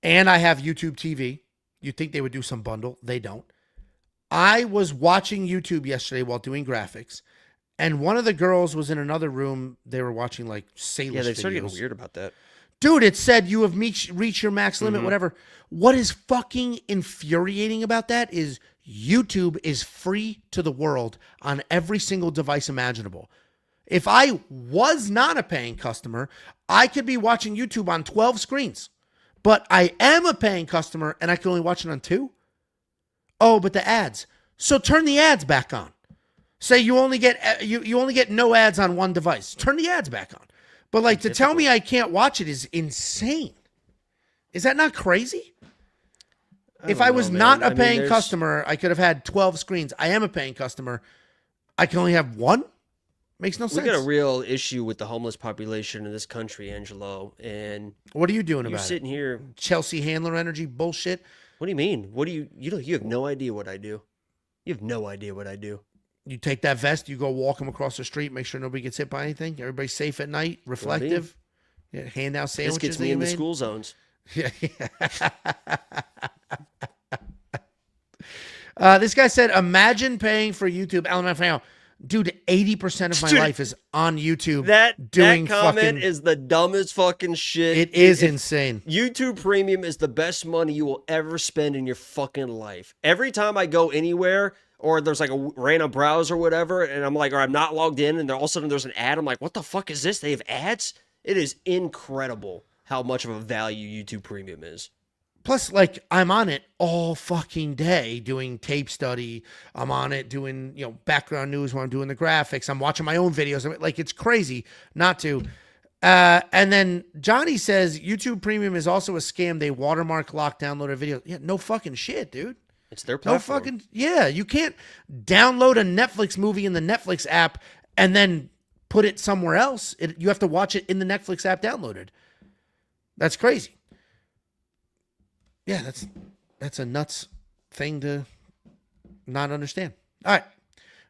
and I have YouTube TV. You'd think they would do some bundle. They don't. I was watching YouTube yesterday while doing graphics, and one of the girls was in another room. They were watching like Salish Yeah, they started videos. getting weird about that. Dude, it said you have reached your max limit, whatever. What is fucking infuriating about that is YouTube is free to the world on every single device imaginable. If I was not a paying customer, I could be watching YouTube on 12 screens. But I am a paying customer and I can only watch it on 2. Oh, but the ads. So turn the ads back on. Say you only get you only get no ads on one device. Turn the ads back on. But like to tell me I can't watch it is insane. Is that not crazy? If I was not a paying customer, I could have had 12 screens. I am a paying customer. I can only have 1? Makes no sense. We got a real issue with the homeless population in this country, Angelo. And what are you doing you're about sitting here. Chelsea Handler energy bullshit. What do you mean? What do you have no idea what I do. You have no idea what I do. You take that vest, you go walk them across the street, make sure nobody gets hit by anything. Everybody's safe at night, reflective. Yeah, hand out sandwiches. This gets me in the school zones. Yeah. This guy said, imagine paying for YouTube. LMFAO. Dude, 80% of my life is on YouTube. That comment is the dumbest fucking shit. It is insane. YouTube Premium is the best money you will ever spend in your fucking life. Every time I go anywhere, or there's like a random browser or whatever, and I'm like, or I'm not logged in, and all of a sudden there's an ad. I'm like, what the fuck is this? They have ads? It is incredible how much of a value YouTube Premium is. Plus, like, I'm on it all fucking day doing tape study. I'm on it doing, background news when I'm doing the graphics. I'm watching my own videos. Like, it's crazy not to. And then Johnny says YouTube Premium is also a scam. They watermark, lock, download a video. Yeah, no fucking shit, dude. It's their platform. No fucking, yeah. You can't download a Netflix movie in the Netflix app and then put it somewhere else. You have to watch it in the Netflix app downloaded. That's crazy. Yeah, that's a nuts thing to not understand. All right.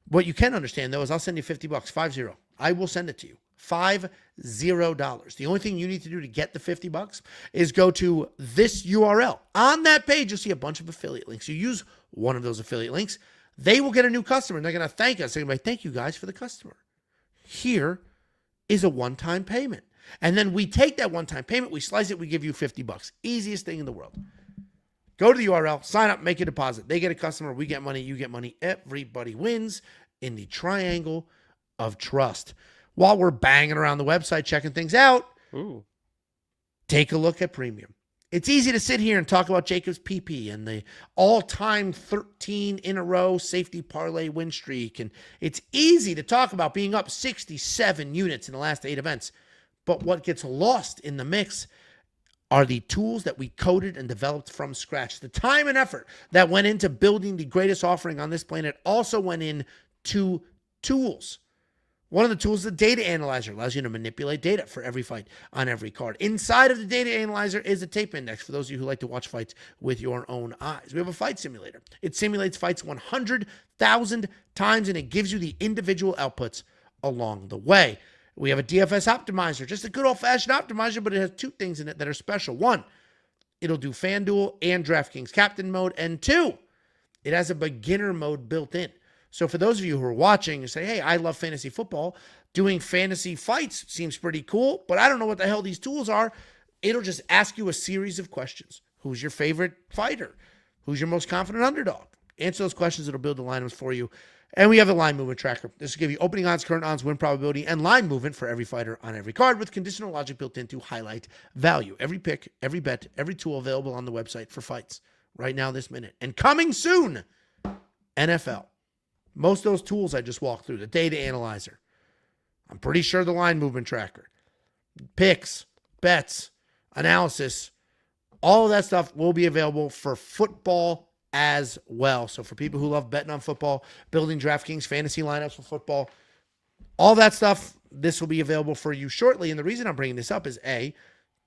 What you can understand, though, is I'll send you $50, 50. I will send it to you. $50. The only thing you need to do to get the $50 is go to this URL. On that page, you'll see a bunch of affiliate links. You use one of those affiliate links, they will get a new customer, and they're going to thank us. They're going to be like, thank you guys for the customer. Here is a one-time payment. And then we take that one-time payment, we slice it, we give you $50. Easiest thing in the world. Go to the URL, sign up, make a deposit. They get a customer, we get money, you get money. Everybody wins in the triangle of trust. While we're banging around the website, checking things out, take a look at Premium. It's easy to sit here and talk about Jacob's PP and the all-time 13 in a row safety parlay win streak. And it's easy to talk about being up 67 units in the last 8 events. But what gets lost in the mix are the tools that we coded and developed from scratch. The time and effort that went into building the greatest offering on this planet also went into tools. One of the tools is the data analyzer. Allows you to manipulate data for every fight on every card. Inside of the data analyzer is a tape index for those of you who like to watch fights with your own eyes. We have a fight simulator. It simulates fights 100,000 times, and it gives you the individual outputs along the way. We have a DFS optimizer, just a good old-fashioned optimizer, but it has 2 things in it that are special. 1, it'll do FanDuel and DraftKings Captain mode. And 2, it has a beginner mode built in. So for those of you who are watching and say, hey, I love fantasy football, doing fantasy fights seems pretty cool, but I don't know what the hell these tools are. It'll just ask you a series of questions. Who's your favorite fighter? Who's your most confident underdog? Answer those questions. It'll build the lineups for you. And we have a line movement tracker. This will give you opening odds, current odds, win probability, and line movement for every fighter on every card with conditional logic built in to highlight value. Every pick, every bet, every tool available on the website for fights right now this minute. And coming soon, NFL. Most of those tools I just walked through, the data analyzer. I'm pretty sure the line movement tracker, picks, bets, analysis, all of that stuff will be available for football as well. So for people who love betting on football, building DraftKings fantasy lineups for football, all that stuff, this will be available for you shortly. And the reason I'm bringing this up is A,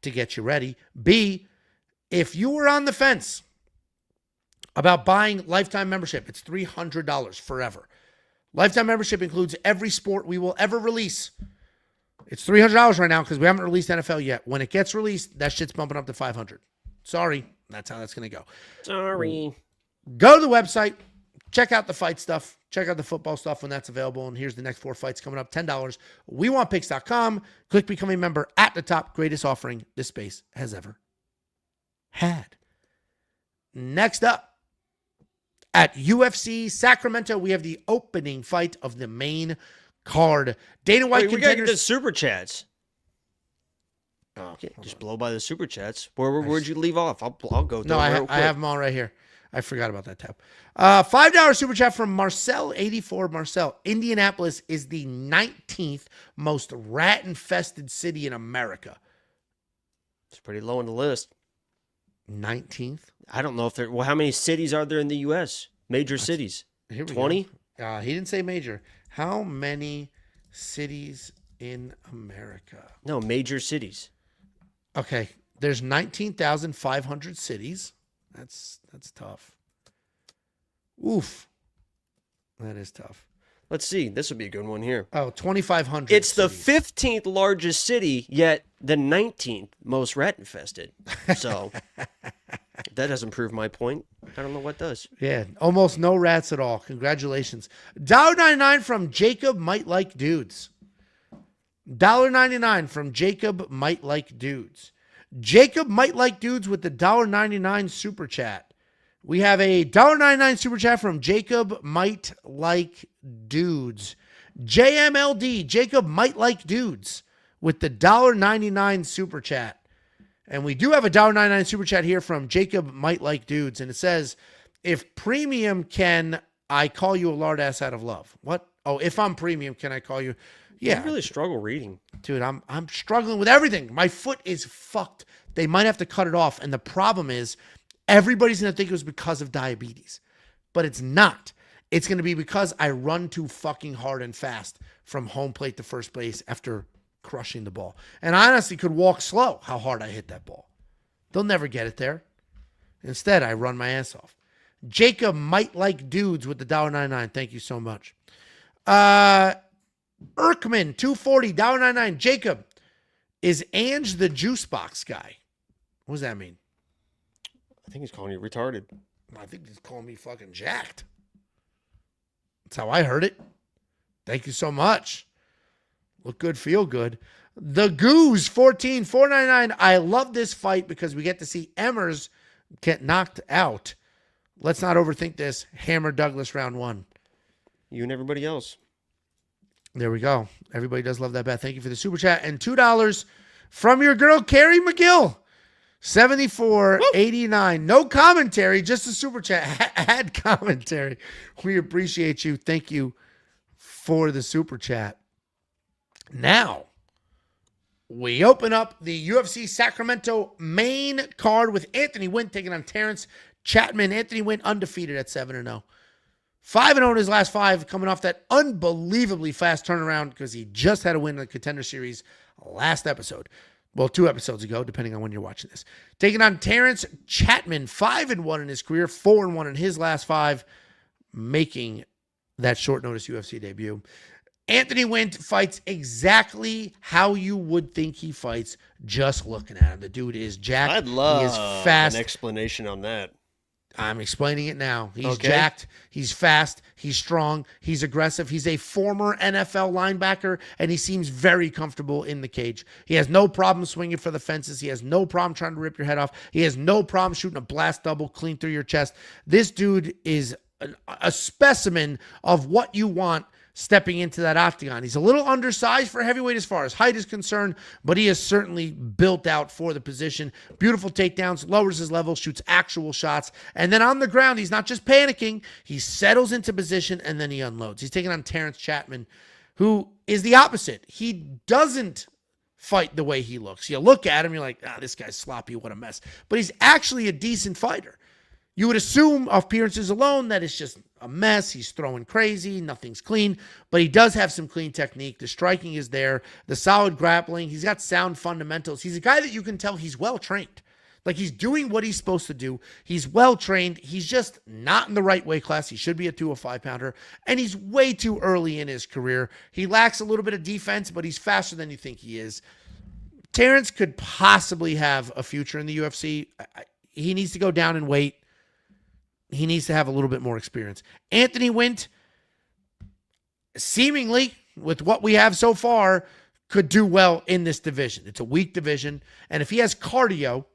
to get you ready. B, if you were on the fence about buying lifetime membership, it's $300 forever. Lifetime membership includes every sport we will ever release. It's $300 right now because we haven't released NFL yet. When it gets released, that shit's bumping up to $500. Sorry, that's how that's going to go. Sorry. Go to the website, check out the fight stuff, check out the football stuff when that's available. And here's the next 4 fights coming up, $10. WeWantPicks.com. Click become a member at the top. Greatest offering this space has ever had. Next up, at UFC Sacramento, we have the opening fight of the main card. Dana White Wait, we got to get contenders. the super chats. Oh, Okay, just blow by the super chats. Where'd you leave off? I'll go through no, I have them all right here. I forgot about that tab. $5 super chat from Marcel84. Marcel, Indianapolis is the 19th most rat-infested city in America. It's pretty low on the list. 19th? I don't know if there. Well, how many cities are there in the U.S.? Major cities. Here we 20? go. He didn't say major. How many cities in America? No, major cities. Okay, there's 19,500 cities. That's tough. Oof. That is tough. Let's see. This would be a good one here. Oh, 2,500 It's the cities. 15th largest city, yet the 19th most rat infested. So that doesn't prove my point. I don't know what does. Yeah, almost no rats at all. Congratulations. $1.99 from Jacob Might Like Dudes. $1.99 from Jacob Might Like Dudes. Jacob Might Like Dudes with the $1.99 super chat. We have a $1.99 super chat from Jacob Might Like Dudes. JMLD, Jacob Might Like Dudes with the $1.99 super chat. And we do have a $1.99 super chat here from Jacob Might Like Dudes. And it says, if premium, can I call you a lard ass out of love? What? Oh, if I'm premium, can I call you? Yeah. I really struggle reading. Dude, I'm struggling with everything. My foot is fucked. They might have to cut it off. And the problem is, everybody's going to think it was because of diabetes. But it's not. It's going to be because I run too fucking hard and fast from home plate to first base after crushing the ball. And I honestly could walk slow how hard I hit that ball. They'll never get it there. Instead, I run my ass off. Jacob Might Like Dudes with the $1.99. Thank you so much. Erkman, $2.40, $1.99. Jacob, is Ange the juice box guy? What does that mean? I think he's calling you retarded. I think he's calling me fucking jacked. That's how I heard it. Thank you so much. Look good, feel good. The Goose, $14, $4.99. I love this fight because we get to see Emmers get knocked out. Let's not overthink this. Hammer Douglas round 1. You and everybody else. There we go. Everybody does love that bet. Thank you for the super chat. And $2 from your girl, Carrie McGill. $74.89. No commentary, just a super chat. Add commentary. We appreciate you. Thank you for the super chat. Now, we open up the UFC Sacramento main card with Anthony Wint taking on Terrance Chatman. Anthony Wint undefeated at 7-0. 5-0 in his last 5, coming off that unbelievably fast turnaround because he just had a win in the Contender Series last episode. Well, 2 episodes ago, depending on when you're watching this. Taking on Terrance Chatman, 5-1 in his career, 4-1 in his last 5, making that short notice UFC debut. Anthony Wint fights exactly how you would think he fights just looking at him. The dude is jacked. I'd love he is fast. an explanation on that. I'm explaining it now. He's Okay. jacked. He's fast. He's strong. He's aggressive. He's a former NFL linebacker, and he seems very comfortable in the cage. He has no problem swinging for the fences. He has no problem trying to rip your head off. He has no problem shooting a blast double clean through your chest. This dude is a specimen of what you want stepping into that octagon. He's a little undersized for heavyweight as far as height is concerned, but he is certainly built out for the position. Beautiful takedowns, lowers his level, shoots actual shots. And then on the ground, he's not just panicking. He settles into position, and then he unloads. He's taking on Terrance Chatman, who is the opposite. He doesn't fight the way he looks. You look at him, you're like, this guy's sloppy, what a mess. But he's actually a decent fighter. You would assume off appearances alone that it's just a mess. He's throwing crazy. Nothing's clean. But he does have some clean technique. The striking is there. The solid grappling. He's got sound fundamentals. He's a guy that you can tell he's well-trained. Like, he's doing what he's supposed to do. He's well-trained. He's just not in the right weight class. He should be a 205-pounder. And he's way too early in his career. He lacks a little bit of defense, but he's faster than you think he is. Terrance could possibly have a future in the UFC. He needs to go down in weight. He needs to have a little bit more experience. Anthony Wint, seemingly, with what we have so far, could do well in this division. It's a weak division. And if he has cardio,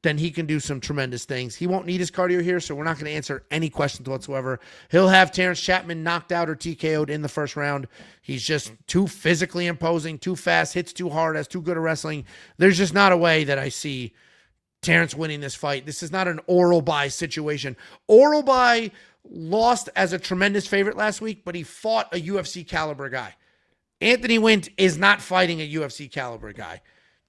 then he can do some tremendous things. He won't need his cardio here, so we're not going to answer any questions whatsoever. He'll have Terrance Chatman knocked out or TKO'd in the first round. He's just too physically imposing, too fast, hits too hard, has too good a wrestling. There's just not a way that I see Terrance winning this fight. This is not an Oralby situation. Oralby lost as a tremendous favorite last week, but he fought a UFC caliber guy. Anthony Wint is not fighting a UFC caliber guy.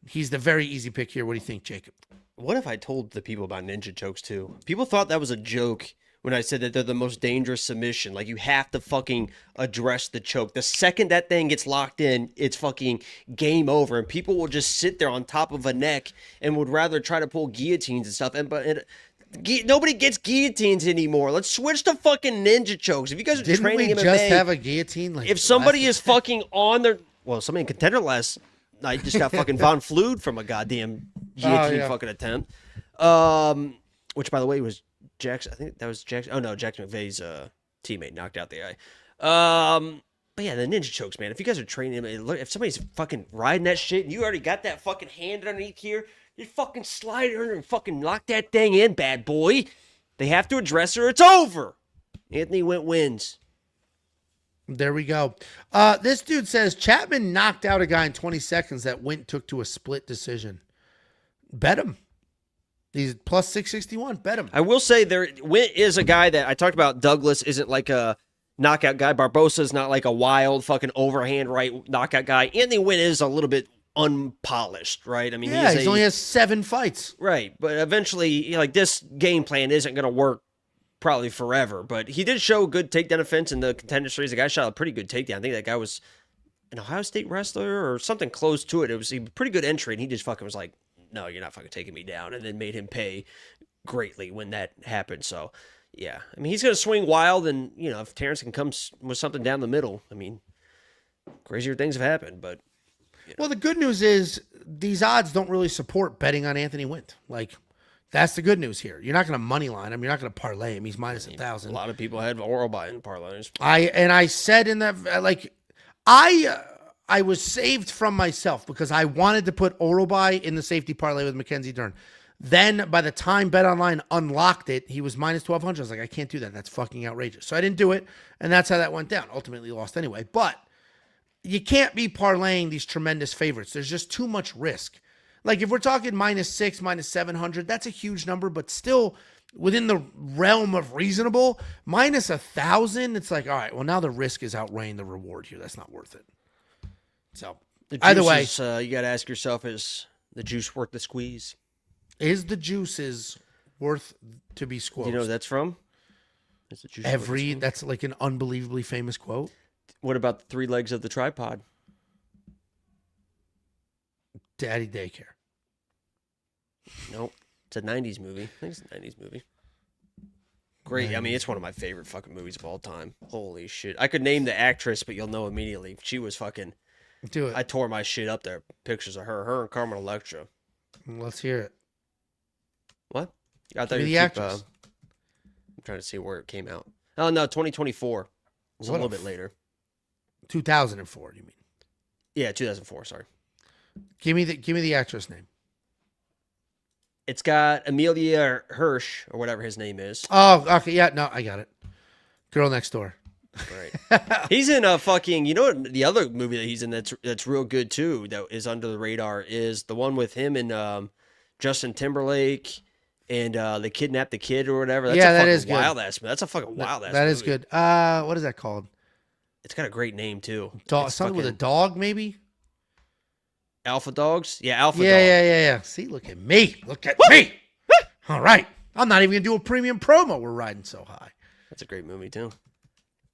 He's the very easy pick here. What do you think, Jacob? What if I told the people about ninja chokes too? People thought that was a joke when I said that they're the most dangerous submission. Like, you have to fucking address the choke. The second that thing gets locked in, it's fucking game over. And people will just sit there on top of a neck and would rather try to pull guillotines and stuff. Nobody gets guillotines anymore. Let's switch to fucking ninja chokes. If you guys are training MMA, just have a guillotine? Like, if somebody is fucking on their... Well, somebody in Contender last night just got fucking Von Flued from a goddamn guillotine fucking attempt. Which, by the way, was Jackson. I think that was Jackson. Oh, no, Jackson McVey's teammate knocked out the guy. But yeah, the ninja chokes, man. If you guys are training him, if somebody's fucking riding that shit and you already got that fucking hand underneath here, you fucking slide it under and fucking lock that thing in, bad boy. They have to address her. It's over. Anthony Wint wins. There we go. This dude says Chatman knocked out a guy in 20 seconds that Wint took to a split decision. Bet him. He's plus 661. Bet him. I will say Wint is a guy that I talked about. Douglas isn't like a knockout guy. Barbosa is not like a wild fucking overhand right knockout guy. Anthony Wint is a little bit unpolished, right? I mean, he only has 7 fights. Right, but eventually, like, this game plan isn't going to work probably forever. But he did show good takedown defense in the Contender Series. The guy shot a pretty good takedown. I think that guy was an Ohio State wrestler or something close to it. It was a pretty good entry, and he just fucking was like, no, you're not fucking taking me down, and then made him pay greatly when that happened. So, yeah. I mean, he's going to swing wild, and, you know, if Terrance can come with something down the middle, I mean, crazier things have happened, but... You know. Well, the good news is these odds don't really support betting on Anthony Wint. Like, that's the good news here. You're not going to money line him. You're not going to parlay him. He's minus 1,000. A lot of people had Oralby in parlays. I said in that, like, I was saved from myself because I wanted to put Oralby in the safety parlay with Mackenzie Dern. Then by the time BetOnline unlocked it, he was minus 1,200. I was like, I can't do that. That's fucking outrageous. So I didn't do it, and that's how that went down. Ultimately lost anyway. But you can't be parlaying these tremendous favorites. There's just too much risk. Like, if we're talking minus 6, minus 700, that's a huge number, but still within the realm of reasonable. Minus 1,000, it's like, all right, well, now the risk is outweighing the reward here. That's not worth it. So, either way. You got to ask yourself, is the juice worth the squeeze? Is the juices worth to be squeezed? Do you know who that's from? Is the juice that's like an unbelievably famous quote. What about the 3 legs of the tripod? Daddy Daycare. Nope. It's a 90s movie. I think it's a 90s movie. Great. 90s. I mean, it's one of my favorite fucking movies of all time. Holy shit. I could name the actress, but you'll know immediately. She was fucking... Do it. I tore my shit up there. Pictures of her and Carmen Electra. Let's hear it. What? I thought the actress. I'm trying to see where it came out. Oh, no, 2024. It was a little bit later. 2004, you mean? Yeah, 2004, sorry. Give me the actress name. It's got Amelia Hirsch, or whatever his name is. Oh, okay, yeah, no, I got it. Girl Next Door. Right. He's in a fucking, the other movie that he's in that's real good too, that is under the radar, is the one with him and Justin Timberlake and they kidnapped the kid or whatever. That's that is wild ass. That's a fucking wild ass. That movie. is good. What is that called? It's got a great name too. Something with a dog, maybe? Alpha Dogs? Yeah, Alpha Dog. Yeah. See, look at me. Look at me. All right. I'm not even going to do a premium promo. We're riding so high. That's a great movie too.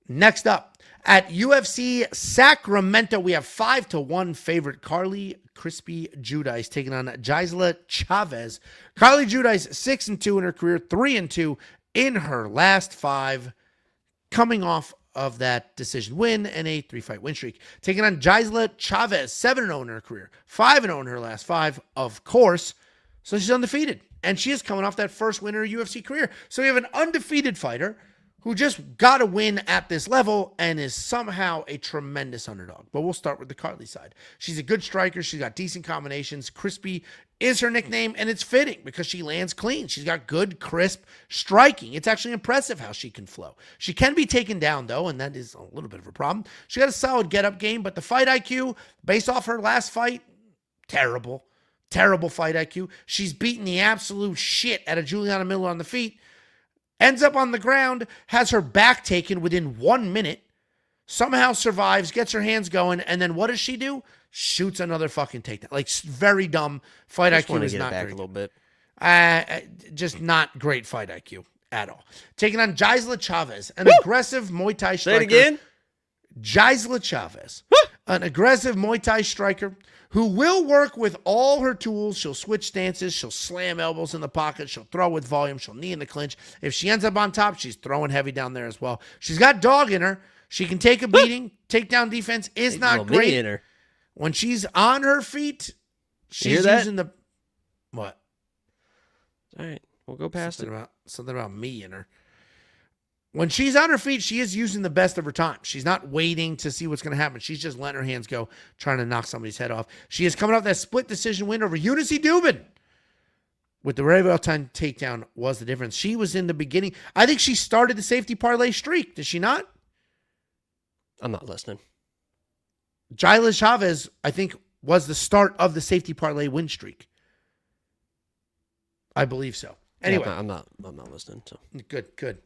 Next up, at UFC Sacramento, we have 5-1 favorite Carli Crispy Judice taking on Gisela Chavez. Carli Judice, 6-2 in her career, 3-2 in her last 5, coming off of that decision win and a 3-fight win streak. Taking on Gisela Chavez, 7-0 in her career, 5-0 in her last 5, of course. So she's undefeated. And she is coming off that first win in her UFC career. So we have an undefeated fighter who just got a win at this level and is somehow a tremendous underdog. But we'll start with the Carli side. She's a good striker. She's got decent combinations. Crispy is her nickname, and it's fitting because she lands clean. She's got good, crisp striking. It's actually impressive how she can flow. She can be taken down, though, and that is a little bit of a problem. She got a solid get-up game, but the fight IQ, based off her last fight, terrible. Terrible fight IQ. She's beaten the absolute shit out of Juliana Miller on the feet. Ends up on the ground, has her back taken within 1 minute, somehow survives, gets her hands going, and then what does she do? Shoots another fucking takedown. Like, very dumb. Fight IQ is not back great. A little bit. Just not great fight IQ at all. Taking on Gisela Chavez, an aggressive Muay Thai striker. Say it again. Gisela Chavez, an aggressive Muay Thai striker who will work with all her tools. She'll switch stances. She'll slam elbows in the pocket. She'll throw with volume. She'll knee in the clinch. If she ends up on top, she's throwing heavy down there as well. She's got dog in her. She can take a beating. Takedown defense is not great. In her. When she's on her feet, she's using the... What? All right. We'll go past something about me in her. When she's on her feet, she is using the best of her time. She's not waiting to see what's going to happen. She's just letting her hands go, trying to knock somebody's head off. She is coming off that split decision win over Judice Dubin. With the very well-timed takedown was the difference. She was in the beginning. I think she started the safety parlay streak. Did she not? I'm not listening. Gisela Chavez, I think, was the start of the safety parlay win streak. I believe so. Anyway. Yeah, I'm not listening. So. Good.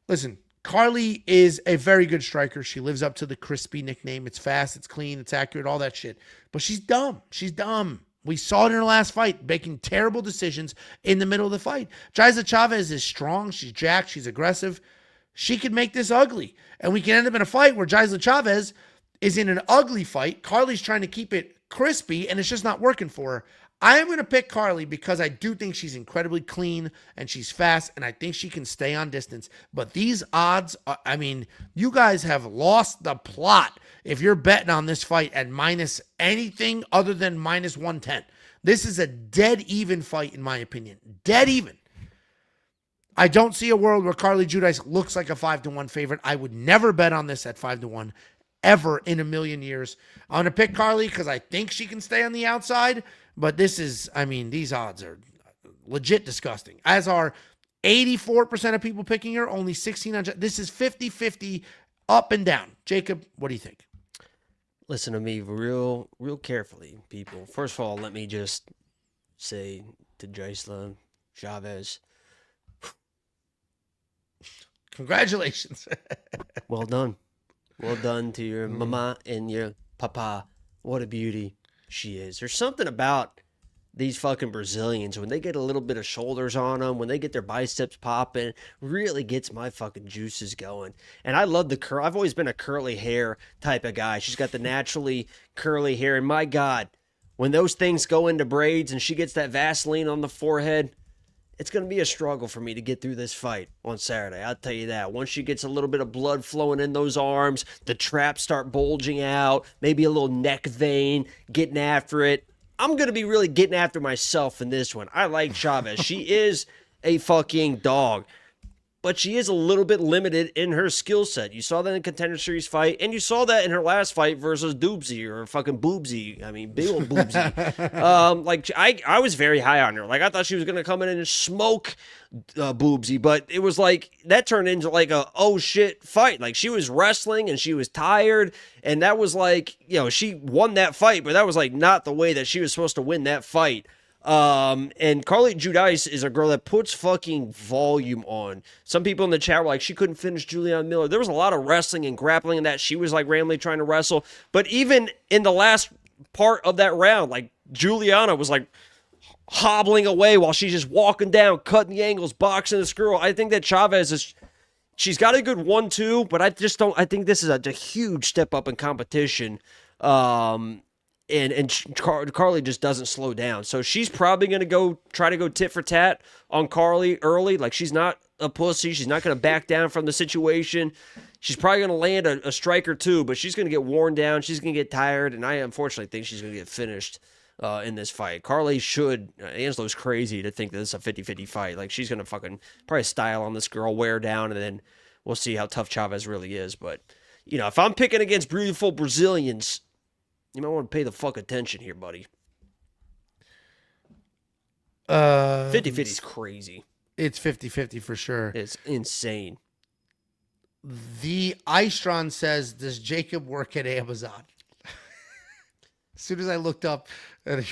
Listen, Carli is a very good striker. She lives up to the crispy nickname. It's fast, it's clean, it's accurate, all that shit. But she's dumb. She's dumb. We saw it in her last fight, making terrible decisions in the middle of the fight. Gisela Chavez is strong. She's jacked. She's aggressive. She could make this ugly. And we can end up in a fight where Gisela Chavez is in an ugly fight. Carli's trying to keep it crispy, and it's just not working for her. I am going to pick Carli because I do think she's incredibly clean and she's fast, and I think she can stay on distance. But these odds, you guys have lost the plot if you're betting on this fight at minus anything other than minus 110. This is a dead even fight, in my opinion. Dead even. I don't see a world where Carli Judice looks like a 5-1 favorite. I would never bet on this at 5-1 ever in a million years. I'm going to pick Carli because I think she can stay on the outside. But this is, these odds are legit disgusting. As are 84% of people picking her, only 16 on. This is 50-50 up and down. Jacob, what do you think? Listen to me real carefully, people. First of all, let me just say to Gisela Chavez, congratulations. Well done. Well done to your mama and your papa. What a beauty she is. There's something about these fucking Brazilians when they get a little bit of shoulders on them, when they get their biceps popping, really gets my fucking juices going. And I love the curl. I've always been a curly hair type of guy. She's got the naturally curly hair, and my God, when those things go into braids and she gets that Vaseline on the forehead, it's going to be a struggle for me to get through this fight on Saturday. I'll tell you that. Once she gets a little bit of blood flowing in those arms, the traps start bulging out, maybe a little neck vein, getting after it. I'm going to be really getting after myself in this one. I like Chavez. She is a fucking dog. but she is a little bit limited in her skill set. You saw that in the Contender Series fight, and you saw that in her last fight versus Doobsy or fucking Boobsy. I mean, big old Boobsy. Like, I was very high on her. Like, I thought she was going to come in and smoke Boobsy, but it was like, that turned into like a oh shit fight. Like, she was wrestling and she was tired, and that was like, you know, she won that fight, but that was like not the way that she was supposed to win that fight. And Carli Judice is a girl that puts fucking volume on. Some people in the chat were like, she couldn't finish Juliana Miller. There was a lot of wrestling and grappling in that. She was like randomly trying to wrestle. But even in the last part of that round, like Juliana was like hobbling away while she's just walking down, cutting the angles, boxing this girl. I think that Chavez is, she's got a good 1-2, but I think this is a huge step up in competition. And Carli just doesn't slow down. So she's probably going to try to go tit for tat on Carli early. Like, she's not a pussy. She's not going to back down from the situation. She's probably going to land a strike or two, but she's going to get worn down. She's going to get tired, and I unfortunately think she's going to get finished in this fight. Carli should. Angelo's crazy to think that this is a 50-50 fight. Like, she's going to fucking probably style on this girl, wear down, and then we'll see how tough Chavez really is. But, you know, if I'm picking against beautiful Brazilians, you might want to pay the fuck attention here, buddy. 50-50 is crazy. It's 50-50 for sure. It's insane. The Istron says, does Jacob work at Amazon? As soon as I looked up,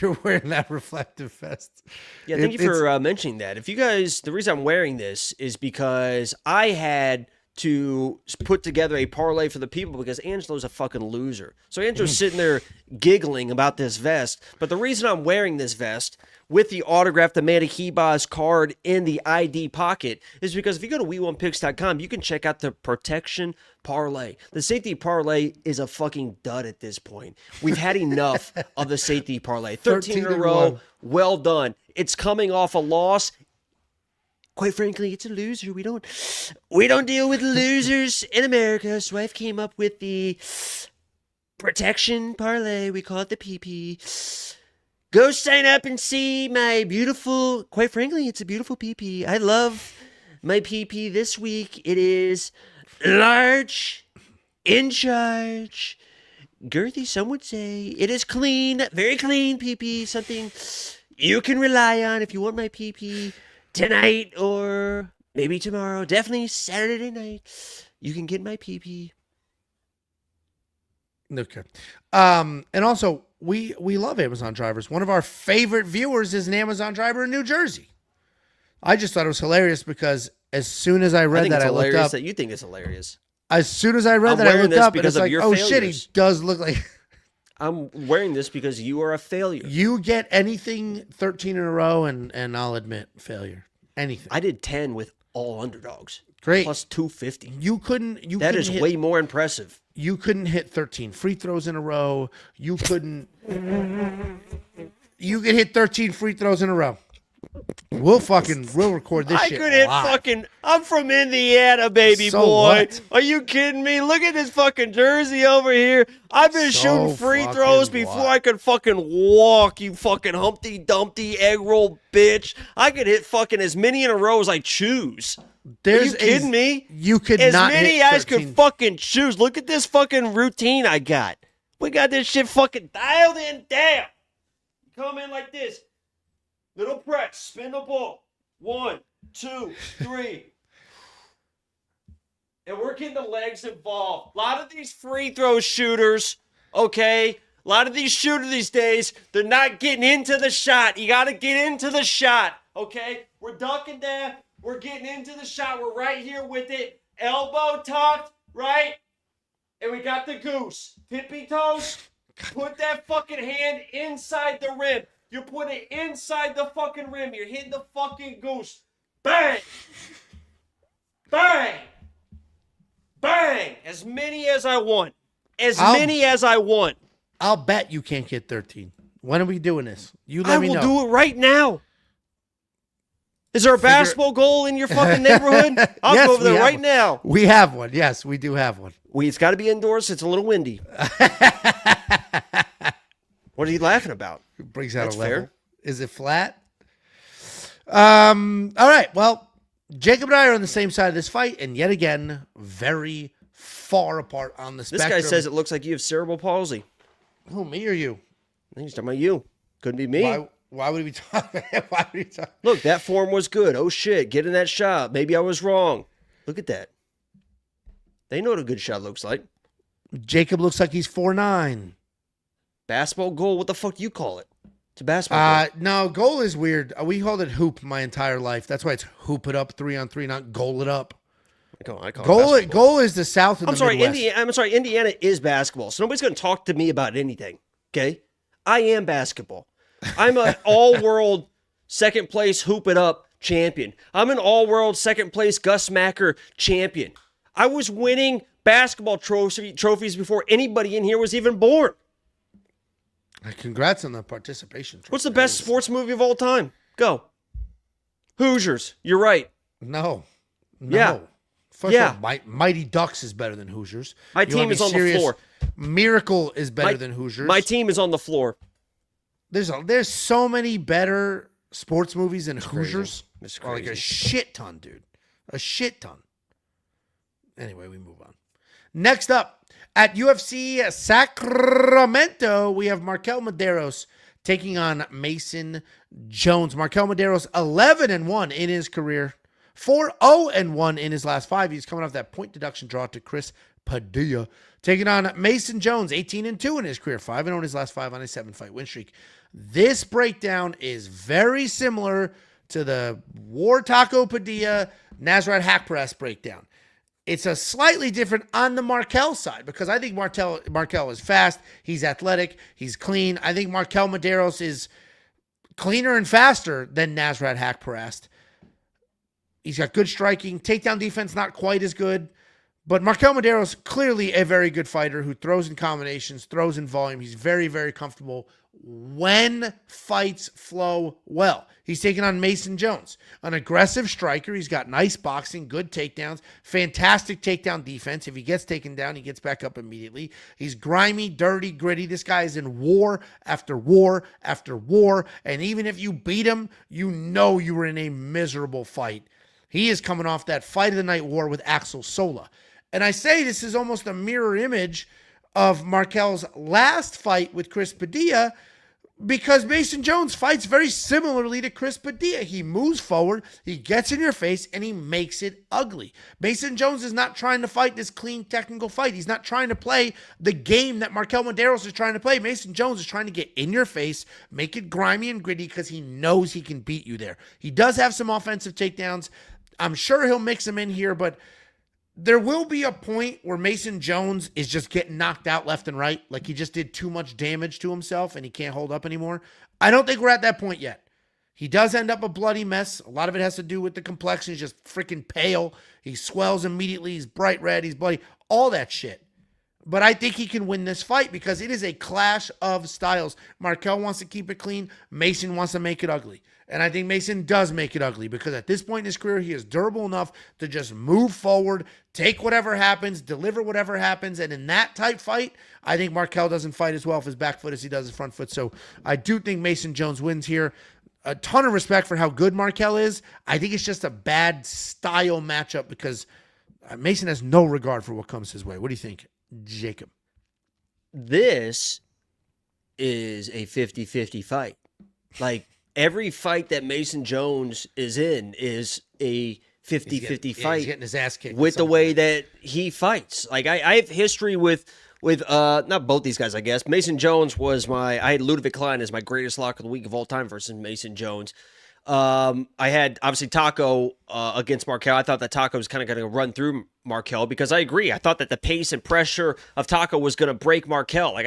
you're wearing that reflective vest. Yeah, thank you for mentioning that. If you guys, the reason I'm wearing this is because I had to put together a parlay for the people because Angelo's a fucking loser. So Angelo's sitting there giggling about this vest. But the reason I'm wearing this vest with the autographed Amanda Hebas card in the ID pocket is because if you go to we1picks.com, you can check out the protection parlay. The safety parlay is a fucking dud at this point. We've had enough of the safety parlay. 13 in a row. Well done. It's coming off a loss. Quite frankly, it's a loser. We don't deal with losers in America. So I've came up with the protection parlay. We call it the PP. Go sign up and see my beautiful, quite frankly, it's a beautiful PP. I love my PP this week. It is large, in charge, girthy, some would say. It is clean, very clean PP. Something you can rely on if you want my PP. Tonight or maybe tomorrow, definitely Saturday night, you can get my PP. Okay. And also, we love Amazon drivers. One of our favorite viewers is an Amazon driver in New Jersey. I just thought it was hilarious because as soon as I read that, I looked up. That you think it's hilarious. As soon as I read that, I looked up and it's like, oh shit, he does look like. I'm wearing this because you are a failure. You get anything 13 in a row, and I'll admit failure. Anything. I did 10 with all underdogs. Great. Plus 250. You couldn't. That is way more impressive. You couldn't hit 13 free throws in a row. You couldn't. You could hit 13 free throws in a row. We'll record this shit. I could hit fucking. I'm from Indiana, baby So boy. what? Are you kidding me? Look at this fucking jersey over here. I've been shooting free throws before I could fucking walk. You fucking Humpty Dumpty egg roll bitch. I could hit fucking as many in a row as I choose. Are you kidding me? You could as not many hit as 13. could fucking choose. Look at this fucking routine I got. We got this shit fucking dialed in down. Come in like this. Little press, spin the ball. 1, 2, 3. And we're getting the legs involved. A lot of these free throw shooters, okay? A lot of these shooters these days, they're not getting into the shot. You got to get into the shot, okay? We're ducking there. We're getting into the shot. We're right here with it. Elbow tucked, right? And we got the goose. Tippy toes. Put that fucking hand inside the rim. You put it inside the fucking rim. You're hitting the fucking goose. Bang! Bang! Bang! As many as I want. Many as I want. I'll bet you can't get 13. When are we doing this? You let me know. I will do it right now. Is there a basketball goal in your fucking neighborhood? I'll Yes, go over there right one. now. We have one. Yes, we do have one. It's got to be indoors. It's a little windy. What are you laughing about? It brings out That's a level. fair. Is it flat? All right. Well, Jacob and I are on the same side of this fight, and yet again, very far apart on the This spectrum. guy says it looks like you have cerebral palsy. Who, me or you? I think he's talking about you. Couldn't be me. Why would we talk? Why would we talk? Look, that form was good. Oh, shit. Get in that shot. Maybe I was wrong. Look at that. They know what a good shot looks like. Jacob looks like he's 4'9". Basketball goal? What the fuck do you call it? It's a basketball goal. No, goal is weird. We called it hoop my entire life. That's why it's hoop it up 3-on-3, not goal it up. I call it Goal is the South and I'm the sorry, Midwest. Indiana is basketball, so nobody's going to talk to me about anything, okay? I am basketball. I'm an all-world second place hoop it up champion. I'm an all-world second place Gus Macker champion. I was winning basketball trophies before anybody in here was even born. Congrats on the participation. What's the best sports movie of all time? Go. Hoosiers. You're right. No. Yeah. First of all, Mighty Ducks is better than Hoosiers. My team is on the floor. Miracle is better than Hoosiers. My team is on the floor. There's so many better sports movies than Hoosiers. It's Like crazy. a shit ton, dude. A shit ton. Anyway, we move on. Next up, at UFC Sacramento, we have Markel Medeiros taking on Mason Jones. Markel Medeiros 11-1 in his career. 4-0-1 in his last 5. He's coming off that point deduction draw to Chris Padilla. Taking on Mason Jones, 18-2 in his career. 5-0 in his last 5 on a 7-fight win streak. This breakdown is very similar to the War Taco Padilla Nasrat Haqparast breakdown. It's a slightly different on the Markel side because I think Markel is fast. He's athletic. He's clean. I think Markel Medeiros is cleaner and faster than Nasrat Haqparast. He's got good striking. Takedown defense, not quite as good. But Markel Medeiros, clearly a very good fighter who throws in combinations, throws in volume. He's very, very comfortable when fights flow well. He's taking on Mason Jones, an aggressive striker. He's got nice boxing, good takedowns, fantastic takedown defense. If he gets taken down, he gets back up immediately. He's grimy, dirty, gritty. This guy is in war after war after war. And even if you beat him, you know you were in a miserable fight. He is coming off that fight of the night war with Axel Sola. And I say this is almost a mirror image of Markel's last fight with Chris Padilla because Mason Jones fights very similarly to Chris Padilla. He moves forward, he gets in your face, and he makes it ugly. Mason Jones is not trying to fight this clean technical fight. He's not trying to play the game that Markel Medeiros is trying to play. Mason Jones is trying to get in your face, make it grimy and gritty because he knows he can beat you there. He does have some offensive takedowns. I'm sure he'll mix them in here, but there will be a point where Mason Jones is just getting knocked out left and right. Like he just did too much damage to himself and he can't hold up anymore. I don't think we're at that point yet. He does end up a bloody mess. A lot of it has to do with the complexion. He's just freaking pale. He swells immediately. He's bright red. He's bloody. All that shit. But I think he can win this fight because it is a clash of styles. Markel wants to keep it clean. Mason wants to make it ugly. And I think Mason does make it ugly because at this point in his career, he is durable enough to just move forward, take whatever happens, deliver whatever happens. And in that type fight, I think Markel doesn't fight as well with his back foot as he does his front foot. So I do think Mason Jones wins here. A ton of respect for how good Markel is. I think it's just a bad style matchup because Mason has no regard for what comes his way. What do you think, Jacob? This is a 50-50 fight. Like, every fight that Mason Jones is in is a 50-50 fight. He's getting his ass kicked with the way that he fights. Like I have history with not both these guys, I guess. Mason Jones was I had Ludovic Klein as my greatest lock of the week of all time versus Mason Jones. I had obviously Taco against Markel. I thought that Taco was kind of going to run through Markel because I agree. I thought that the pace and pressure of Taco was going to break Markel. Like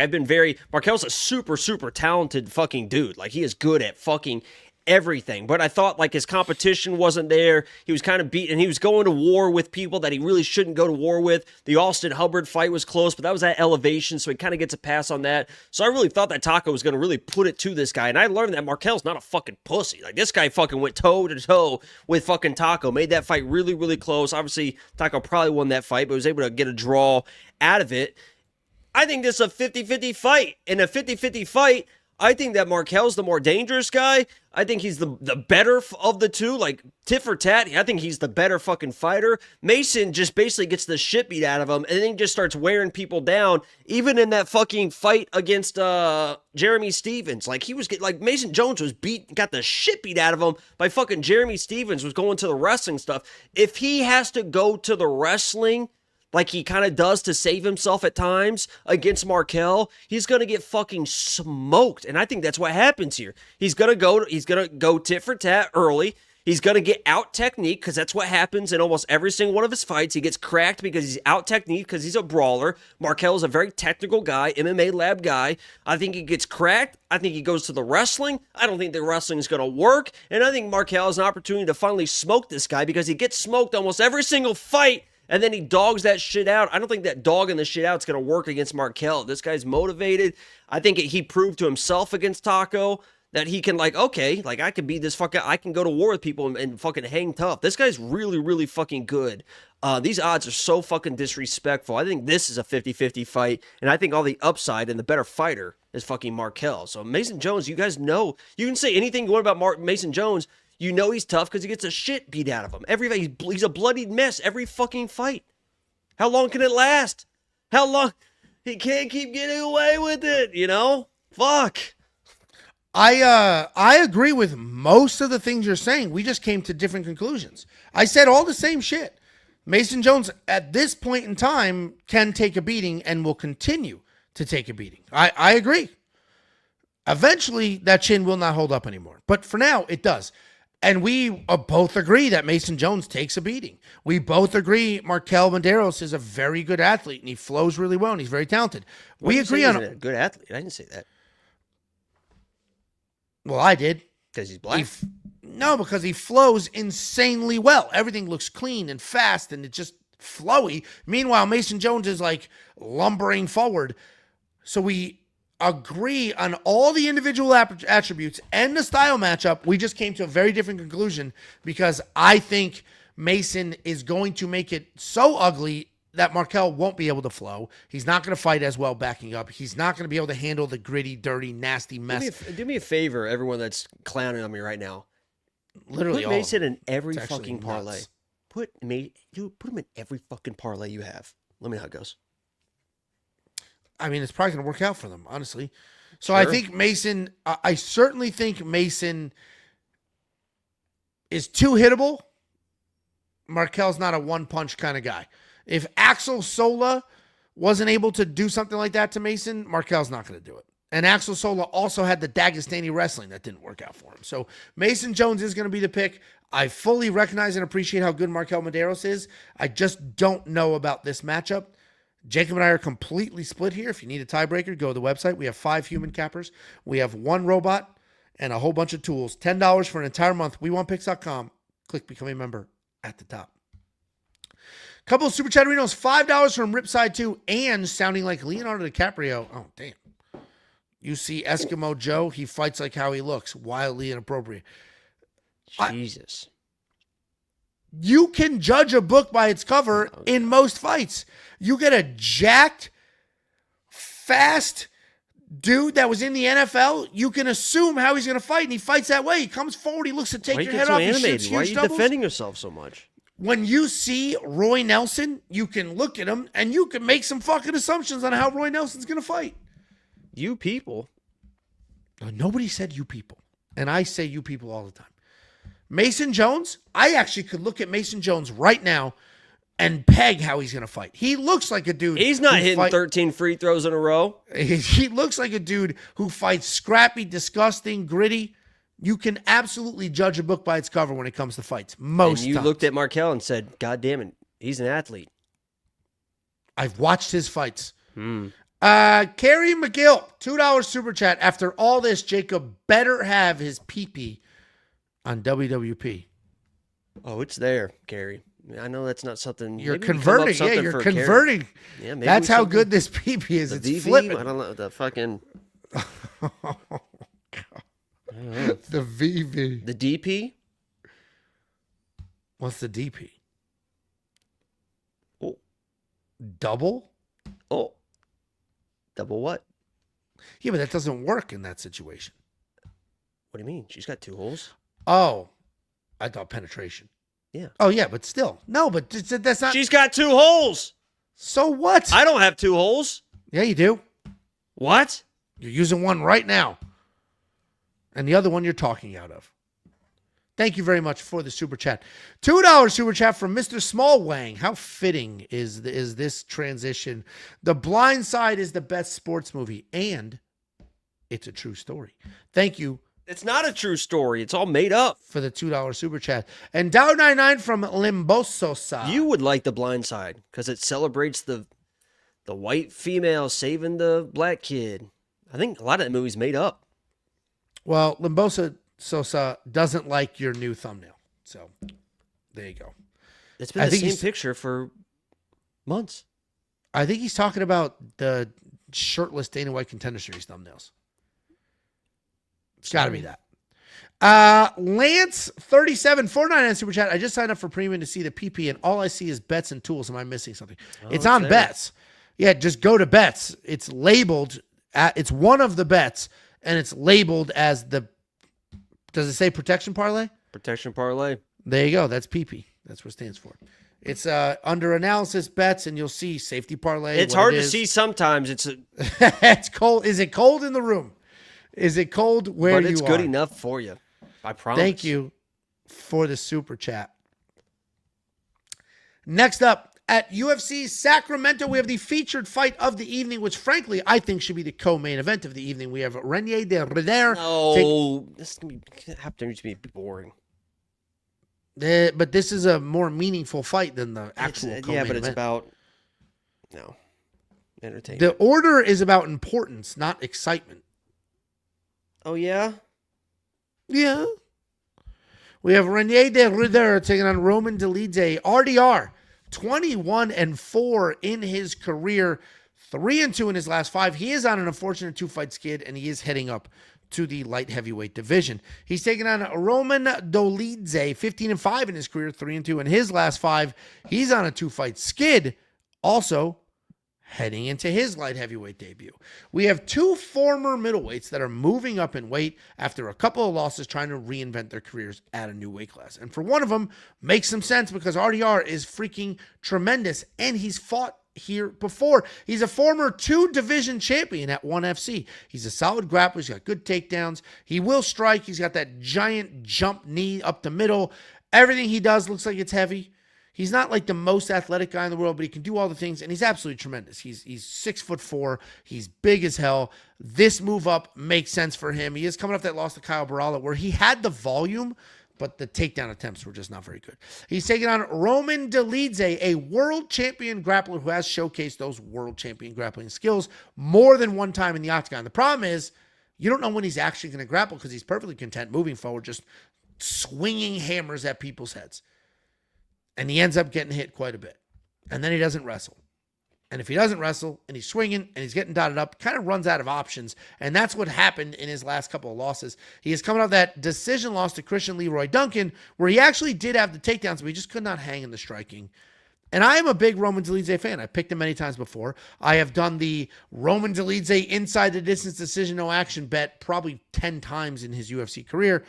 Markel's a super, super talented fucking dude. Like he is good at fucking everything. But I thought like his competition wasn't there. He was kind of beat and he was going to war with people that he really shouldn't go to war with. The Austin Hubbard fight was close, but that was at elevation. So he kind of gets a pass on that. So I really thought that Taco was going to really put it to this guy. And I learned that Markel's not a fucking pussy. Like this guy fucking went toe to toe with fucking Taco, made that fight really, really close. Obviously Taco probably won that fight, but was able to get a draw out of it. I think this is a 50-50 fight. In a 50-50 fight, I think that Markel's the more dangerous guy. I think he's the better of the two. Like, tit for tat, I think he's the better fucking fighter. Mason just basically gets the shit beat out of him and then he just starts wearing people down. Even in that fucking fight against Jeremy Stevens. Like, Mason Jones got the shit beat out of him by fucking Jeremy Stevens, was going to the wrestling stuff. If he has to go to the wrestling like he kind of does to save himself at times against Markel, he's going to get fucking smoked. And I think that's what happens here. He's going to go tit for tat early. He's going to get out technique because that's what happens in almost every single one of his fights. He gets cracked because he's out technique because he's a brawler. Markel is a very technical guy, MMA lab guy. I think he gets cracked. I think he goes to the wrestling. I don't think the wrestling is going to work. And I think Markel has an opportunity to finally smoke this guy because he gets smoked almost every single fight. And then he dogs that shit out. I don't think that dogging the shit out is going to work against Markel. This guy's motivated. I think he proved to himself against Taco that he can, like, okay, like, I can be this fucking, I can go to war with people and fucking hang tough. This guy's really, really fucking good. These odds are so fucking disrespectful. I think this is a 50-50 fight. And I think all the upside and the better fighter is fucking Markel. So Mason Jones, you guys know, you can say anything you want about Mason Jones. You know he's tough because he gets the shit beat out of him. He's a bloodied mess every fucking fight. How long can it last? How long? He can't keep getting away with it, you know? Fuck. I agree with most of the things you're saying. We just came to different conclusions. I said all the same shit. Mason Jones, at this point in time, can take a beating and will continue to take a beating. I agree. Eventually, that chin will not hold up anymore. But for now, it does. And we both agree that Mason Jones takes a beating. We both agree Markel Medeiros is a very good athlete, and he flows really well, and he's very talented. We agree on a good athlete. I didn't say that. Well, I did. Because he's black? No, because he flows insanely well. Everything looks clean and fast, and it's just flowy. Meanwhile, Mason Jones is like lumbering forward. So we agree on all the individual attributes and the style matchup. We just came to a very different conclusion because I think Mason is going to make it so ugly that Markel won't be able to flow. He's not going to fight as well backing up. He's not going to be able to handle the gritty, dirty, nasty mess. Do me a favor, everyone that's clowning on me right now. Literally, put Mason in every It's fucking parlay. nuts. Put him in every fucking parlay you have. Let me know how it goes. I mean, it's probably going to work out for them, honestly. So sure. I think Mason, I certainly think Mason is too hittable. Markel's not a one-punch kind of guy. If Axel Sola wasn't able to do something like that to Mason, Markel's not going to do it. And Axel Sola also had the Dagestani wrestling that didn't work out for him. So Mason Jones is going to be the pick. I fully recognize and appreciate how good Markel Medeiros is. I just don't know about this matchup. Jacob and I are completely split here. If you need a tiebreaker, go to the website. We have 5 human cappers. We have 1 robot and a whole bunch of tools. $10 for an entire month. WeWantPicks.com. Click Become a Member at the top. Couple of Super Chatterinos. $5 from Ripside 2 and sounding like Leonardo DiCaprio. Oh, damn. You see Eskimo Joe, he fights like how he looks. Wildly inappropriate. Jesus. You can judge a book by its cover in most fights. You get a jacked, fast dude that was in the NFL, you can assume how he's going to fight, and he fights that way. He comes forward, he looks to take your head off. Why are you defending yourself so much? When you see Roy Nelson, you can look at him, and you can make some fucking assumptions on how Roy Nelson's going to fight. You people. Nobody said you people, and I say you people all the time. Mason Jones, I actually could look at Mason Jones right now and peg how he's going to fight. He looks like a dude. He's not hitting 13 free throws in a row. He looks like a dude who fights scrappy, disgusting, gritty. You can absolutely judge a book by its cover when it comes to fights. Most and you times. Looked at Markel and said, God damn it, he's an athlete. I've watched his fights. Kerry McGill, $2 super chat. After all this, Jacob better have his pee-pee on WWP. Oh, it's there, Kerry. I know that's not something you're converting. Yeah, you're converting. Yeah, maybe that's how good this PP is. It's VV, flipping. I don't know the fucking. Oh, God. The VV. The DP. What's the DP? Oh, double. Oh, double what? Yeah, but that doesn't work in that situation. What do you mean? She's got 2 holes. Oh, I thought penetration. Yeah. Oh, yeah, but still. No, but that's not. She's got 2 holes. So what? I don't have 2 holes. Yeah, you do. What? You're using one right now. And the other one you're talking out of. Thank you very much for the super chat. $2 super chat from Mr. Smallwang. How fitting is this transition? The Blind Side is the best sports movie, and it's a true story. Thank you. It's not a true story. It's all made up. For the $2 super chat. And Dow99 from Limbososa. You would like The Blind Side because it celebrates the white female saving the black kid. I think a lot of that movie's made up. Well, Limbososa doesn't like your new thumbnail. So, there you go. It's been the same picture for months. I think he's talking about the shirtless Dana White Contender Series thumbnails. It's got to be that. Lance 37 499 super chat. I just signed up for premium to see the PP, and all I see is bets and tools. Am I missing something? It's on bets. Yeah, just go to bets. It's labeled. It's one of the bets, and it's labeled as the. Does it say protection parlay? Protection parlay. There you go. That's PP. That's what it stands for. It's under analysis bets, and you'll see safety parlay. It's hard to see sometimes. It's cold. Is it cold in the room? Is it cold where you are? But it's good enough for you. I promise. Thank you for the super chat. Next up, at UFC Sacramento, we have the featured fight of the evening, which frankly I think should be the co-main event of the evening. We have Renier de Rider. No, this is going to have to be boring. But this is a more meaningful fight than the actual co-main event. Yeah, but it's about entertainment. The order is about importance, not excitement. Oh, yeah? Yeah. We have Renier de Rider taking on Roman Dolidze. RDR, 21-4 in his career, 3-2 in his last 5. He is on an unfortunate 2-fight skid, and he is heading up to the light heavyweight division. He's taking on Roman Dolidze, 15-5 in his career, 3-2 in his last 5. He's on a 2-fight skid, also heading into his light heavyweight debut. We have 2 former middleweights that are moving up in weight after a couple of losses, trying to reinvent their careers at a new weight class. And for one of them, makes some sense because RDR is freaking tremendous, and he's fought here before. He's a former 2-division champion at ONE FC. He's a solid grappler. He's got good takedowns. He will strike. He's got that giant jump knee up the middle. Everything he does looks like it's heavy. He's not like the most athletic guy in the world, but he can do all the things, and he's absolutely tremendous. He's 6'4". He's big as hell. This move up makes sense for him. He is coming off that loss to Kyle Barala, where he had the volume, but the takedown attempts were just not very good. He's taking on Roman Dolidze, a world champion grappler who has showcased those world champion grappling skills more than one time in the octagon. The problem is you don't know when he's actually going to grapple because he's perfectly content moving forward, just swinging hammers at people's heads. And he ends up getting hit quite a bit. And then he doesn't wrestle. And if he doesn't wrestle and he's swinging and he's getting dotted up, kind of runs out of options. And that's what happened in his last couple of losses. He is coming off that decision loss to Christian Leroy Duncan, where he actually did have the takedowns, but he just could not hang in the striking. And I am a big Roman Dolidze fan. I picked him many times before. I have done the Roman Dolidze inside the distance decision, no action bet probably 10 times in his UFC career.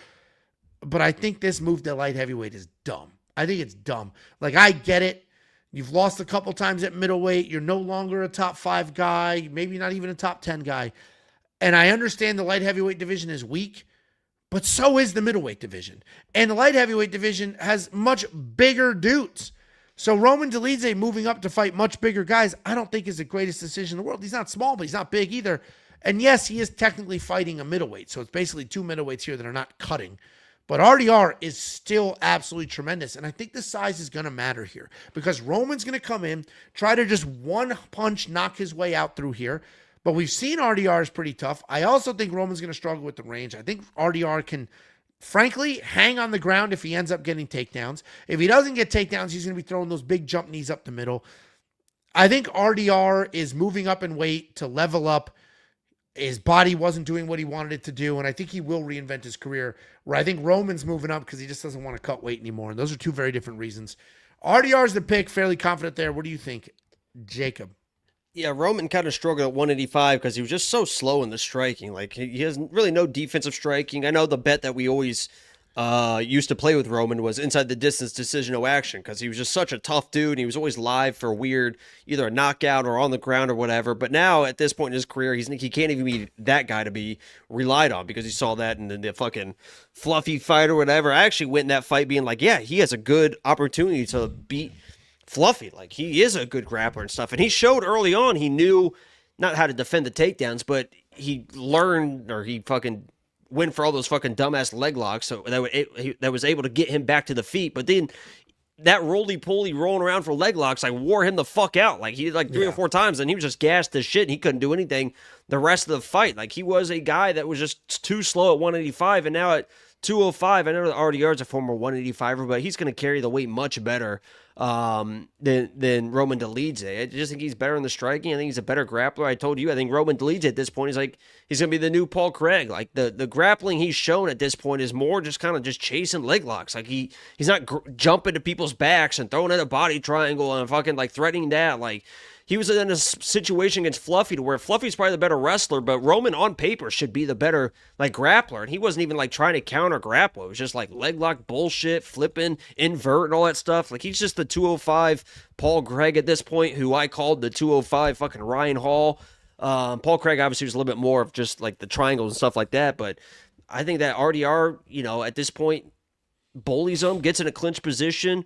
But I think this move to light heavyweight is dumb. I think it's dumb. Like, I get it. You've lost a couple times at middleweight. You're no longer a top 5 guy, maybe not even a top 10 guy. And I understand the light heavyweight division is weak, but so is the middleweight division. And the light heavyweight division has much bigger dudes. So Roman Dolidze moving up to fight much bigger guys, I don't think is the greatest decision in the world. He's not small, but he's not big either. And yes, he is technically fighting a middleweight. So it's basically 2 middleweights here that are not cutting. But RDR is still absolutely tremendous. And I think the size is going to matter here because Roman's going to come in, try to just one punch knock his way out through here. But we've seen RDR is pretty tough. I also think Roman's going to struggle with the range. I think RDR can, frankly, hang on the ground if he ends up getting takedowns. If he doesn't get takedowns, he's going to be throwing those big jump knees up the middle. I think RDR is moving up in weight to level up. His body wasn't doing what he wanted it to do, and I think he will reinvent his career, where I think Roman's moving up because he just doesn't want to cut weight anymore, and those are 2 very different reasons. RDR is the pick, fairly confident there. What do you think, Jacob? Yeah, Roman kind of struggled at 185 because he was just so slow in the striking. Like, he has really no defensive striking. I know the bet that we always used to play with Roman was inside the distance decision, no action, because he was just such a tough dude. And he was always live for weird, either a knockout or on the ground or whatever. But now, at this point in his career, he can't even be that guy to be relied on because he saw that in the fucking fluffy fight or whatever. I actually went in that fight being like, yeah, he has a good opportunity to beat Fluffy. Like, he is a good grappler and stuff, and he showed early on he knew not how to defend the takedowns, but he learned, or he fucking went for all those fucking dumbass leg locks, so that was able to get him back to the feet. But then that roly-poly rolling around for leg locks, I wore him the fuck out. Like, he did like 3 or 4 times, and he was just gassed as shit, and he couldn't do anything the rest of the fight. Like, he was a guy that was just too slow at 185, and now at 205, I know that RDR's a former 185er, but he's going to carry the weight much better than Roman Dolidze. I just think he's better in the striking. I think he's a better grappler. I told you, I think Roman Dolidze at this point, he's going to be the new Paul Craig. Like, the grappling he's shown at this point is more just kind of just chasing leg locks. Like, he's not jumping to people's backs and throwing at a body triangle and fucking like threatening that. Like, he was in a situation against Fluffy to where Fluffy's probably the better wrestler, but Roman on paper should be the better like grappler. And he wasn't even like trying to counter grapple. It was just like leg lock bullshit, flipping, invert, and all that stuff. Like, he's just the 205 Paul Craig at this point, who I called the 205 fucking Ryan Hall. Paul Craig obviously was a little bit more of just like the triangles and stuff like that. But I think that RDR, at this point, bullies him, gets in a clinch position.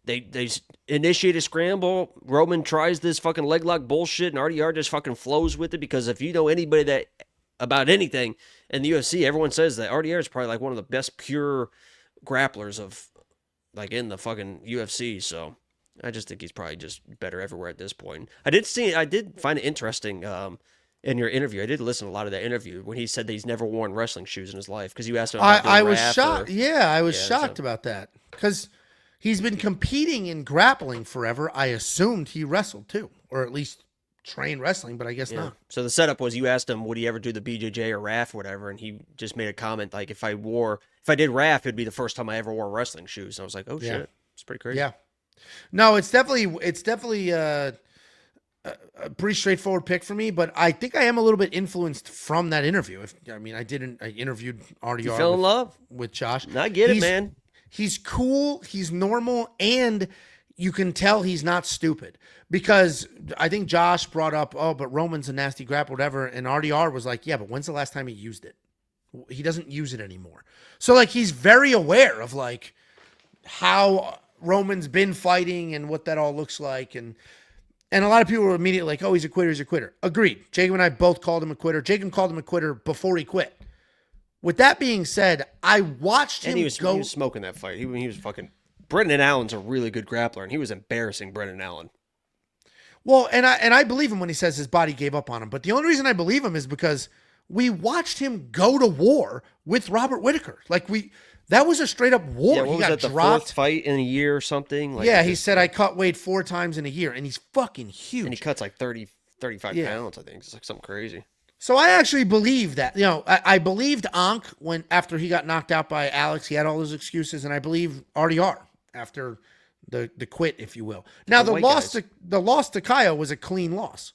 They initiate a scramble. Roman tries this fucking leg lock bullshit, and RDR just fucking flows with it, because if you know anybody about anything in the UFC, everyone says that RDR is probably like one of the best pure grapplers of like in the fucking UFC. So I just think he's probably just better everywhere at this point. I did find it interesting in your interview. I did listen to a lot of that interview when he said that he's never worn wrestling shoes in his life, because you asked him about I was shocked. I was shocked about that, because he's been competing in grappling forever. I assumed he wrestled too, or at least trained wrestling, but I guess not. So the setup was, you asked him, would he ever do the BJJ or RAF or whatever, and he just made a comment like, if I did RAF, it'd be the first time I ever wore wrestling shoes. And I was like, oh shit, it's pretty crazy. Yeah. No, it's definitely a pretty straightforward pick for me, but I think I am a little bit influenced from that interview. I interviewed RDR. You fell in love with Josh. I get it, man. He's cool, he's normal, and you can tell he's not stupid. Because I think Josh brought up, but Roman's a nasty grappler, whatever, and RDR was like, yeah, but when's the last time he used it? He doesn't use it anymore. So, like, he's very aware of, like, how Roman's been fighting and what that all looks like. And a lot of people were immediately like, oh, he's a quitter. Agreed. Jacob and I both called him a quitter. Jacob called him a quitter before he quit. With that being said, I watched him go. He was smoking that fight. He was fucking. Brendan Allen's a really good grappler, and he was embarrassing Brendan Allen. Well, and I believe him when he says his body gave up on him. But the only reason I believe him is because we watched him go to war with Robert Whitaker. Like, that was a straight up war. Yeah, he got that, the dropped. Fourth fight in a year or something. Like, yeah, he said I cut weight 4 times in a year, and he's fucking huge. And he cuts like 35 pounds, I think. It's like something crazy. So I actually believe that. I believed Ankh when after he got knocked out by Alex, he had all those excuses, and I believe RDR after the quit, if you will. Now the loss to Kyle was a clean loss.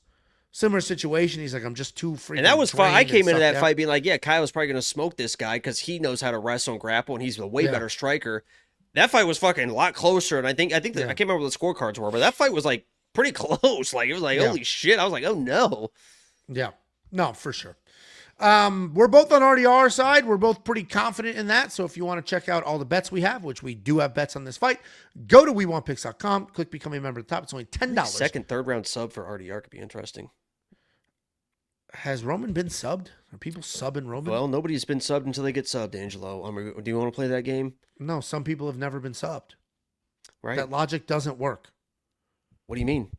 Similar situation. He's like, I'm just too freaking. And that was fun. I came into that fight being like, yeah, Kyle's probably going to smoke this guy because he knows how to wrestle and grapple, and he's a way better striker. That fight was fucking a lot closer, and I think I can't remember what the scorecards were, but that fight was like pretty close. Like, it was like, holy shit. I was like, oh no. Yeah. No, for sure. We're both on RDR side. We're both pretty confident in that. So if you want to check out all the bets we have, which we do have bets on this fight, go to WeWantPicks.com, click Become a Member at the top. It's only $10. Second, third round sub for RDR could be interesting. Has Roman been subbed? Are people subbing Roman? Well, nobody's been subbed until they get subbed, Angelo. Do you want to play that game? No, some people have never been subbed. Right. That logic doesn't work. What do you mean?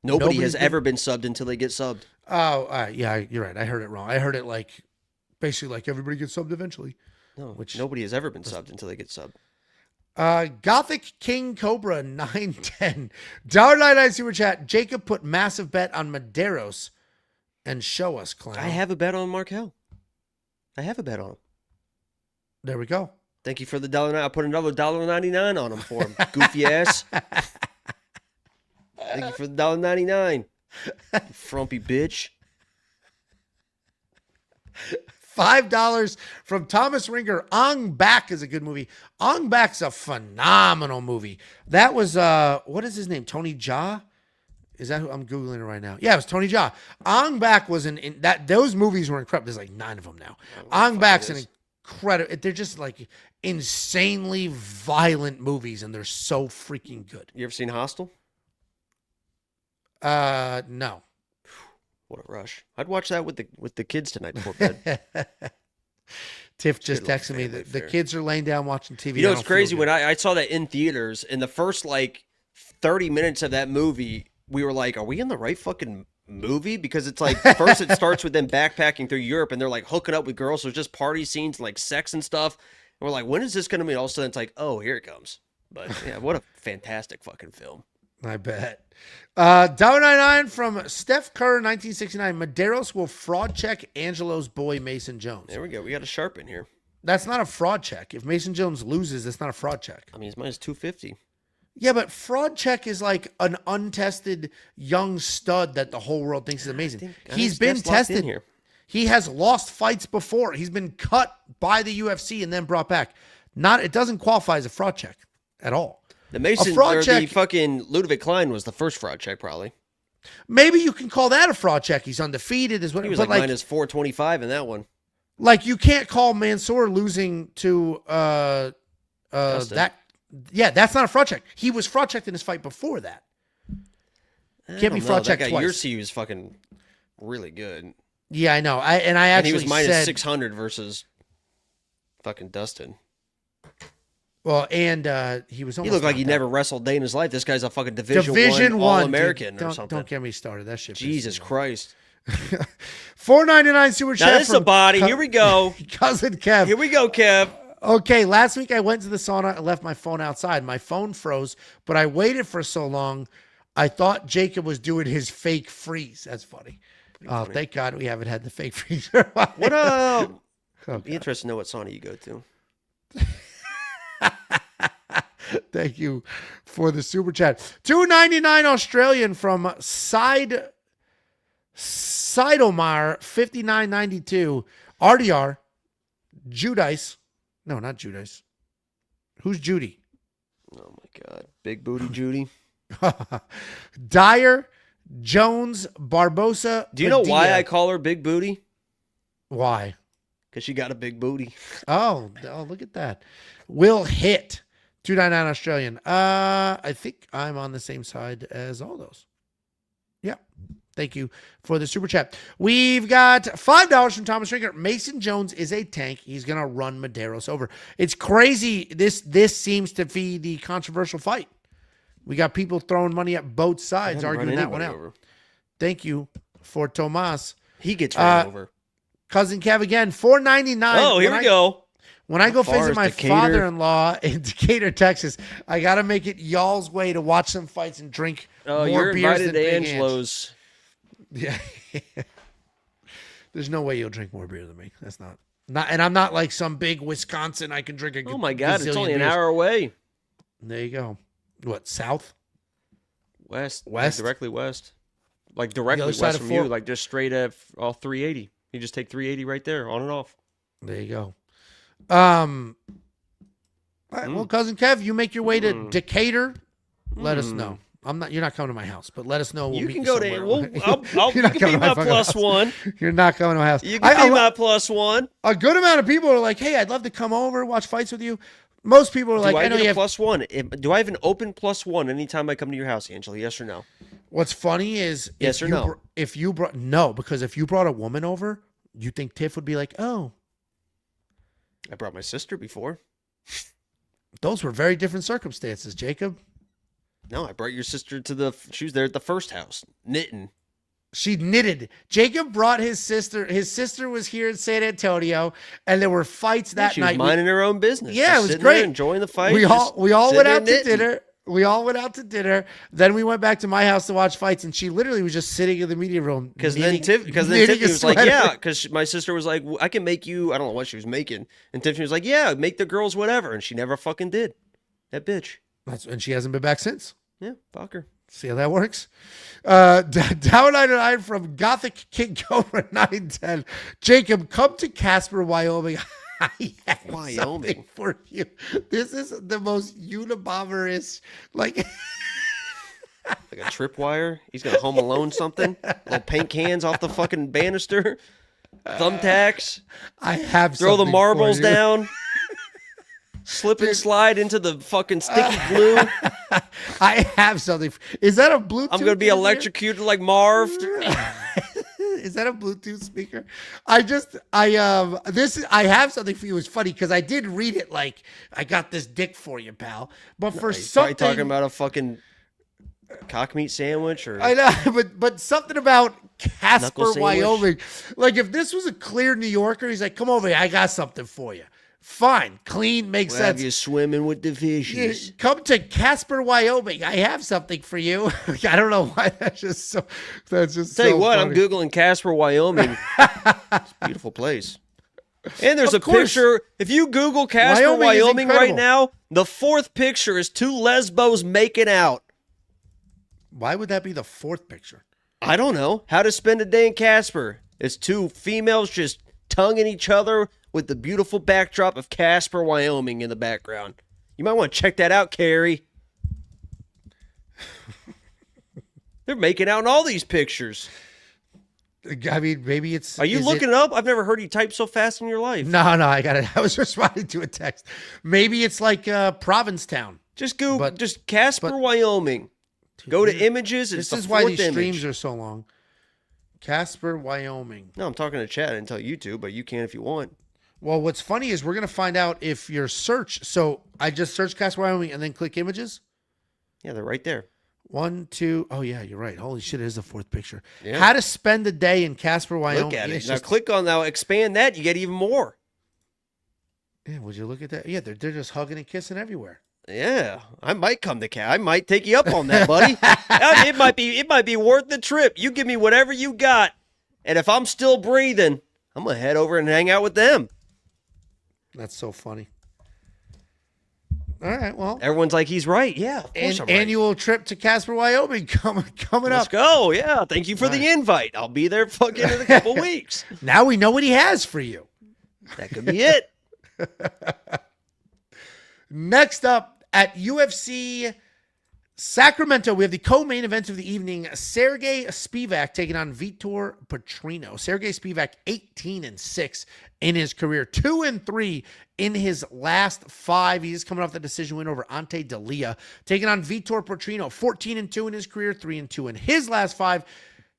Nobody has ever been subbed until they get subbed. Oh, yeah, you're right. I heard it wrong. I heard it like, basically like everybody gets subbed eventually. No, which nobody has ever been subbed until they get subbed. Gothic King Cobra 910. $1.99 super chat. Jacob put massive bet on Medeiros and show us, clown. I have a bet on Markel. I have a bet on him. There we go. Thank you for the $1.99. I put another $1.99 on him for him. Goofy ass. Thank you for the $1.99. Frumpy bitch. $5 from Thomas Ringer. Ang Bak is a good movie. Ang Bak's a phenomenal movie. That was what is his name? Tony Jaa? Is that who I'm Googling it right now? Yeah, it was Tony Jaa. Ang Bak was in that. Those movies were incredible. There's like 9 of them now. Ang Bak's an incredible. They're just like insanely violent movies, and they're so freaking good. You ever seen Hostel? No. What a rush! I'd watch that with the kids tonight before bed. Tiff just texted me that the kids are laying down watching TV. You know, it's crazy when I saw that in theaters. In the first like 30 minutes of that movie, we were like, "Are we in the right fucking movie?" Because it's like first it starts with them backpacking through Europe, and they're like hooking up with girls. So it's just party scenes, like sex and stuff. And we're like, "When is this going to be?" And all of a sudden, it's like, "Oh, here it comes." But yeah, what a fantastic fucking film. I bet. $1.99 from Steph Kerr, 1969. Medeiros will fraud check Angelo's boy Mason Jones. There we go. We got a sharp in here. That's not a fraud check. If Mason Jones loses, that's not a fraud check. I mean, it's minus 250. Yeah, but fraud check is like an untested young stud that the whole world thinks is amazing. He's been tested here. He has lost fights before. He's been cut by the UFC and then brought back. It doesn't qualify as a fraud check at all. The Mason or the fucking Ludwig Klein was the first fraud check, probably. Maybe you can call that a fraud check. He's undefeated. He was like minus 425 in that one. Like you can't call Mansoor losing to that. Yeah, that's not a fraud check. He was fraud checked in his fight before that. Can't be fraud checked twice. Yursi was fucking really good. Yeah, I know. And he was minus 600 versus fucking Dustin. Well, and he was. He looked like he never wrestled a day in his life. This guy's a fucking Division One All-American or something. Don't get me started. That shit. Jesus Christ. $4.99 super chat. Now this is a body. Here we go. Cousin Kev. Here we go, Kev. Okay, last week I went to the sauna and left my phone outside. My phone froze, but I waited for so long, I thought Jacob was doing his fake freeze. That's funny. Oh, thank God we haven't had the fake freeze. What be interested to know what sauna you go to. Thank you for the super chat. $2.99 Australian from Sidomar 5992. RDR. Judice. No, not Judice. Who's Judy? Oh my God. Big booty Judy. Dyer, Jones, Barbosa. Do you know why I call her Big Booty? Why? Because she got a big booty. Oh, look at that. Will hit. $2.99 Australian. I think I'm on the same side as all those. Yeah. Thank you for the super chat. We've got $5 from Thomas Ringer. Mason Jones is a tank. He's going to run Medeiros over. It's crazy. This seems to be the controversial fight. We got people throwing money at both sides, arguing that one out. Over. Thank you for Tomas. He gets ran over. Cousin Kev again, $4.99. Oh, here we go. When I go visit my father-in-law in Decatur, Texas, I got to make it y'all's way to watch some fights and drink more you're beers invited than to Big Angelo's. Yeah. There's no way you'll drink more beer than me. That's not. And I'm not like some big Wisconsin. I can drink a. Oh my God! It's only an beers. hour away. There you go. What, south? West. West. Like directly west. Like directly west from you. Like just straight at all 380. You just take 380 right there, on and off. There you go. All right, well, Cousin Kev, you make your way to Decatur. Let us know. You're not coming to my house, but let us know. You can go to. You can be my plus one. You're not coming to my house. You can be my plus one. A good amount of people are like, "Hey, I'd love to come over, watch fights with you." Most people are like, "I know you have plus one." Do I have an open plus one anytime I come to your house, Angela? Yes or no? What's funny is yes or no. If you brought because if you brought a woman over, you think Tiff would be like, "Oh." I brought my sister before. Those were very different circumstances, Jacob. No, I brought your sister she was there at the first house, knitting. She knitted. Jacob brought his sister. His sister was here in San Antonio, and there were fights that night. She was minding her own business. Yeah, it was great. Enjoying the fight. We all went out to dinner. We all went out to dinner. Then we went back to my house to watch fights, and she literally was just sitting in the media room. Because then Tiffany was like, yeah, because my sister was like, I can make you, I don't know what she was making. And Tiffany was like, yeah, make the girls whatever. And she never fucking did. That bitch. And she hasn't been back since. Yeah, fuck her. See how that works? Down 99 from Gothic King Cobra 910. Jacob, come to Casper, Wyoming. I have something for you. This is the most Unabomber-ish, like a tripwire. He's gonna Home Alone something. Little paint cans off the fucking banister. Thumbtacks. I have throw the something marbles for you. down. Slip and slide into the fucking sticky glue. I have something. Is that a Bluetooth? I'm gonna be electrocuted like Marv. Is that a Bluetooth speaker? I have something for you. It's funny because I did read it like I got this dick for you, pal. But for something, talking about a fucking cock meat sandwich, or I know, but something about Casper, Knuckle sandwich? Wyoming. Like if this was a clear New Yorker, he's like, "Come over here, I got something for you." Fine, clean, makes we'll sense. have you swimming with the fishes. Come to Casper, Wyoming. I have something for you. I don't know why that's just so. That's just. Tell you so what, funny. I'm googling Casper, Wyoming. It's a beautiful place. And there's Of a course. picture. If you Google Casper, Wyoming is Wyoming right incredible. now, the fourth picture is two lesbos making out. Why would that be the fourth picture? I don't know. How to spend a day in Casper. It's two females just tonguing each other with the beautiful backdrop of Casper, Wyoming in the background. You might want to check that out, Carrie. They're making out in all these pictures. I mean, maybe it's. Are you looking it up? I've never heard you type so fast in your life. No, I got it. I was responding to a text. Maybe it's like Provincetown. Just Google, just Casper, Wyoming. Go to images. This It's is the why fourth these image. streams are so long. Casper, Wyoming. No, I'm talking to chat. I didn't tell you to, but you can if you want. Well, what's funny is we're going to find out if your search. So I just searched Casper, Wyoming, and then click images. Yeah, they're right there. 1, 2. Oh, yeah, you're right. Holy shit, it is the fourth picture. Yeah. How to spend a day in Casper, Wyoming. Look at Yeah, it. it's Now just- click on that. Expand that. You get even more. Yeah, would you look at that? Yeah, they're just hugging and kissing everywhere. Yeah, I might come to Cat. I might take you up on that, buddy. It might be worth the trip. You give me whatever you got, and if I'm still breathing, I'm gonna head over and hang out with them. That's so funny. All right, well. Everyone's like, he's right. Yeah, of course I'm right. Annual trip to Casper, Wyoming coming Let's up. go. Yeah, thank you for the invite. I'll be there fucking in a couple weeks. Now we know what he has for you. That could be it. Next up at UFC Sacramento, we have the co-main event of the evening. Sergey Spivak taking on Vitor Petrino. Sergey Spivak 18-6 in his career, 2-3 in his last 5. He's coming off the decision win over Ante Dalia, taking on Vitor Petrino, 14-2 in his career, 3-2 in his last 5.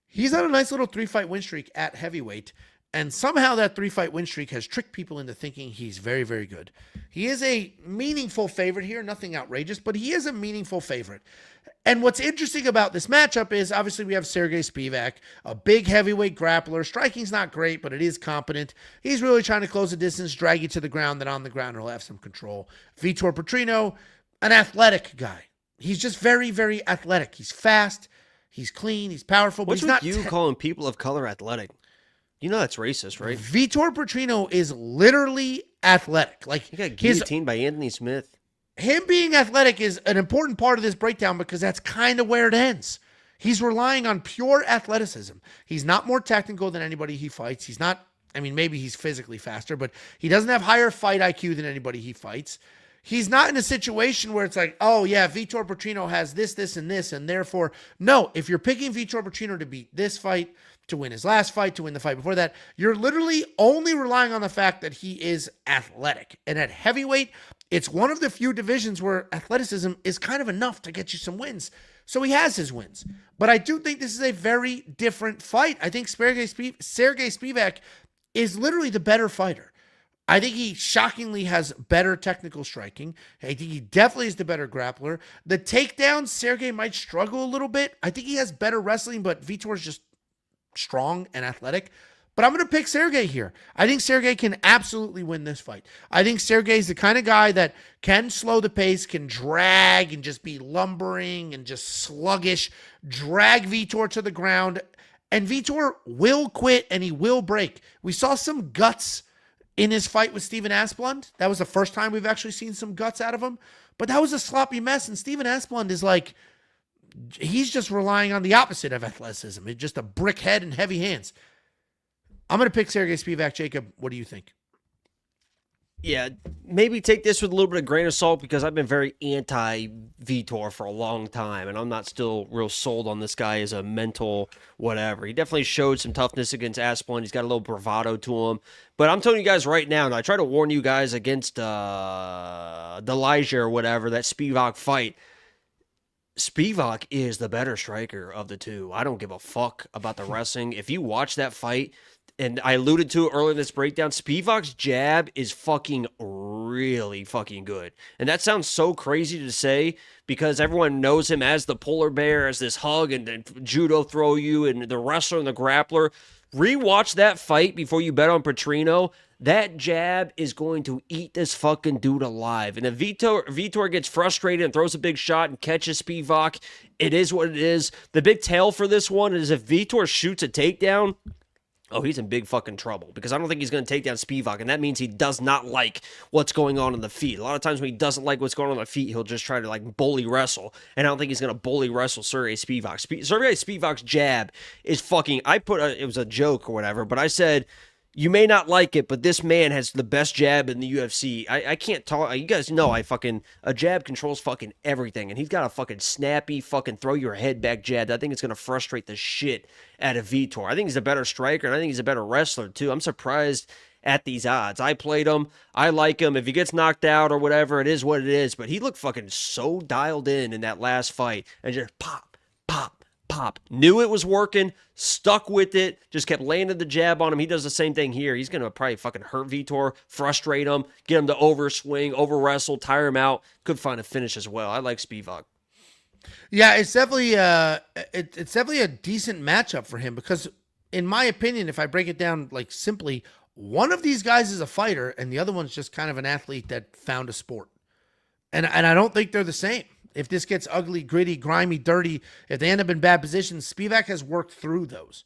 He's on a nice little 3-fight win streak at heavyweight. And somehow that 3-fight win streak has tricked people into thinking he's very, very good. He is a meaningful favorite here, nothing outrageous, but he is a meaningful favorite. And what's interesting about this matchup is obviously we have Sergey Spivak, a big heavyweight grappler. Striking's not great, but it is competent. He's really trying to close the distance, drag you to the ground, then on the ground he'll have some control. Vitor Petrino, an athletic guy. He's just very, very athletic. He's fast, he's clean, he's powerful, but What's he's with not you calling people of color athletic? You know that's racist, right? Vitor Petrino is literally athletic. Like He got guillotined by Anthony Smith. Him being athletic is an important part of this breakdown because that's kind of where it ends. He's relying on pure athleticism. He's not more technical than anybody he fights. He's not, I mean, maybe he's physically faster, but he doesn't have higher fight IQ than anybody he fights. He's not in a situation where it's like, oh yeah, Vitor Petrino has this, this, and this, and therefore, no, if you're picking Vitor Petrino to beat this fight, to win his last fight, to win the fight before that, you're literally only relying on the fact that he is athletic. And at heavyweight, it's one of the few divisions where athleticism is kind of enough to get you some wins. So he has his wins. But I do think this is a very different fight. I think Sergey Spivak is literally the better fighter. I think he shockingly has better technical striking. I think he definitely is the better grappler. The takedowns, Sergey might struggle a little bit. I think he has better wrestling, but Vitor's just strong and athletic. But I'm going to pick Sergey here. I think Sergey can absolutely win this fight. I think Sergey's the kind of guy that can slow the pace, can drag and just be lumbering and just sluggish, drag Vitor to the ground. And Vitor will quit and he will break. We saw some guts in his fight with Steven Asplund. That was the first time we've actually seen some guts out of him. But that was a sloppy mess. And Steven Asplund is like He's just relying on the opposite of athleticism. It's just a brick head and heavy hands. I'm going to pick Sergey Spivak. Jacob, what do you think? Yeah, maybe take this with a little bit of grain of salt because I've been very anti-Vitor for a long time, and I'm not still real sold on this guy as a mental whatever. He definitely showed some toughness against Asplund. He's got a little bravado to him. But I'm telling you guys right now, and I try to warn you guys against Dolidze or whatever, that Spivak fight. Spivak is the better striker of the two. I don't give a fuck about the wrestling. If you watch that fight, and I alluded to it earlier in this breakdown, Spivak's jab is fucking really fucking good. And that sounds so crazy to say because everyone knows him as the polar bear, as this hug and judo throw you and the wrestler and the grappler. Rewatch that fight before you bet on Petrino. That jab is going to eat this fucking dude alive. And if Vitor gets frustrated and throws a big shot and catches Spivak, it is what it is. The big tell for this one is if Vitor shoots a takedown, oh, he's in big fucking trouble because I don't think he's going to take down Spivak, and that means he does not like what's going on in the feet. A lot of times when he doesn't like what's going on the feet, he'll just try to like bully wrestle, and I don't think he's going to bully wrestle Sergey Spivak. Sergey Spivak's jab is fucking, it was a joke or whatever, but I said, you may not like it, but this man has the best jab in the UFC. I can't talk. You guys know a jab controls fucking everything. And he's got a fucking snappy fucking throw your head back jab. I think it's going to frustrate the shit out of Vitor. I think he's a better striker, and I think he's a better wrestler too. I'm surprised at these odds. I played him. I like him. If he gets knocked out or whatever, it is what it is. But he looked fucking so dialed in that last fight. And just pop, pop. Knew it was working, stuck with it, just kept landing the jab on him. He does the same thing here. He's going to probably fucking hurt Vitor, frustrate him, get him to overswing, over-wrestle, tire him out. Could find a finish as well. I like Spivak. Yeah, it's definitely it's definitely a decent matchup for him because, in my opinion, if I break it down like simply, one of these guys is a fighter and the other one's just kind of an athlete that found a sport. And I don't think they're the same. If this gets ugly, gritty, grimy, dirty, if they end up in bad positions, Spivak has worked through those.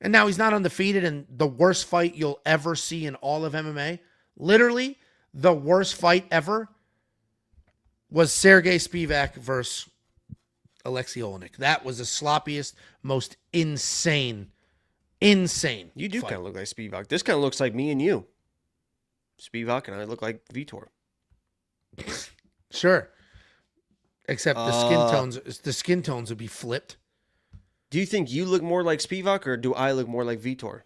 And now he's not undefeated, and the worst fight you'll ever see in all of MMA, literally the worst fight ever, was Sergey Spivak versus Alexei Olenek. That was the sloppiest, most insane You do fight. kind of look like Spivak. This kind of looks like me and you. Spivak and I look like Vitor. Sure. Except the skin tones would be flipped. Do you think you look more like Spivak or do I look more like Vitor?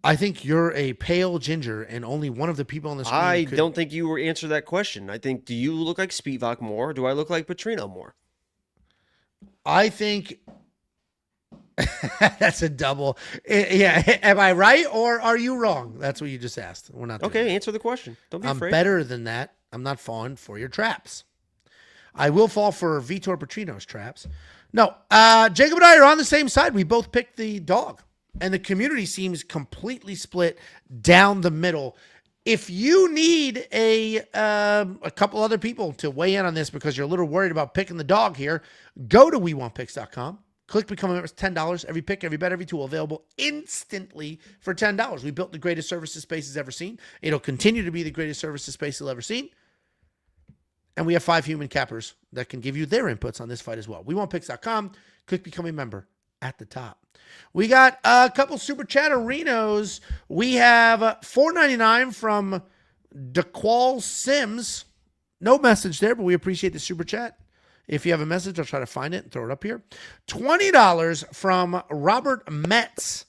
I think you're a pale ginger and only one of the people on the screen. I don't think you were answer that question. I think, do you look like Spivak more or do I look like Petrino more? I think that's a double. Yeah. Am I right or are you wrong? That's what you just asked. We're not. Okay. Answer the question. Don't be I'm afraid. better than that. I'm not falling for your traps. I will fall for Vitor Petrino's traps. No, Jacob and I are on the same side. We both picked the dog, and the community seems completely split down the middle. If you need a couple other people to weigh in on this because you're a little worried about picking the dog here, go to WeWantPicks.com. Click Become a Member. It's $10. Every pick, every bet, every tool available instantly for $10. We built the greatest service this space has ever seen. It'll continue to be the greatest service this space has ever seen. And we have 5 human cappers that can give you their inputs on this fight as well. WeWantPicks.com. Click Become a Member at the top. We got a couple Super Chatterinos. We have $4.99 from DeQual Sims. No message there, but we appreciate the Super Chat. If you have a message, I'll try to find it and throw it up here. $20 from Robert Metz.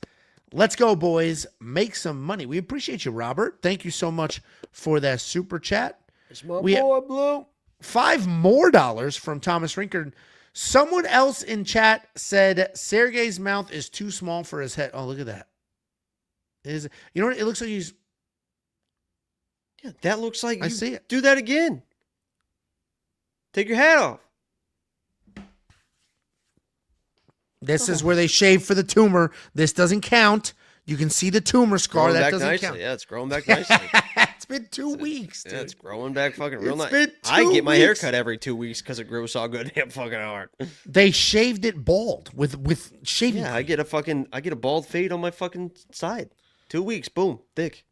Let's go, boys. Make some money. We appreciate you, Robert. Thank you so much for that super chat. It's my boy, Blue. $5 more from Thomas Rinkard. Someone else in chat said Sergey's mouth is too small for his head. Oh, look at that. You know what? It looks like he's... Yeah, that looks like... I see it. Do that again. Take your hat off. This is where they shave for the tumor. This doesn't count. You can see the tumor scar. Growing that back doesn't nicely. count. Yeah, it's growing back nicely. It's been 2 weeks, dude. Yeah, it's growing back fucking real nice. Been 2 I get my hair weeks. cut every 2 weeks because it grows so good damn fucking hard. They shaved it bald with shaving. Yeah, I get a bald fade on my fucking side. 2 weeks, boom, thick.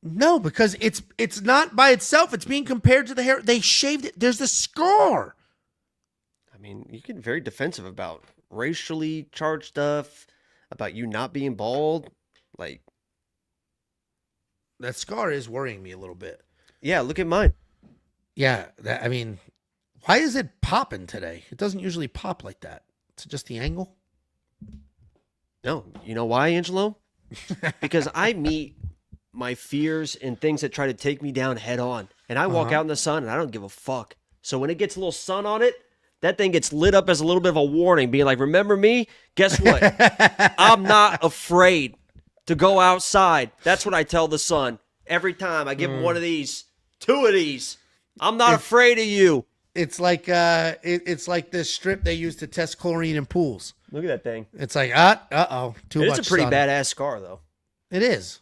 No, because it's not by itself. It's being compared to the hair. They shaved it. There's the scar. mean, you get very defensive about racially charged stuff, about you not being bald. Like, that scar is worrying me a little bit. yeah, look at mine. Yeah, I mean, why is it popping today? It doesn't usually pop like that. It's just the angle. No, you know why, Angelo? Because I meet my fears and things that try to take me down head on. And I walk out in the sun and I don't give a fuck. So when it gets a little sun on it, that thing gets lit up as a little bit of a warning, being like, remember me? Guess what? I'm not afraid to go outside. That's what I tell the sun. Every time I give him one of these, 2 of these, I'm not afraid of you. It's like it's like this strip they use to test chlorine in pools. Look at that thing. It's like, uh-oh, too much It's a pretty sun. badass scar, though. It is.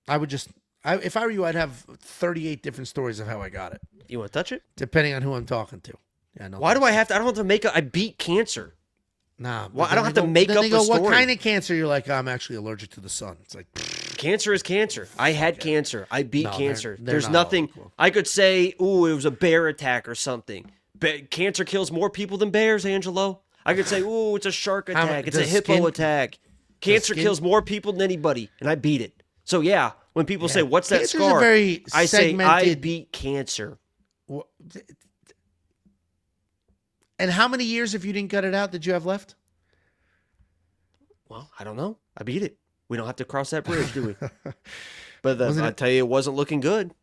If I were you, I'd have 38 different stories of how I got it, You want to touch it? depending on who I'm talking to. Yeah, no. Why do I have to? I don't have to make I beat cancer. Nah. Well, but I don't then have they to go- make then up they the go, story. What kind of cancer? You're like, I'm actually allergic to the sun. It's like, Cancer is cancer. I had cancer. I beat No, cancer. they're There's not all nothing. equal. I could say, ooh, it was a bear attack or something. Cancer kills more people than bears, Angelo. I could say, ooh, it's a shark How attack. mu- It's a does hippo skin- attack. Cancer skin- kills more people than anybody, and I beat it. So yeah, when people say, "What's that Cancer's a scar?" very I say, "I segmented- beat cancer." And how many years, if you didn't gut it out, did you have left? Well, I don't know. I beat it. We don't have to cross that bridge, do we? But Wasn't I it- tell you, it wasn't looking good.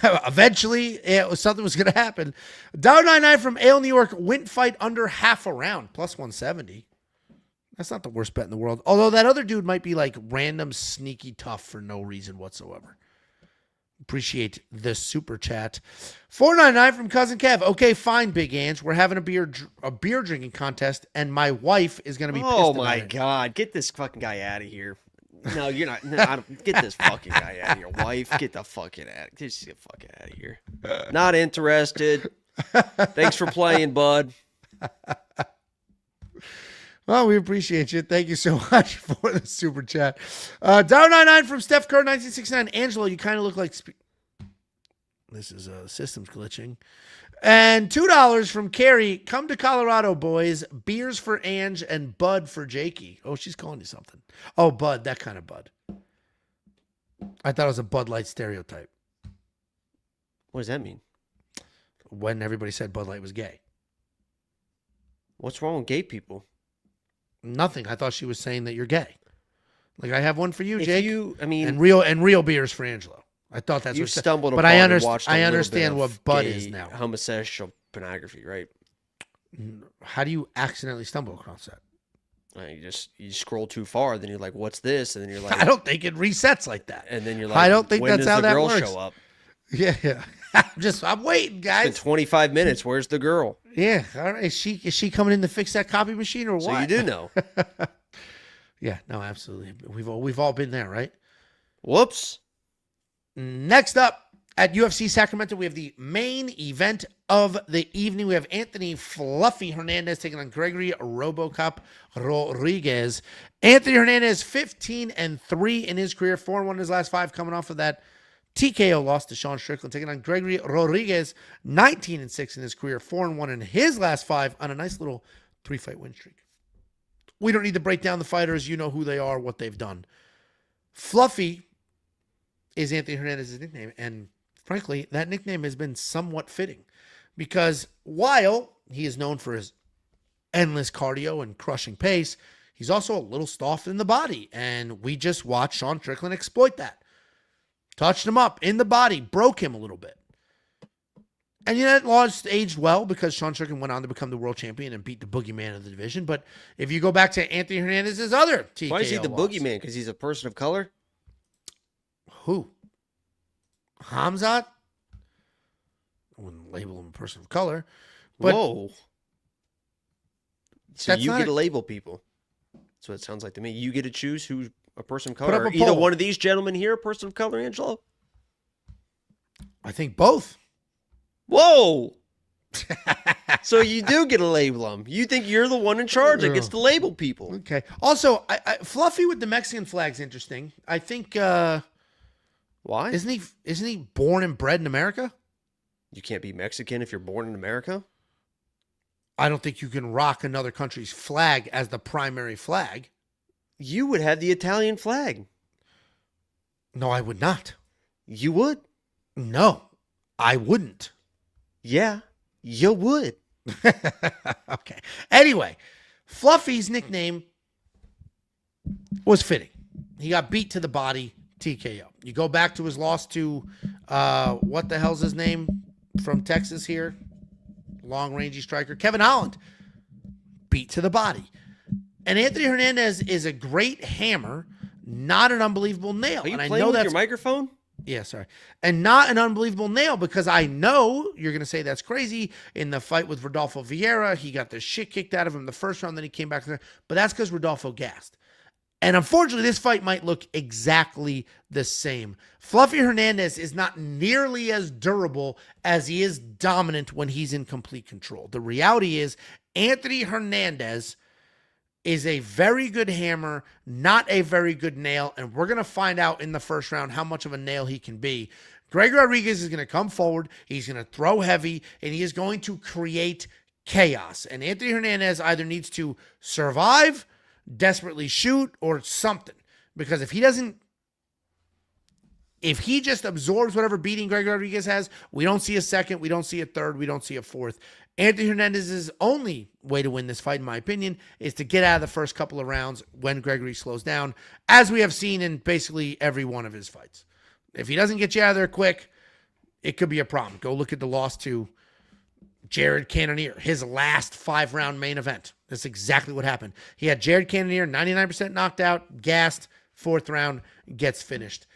Eventually, something was going to happen. $1.99 from Ale New York. Wint fight under half a round, plus 170. That's not the worst bet in the world. Although that other dude might be like random, sneaky tough for no reason whatsoever. Appreciate the super chat. $4.99 from Cousin Kev. Okay, fine, Big Ange. We're having a beer drinking contest, and my wife is going to be pissed Oh about my it. God! Get this fucking guy out of here. No, you're not. No, I don't, get this fucking guy out of here. Wife, get the fucking out. Just get fucking out of here. Not interested. Thanks for playing, bud. Well, we appreciate you. Thank you so much for the super chat. $1.99 from Steph Kerr, 1969. Angelo, you kind of look like... This is systems glitching. And $2 from Carrie. Come to Colorado, boys. Beers for Ange and Bud for Jakey. Oh, she's calling you something. Oh, Bud, that kind of Bud. I thought it was a Bud Light stereotype What does that mean? when everybody said Bud Light was gay. What's wrong with gay people? Nothing. I thought she was saying that you're gay. Like, I have one for you, If Jake. you, I mean, and real beers for Angelo. I thought that's you what she said. stumbled But upon I and understand. watched a I little understand bit what of Bud gay is now. Homosexual pornography, right? How do you accidentally stumble across that? You scroll too far, then you're like, "What's this?" And then you're like, I don't think it resets like that. And then you're like, I don't think when that's does how the that girl works. show up? Yeah. I'm waiting, It's been guys. 25 minutes. Where's the girl? Yeah. All right. Is she coming in to fix that copy machine or what? So you do know. Yeah. No, absolutely. We've all been there, right? Whoops. Next up at UFC Sacramento, we have the main event of the evening. We have Anthony Fluffy Hernandez taking on Gregory RoboCop Rodrigues. Anthony Hernandez, 15-3 in his career, 4-1 in his last 5, coming off of that TKO loss to Sean Strickland, taking on Gregory Rodrigues, 19-6 in his career, 4-1 in his last 5 on a nice little 3-fight win streak. We don't need to break down the fighters. You know who they are, what they've done. Fluffy is Anthony Hernandez's nickname, and frankly, that nickname has been somewhat fitting because while he is known for his endless cardio and crushing pace, he's also a little soft in the body, and we just watched Sean Strickland exploit that. Touched him up in the body, broke him a little bit. And that loss aged well because Sean Strickland went on to become the world champion and beat the boogeyman of the division. But if you go back to Anthony Hernandez's other TKO Why is he the loss- boogeyman? Because he's a person of color? Who? Hamzat? I wouldn't label him a person of color. But Whoa. So That's you not get to a- label people. That's what it sounds like to me. You get to choose who's a person of Put color. up a Either poll. one of these gentlemen here, a person of color, Angelo? I think both. Whoa. So you do get to label them. You think you're the one in charge that gets to label people. Okay. Also, Fluffy with the Mexican flag's interesting. I think Why? isn't he born and bred in America? You can't be Mexican if you're born in America? I don't think you can rock another country's flag as the primary flag. You would have the Italian flag. No, I would not. You would. No, I wouldn't. Yeah, you would. Okay. Anyway, Fluffy's nickname was fitting. He got beat to the body, TKO. You go back to his loss to, what the hell's his name from Texas here? Long-rangey striker, Kevin Holland. Beat to the body. And Anthony Hernandez is a great hammer, not an unbelievable nail. Are you and playing I know with that's your microphone? Yeah, sorry. And not an unbelievable nail, because I know you're going to say that's crazy. In the fight with Rodolfo Vieira, he got the shit kicked out of him the first round, then he came back there. But that's because Rodolfo gassed. And unfortunately, this fight might look exactly the same. Fluffy Hernandez is not nearly as durable as he is dominant when he's in complete control. The reality is Anthony Hernandez is a very good hammer, not a very good nail, and we're going to find out in the first round how much of a nail he can be. Greg Rodrigues is going to come forward, he's going to throw heavy, and he is going to create chaos. And Anthony Hernandez either needs to survive, desperately shoot, or something. Because if he just absorbs whatever beating Greg Rodrigues has, we don't see a second, we don't see a third, we don't see a fourth. Anthony Hernandez's only way to win this fight, in my opinion, is to get out of the first couple of rounds when Gregory slows down, as we have seen in basically every one of his fights. If he doesn't get you out of there quick, it could be a problem. Go look at the loss to Jared Cannonier, his last 5-round main event. That's exactly what happened. He had Jared Cannonier 99% knocked out, gassed, 4th round, gets finished.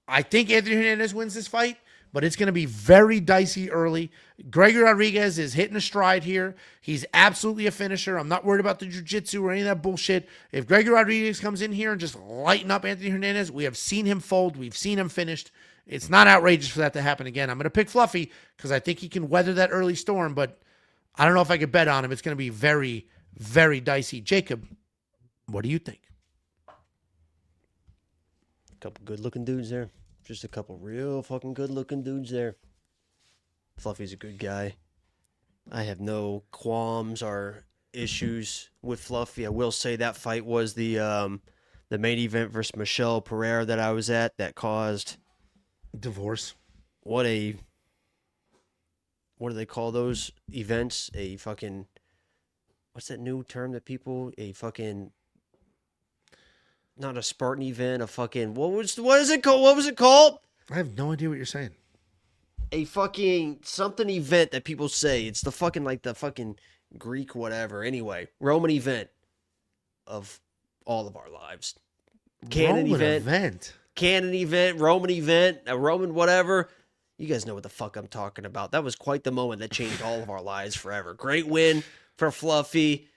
I think Anthony Hernandez wins this fight, but it's going to be very dicey early. Gregory Rodrigues is hitting a stride here. He's absolutely a finisher. I'm not worried about the jiu-jitsu or any of that bullshit. If Gregory Rodrigues comes in here and just lighten up Anthony Hernandez, we have seen him fold. We've seen him finished. It's not outrageous for that to happen again. I'm going to pick Fluffy because I think he can weather that early storm, but I don't know if I could bet on him. It's going to be very, very dicey. Jacob, what do you think? A couple good-looking dudes there. Just a couple real fucking good-looking dudes there. Fluffy's a good guy. I have no qualms or issues with Fluffy. I will say that fight was the main event versus Michelle Pereira that I was at that caused divorce. What do they call those events? A fucking, what's that new term that people, a fucking, not a Spartan event, a fucking, what is it called? What was it called? I have no idea what you're saying. A fucking something event that people say. It's the fucking, like the fucking Greek whatever. Anyway, Roman event of all of our lives. Canon event. Canon event, Roman event, a Roman whatever. You guys know what the fuck I'm talking about. That was quite the moment that changed all of our lives forever. Great win for Fluffy.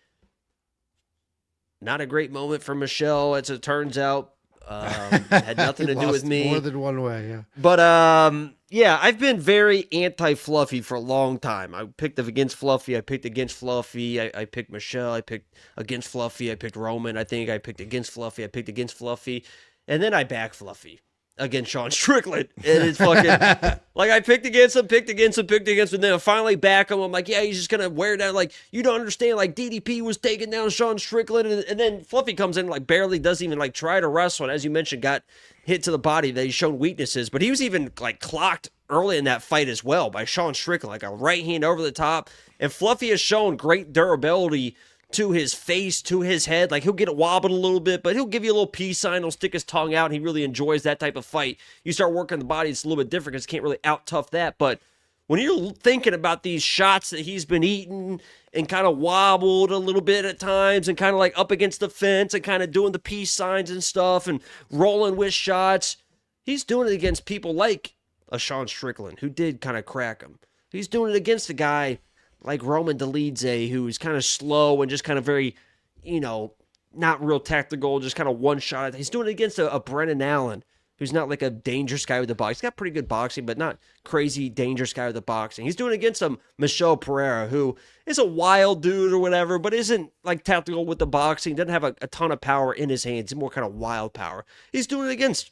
Not a great moment for Michelle, as it turns out. Had nothing to do with me. More than one way, yeah. But, yeah, I've been very anti-Fluffy for a long time. I picked against Fluffy. I picked against Fluffy. I picked Michelle. I picked against Fluffy. I picked Roman. I think I picked against Fluffy. I picked against Fluffy. And then I back Fluffy against Sean Strickland. And it's fucking, like, I picked against him, and then I finally back him. I'm like, yeah, he's just going to wear down. Like, you don't understand. Like, DDP was taking down Sean Strickland. And then Fluffy comes in, like, barely doesn't even, like, try to wrestle. And as you mentioned, got hit to the body that he's shown weaknesses. But he was even, like, clocked early in that fight as well by Sean Strickland. Like, a right hand over the top. And Fluffy has shown great durability to his face, to his head. Like, he'll get it wobbled a little bit, but he'll give you a little peace sign. He'll stick his tongue out, and he really enjoys that type of fight. You start working the body, it's a little bit different because you can't really out-tough that. But when you're thinking about these shots that he's been eating and kind of wobbled a little bit at times and kind of like up against the fence and kind of doing the peace signs and stuff and rolling with shots, he's doing it against people like a Sean Strickland, who did kind of crack him. He's doing it against a guy like Roman Dolidze, who's kind of slow and just kind of very, not real tactical, just kind of one shot. He's doing it against a Brennan Allen, who's not like a dangerous guy with the boxing. He's got pretty good boxing, but not crazy dangerous guy with the boxing. He's doing it against Michelle Pereira, who is a wild dude or whatever, but isn't like tactical with the boxing, doesn't have a ton of power in his hands, more kind of wild power. He's doing it against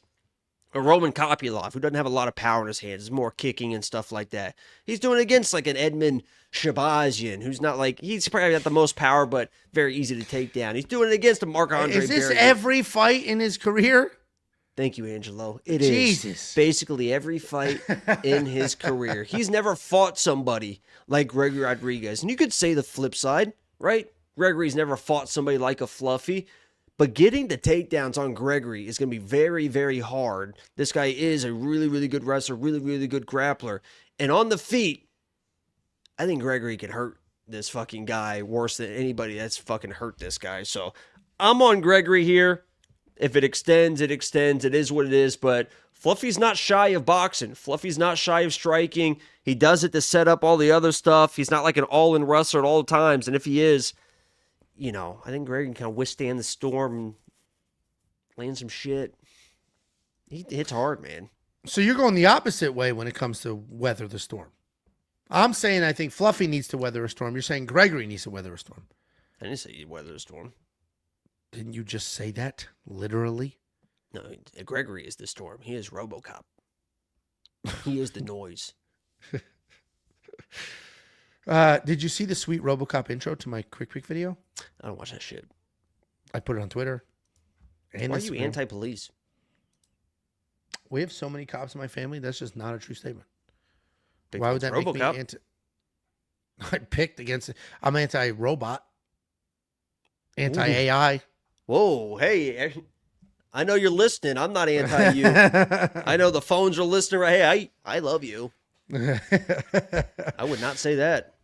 a Roman Kopylov, who doesn't have a lot of power in his hands, is more kicking and stuff like that. He's doing it against like an Edmund Shabazian, who's not like, he's probably got the most power, but very easy to take down. He's doing it against a Marc-Andre Is this Berrigan. every fight in his career? Thank you, Angelo. It is Jesus. basically every fight in his career. He's never fought somebody like Gregory Rodrigues. And you could say the flip side, right? Gregory's never fought somebody like a Fluffy. But getting the takedowns on Gregory is going to be very, very hard. This guy is a really, really good wrestler, really, really good grappler. And on the feet, I think Gregory can hurt this fucking guy worse than anybody that's fucking hurt this guy. So I'm on Gregory here. If it extends, it extends. It is what it is. But Fluffy's not shy of boxing. Fluffy's not shy of striking. He does it to set up all the other stuff. He's not like an all-in wrestler at all times. And if he is, you know, I think Greg can kind of withstand the storm and land some shit. He hits hard, man. So you're going the opposite way when it comes to weather the storm. I'm saying I think Fluffy needs to weather a storm. You're saying Gregory needs to weather a storm. I didn't say he'd weather the storm. Didn't you just say that? Literally? No, Gregory is the storm. He is RoboCop. He is the noise. Did you see the sweet RoboCop intro to my quick video? I don't watch that shit. I put it on Twitter. And Why are you Instagram. anti-police? We have so many cops in my family. That's just not a true statement. Big Why would that fans. make me RoboCop. anti? I picked against it. I'm anti-robot, anti-AI. Whoa, hey, I know you're listening. I'm not anti you. I know the phones are listening. Right? Hey, I love you. I would not say that.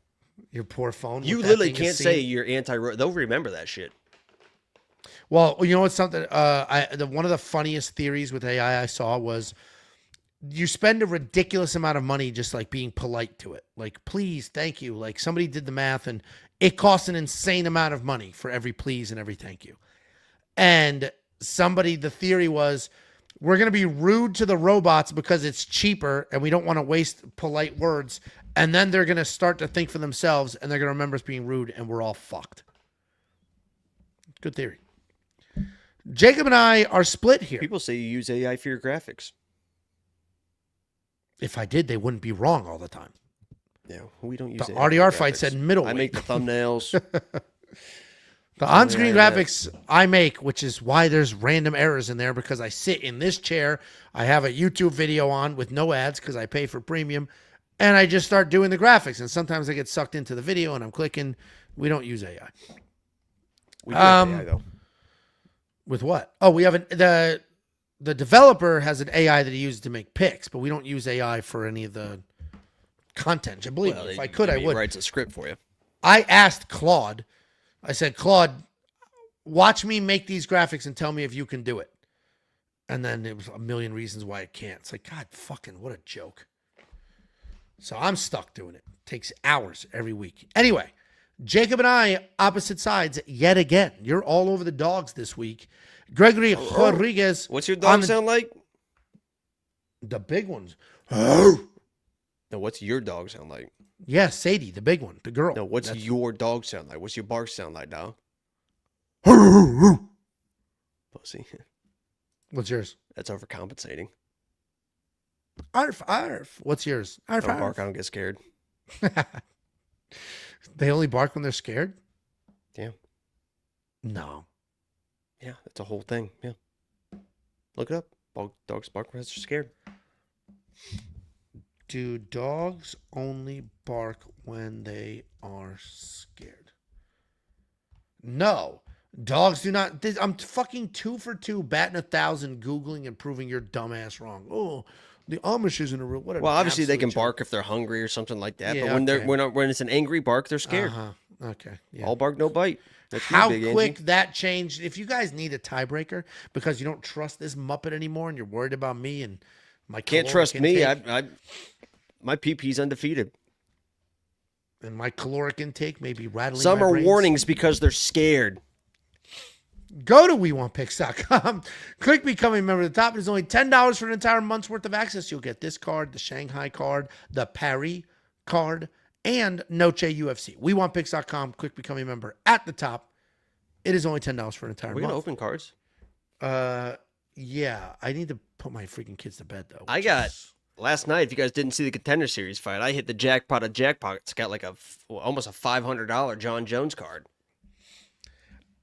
Your poor phone. You with that literally thing can't is say seen. you're anti. They'll remember that shit. Well, you know what's something? One of the funniest theories with AI I saw was you spend a ridiculous amount of money just like being polite to it, like please, thank you. Like somebody did the math and it costs an insane amount of money for every please and every thank you. And the theory was, we're going to be rude to the robots because it's cheaper and we don't want to waste polite words. And then they're going to start to think for themselves and they're going to remember us being rude and we're all fucked. Good theory. Jacob and I are split here. People say you use AI for your graphics. If I did, they wouldn't be wrong all the time. Yeah, we don't use The AI for RDR fight graphics. said middleweight. I make the thumbnails. The on-screen Yeah, graphics I make, which is why there's random errors in there, because I sit in this chair, I have a YouTube video on with no ads because I pay for premium, and I just start doing the graphics. And sometimes I get sucked into the video and I'm clicking. We don't use AI. We do have AI though. With what? Oh, we have the developer has an AI that he uses to make picks, but we don't use AI for any of the content. Believe me, if I could, I would. He writes a script for you. I asked Claude, I said, Claude, watch me make these graphics and tell me if you can do it. And then it was a million reasons why it can't. It's like, God fucking, what a joke. So I'm stuck doing it. Takes hours every week. Anyway, Jacob and I, opposite sides yet again. You're all over the dogs this week. Gregory Rodrigues. What's your dog sound like? The big ones. No, what's your dog sound like? Yeah, Sadie, the big one, the girl. No, what's your dog sound like? What's your bark sound like, dog? Pussy. What's yours? That's overcompensating. Arf, arf. What's yours? Arf, I don't arf. bark, I don't get scared. They only bark when they're scared? Yeah. No. Yeah, that's a whole thing. Yeah. Look it up. Dogs bark when they're scared. Do dogs only bark when they are scared? No. Dogs do not. I'm fucking 2 for 2, batting 1,000, Googling and proving your dumbass wrong. Oh, the Amish isn't a real. What? Well, obviously they can absolute bark if they're hungry or something like that. Yeah, but when okay. they're when it's an angry bark, they're scared. Uh-huh. Okay. Yeah. All bark, no bite. That's How you, Big quick Angie. that changed. If you guys need a tiebreaker because you don't trust this Muppet anymore and you're worried about me and my Can't caloric trust me. intake, My PP's undefeated. and my caloric intake may be rattling. Some my are brains. warnings because they're scared. Go to WeWantPicks.com. Click Become a Member at the top. It is only $10 for an entire month's worth of access. You'll get this card, the Shanghai card, the Paris card, and Noche UFC. WeWantPicks.com. Click Become a Member at the top. It is only $10 for an entire Are we month. gonna open cards? Yeah, I need to put my freaking kids to bed, though. I got last night. If you guys didn't see the Contender Series fight, I hit the jackpot of jackpots. Got like almost a $500 John Jones card.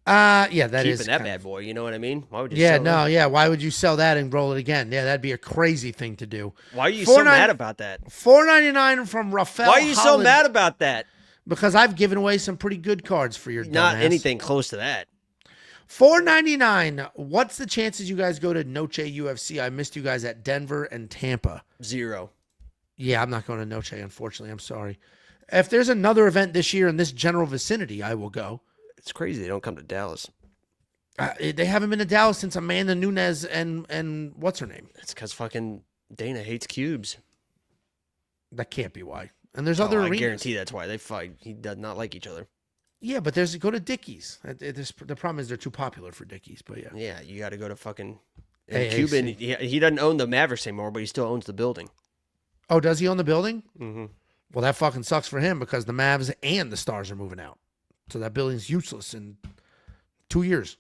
Yeah, that is keeping that bad boy. You know what I mean? Why would you? Yeah, sell no, that? yeah. Why would you sell that and roll it again? Yeah, that'd be a crazy thing to do. Why are you so mad about that? $4.99 from Rafael. Why are you so mad about that? Because I've given away some pretty good cards for your Not dumbass. anything close to that. $4.99. What's the chances you guys go to Noche UFC? I missed you guys at Denver and Tampa. 0. Yeah, I'm not going to Noche, unfortunately. I'm sorry. If there's another event this year in this general vicinity, I will go. It's crazy they don't come to Dallas. They haven't been to Dallas since Amanda Nunes and what's her name? It's because fucking Dana hates cubes. That can't be why. And there's other arenas. I guarantee that's why they fight. He does not like each other. Yeah, but go to Dickies. The problem is they're too popular for Dickies, but yeah. Yeah, you got to go to fucking AAC. Cuban. He doesn't own the Mavericks anymore, but he still owns the building. Oh, does he own the building? Mm-hmm. Well, that fucking sucks for him because the Mavs and the Stars are moving out. So that building's useless in 2 years.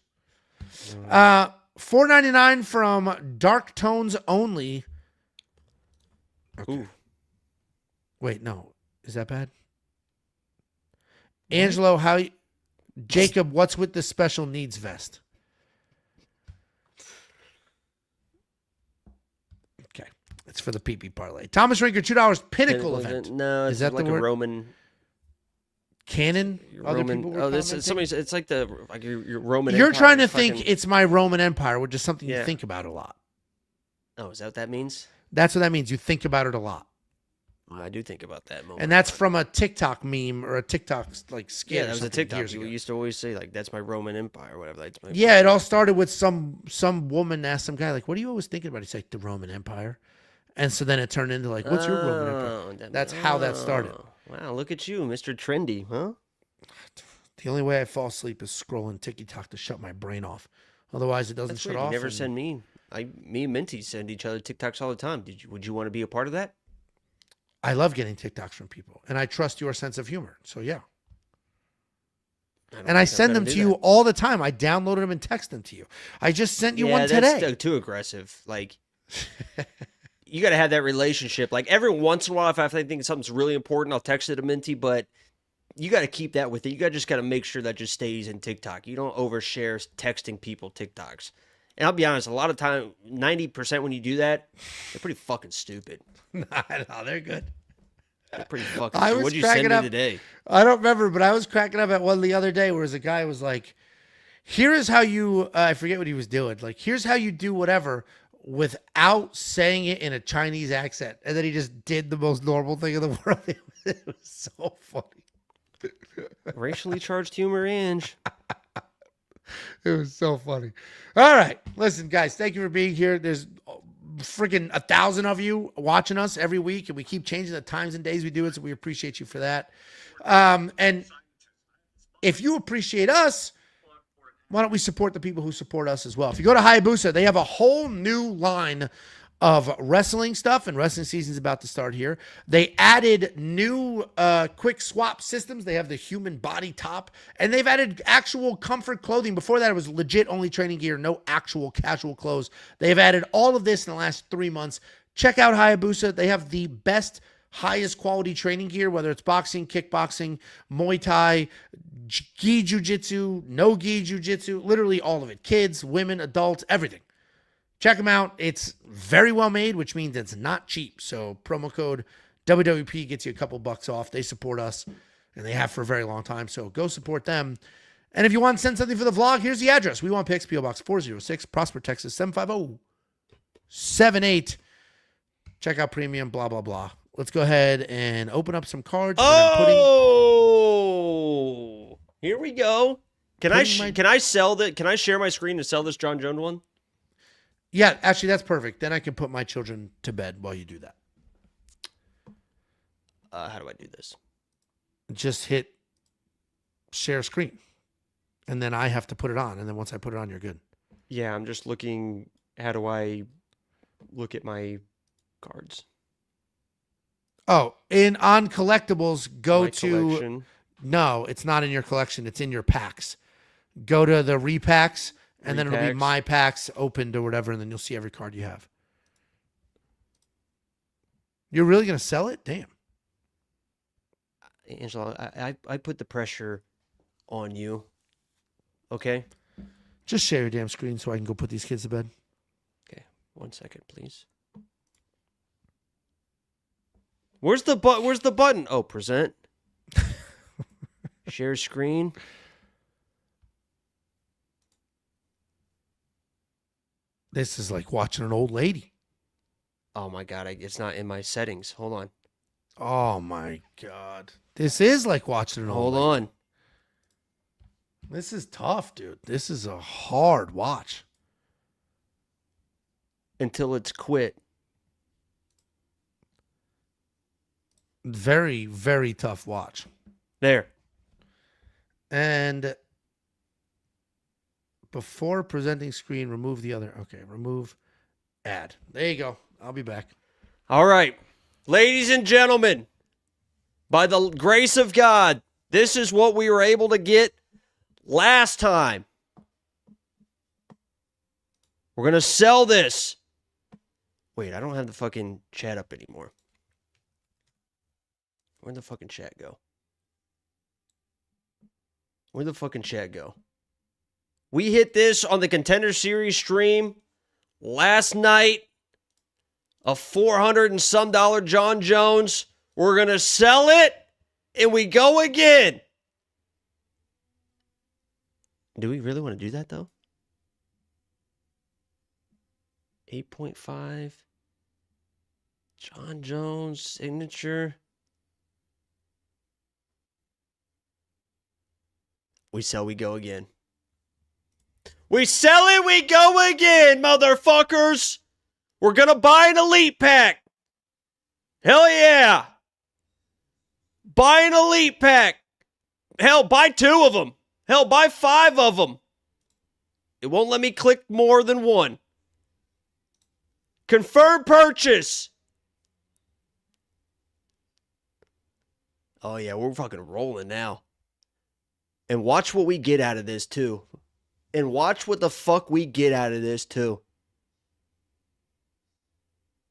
$4.99 from Dark Tones Only. Okay. Ooh. Wait, no. Is that bad? Angelo, Jacob, what's with the special needs vest? Okay. It's for the PP parlay. Thomas Rinker, $2 Pinnacle event. No, Is it's that like the a word? Roman. Canon? Other Roman. people were Oh, this commenting? is somebody's. It's like your Roman. You're Empire trying to fucking- think it's my Roman Empire, which is something you Yeah. think about a lot. Oh, is that what that means? That's what that means. You think about it a lot. I do think about that moment. And that's from a TikTok meme or a TikTok like skit. Yeah, or that was a something TikTok. years You ago. used to always say like, "That's my Roman Empire," or whatever. That's my Yeah, it all started with some woman asked some guy like, "What are you always thinking about?" He's like, "The Roman Empire," and so then it turned into like, "What's your Roman Empire?" That's how that started. Wow, look at you, Mr. Trendy, huh? The only way I fall asleep is scrolling TikTok to shut my brain off. Otherwise, it doesn't That's shut weird. You off. never and- send me. Me and Minty send each other TikToks all the time. Would you want to be a part of that? I love getting TikToks from people, and I trust your sense of humor. So yeah. And I send them to you all the time. I downloaded them and text them to you. I just sent you one today. That's too aggressive. Like, you got to have that relationship. Like every once in a while, if I think something's really important, I'll text it to Minty. But you got to keep that with it. You just got to make sure that just stays in TikTok. You don't overshare texting people TikToks. And I'll be honest, a lot of time, 90% when you do that, they're pretty fucking stupid. No, they're good. They're pretty fucking I stupid. was What'd you send cracking me up. today? I don't remember, but I was cracking up at one the other day where a guy was like, here is how you, I forget what he was doing. Like, here's how you do whatever without saying it in a Chinese accent. And then he just did the most normal thing in the world. It was so funny. Racially charged humor, Ange. It was so funny. All right. Listen, guys, thank you for being here. There's freaking 1,000 of you watching us every week, and we keep changing the times and days we do it, so we appreciate you for that. And if you appreciate us, why don't we support the people who support us as well? If you go to Hayabusa, they have a whole new line of wrestling stuff, and wrestling season is about to start here. They added new quick swap systems. They have the human body top, and they've added actual comfort clothing. Before that, it was legit only training gear, no actual casual clothes. They've added all of this in the last 3 months. Check out Hayabusa. They have the best, highest quality training gear, whether it's boxing, kickboxing, Muay Thai, gi jujitsu, no gi jujitsu, literally all of it. Kids, women, adults, everything. Check them out. It's very well made, which means it's not cheap. So promo code WWP gets you a couple bucks off. They support us, and they have for a very long time. So go support them. And if you want to send something for the vlog, here's the address. We Want Picks, P.O. Box 406, Prosper, Texas, 75078. Check out premium, blah, blah, blah. Let's go ahead and open up some cards. Oh, here we go. Can I sell that? Can I share my screen to sell this John Jones one? Yeah, actually, that's perfect. Then I can put my children to bed while you do that. How do I do this? Just hit share screen. And then I have to put it on. And then once I put it on, you're good. Yeah, I'm just looking. How do I look at my cards? Oh, on collectibles, go My to... collection. No, it's not in your collection. It's in your packs. Go to the repacks. And then it'll be Repacks. my packs opened or whatever, and then you'll see every card you have. You're really going to sell it? Damn. Angelo, I put the pressure on you. Okay? Just share your damn screen so I can go put these kids to bed. Okay. 1 second, please. Where's the button? Oh, present. Share screen. This is like watching an old lady. Oh my God, it's not in my settings. Hold on. Oh my God. This is like watching an old Hold lady. on. This is tough, dude. This is a hard watch. Until it's quit. Very, very tough watch. There. And before presenting screen, remove the other. Okay, remove ad. There you go. I'll be back. All right. Ladies and gentlemen, by the grace of God, this is what we were able to get last time. We're going to sell this. Wait, I don't have the fucking chat up anymore. Where'd the fucking chat go? Where'd the fucking chat go? We hit this on the Contender Series stream last night. A $400 and some John Jones. We're going to sell it, and we go again. Do we really want to do that, though? 8.5. John Jones, signature. We sell, we go again. We sell it, we go again, motherfuckers. We're going to buy an elite pack. Hell yeah. Buy an elite pack. Hell, buy 2 of them. Hell, buy 5 of them. It won't let me click more than 1. Confirm purchase. Oh, yeah, we're fucking rolling now. And watch what we get out of this, too. And watch what the fuck we get out of this, too.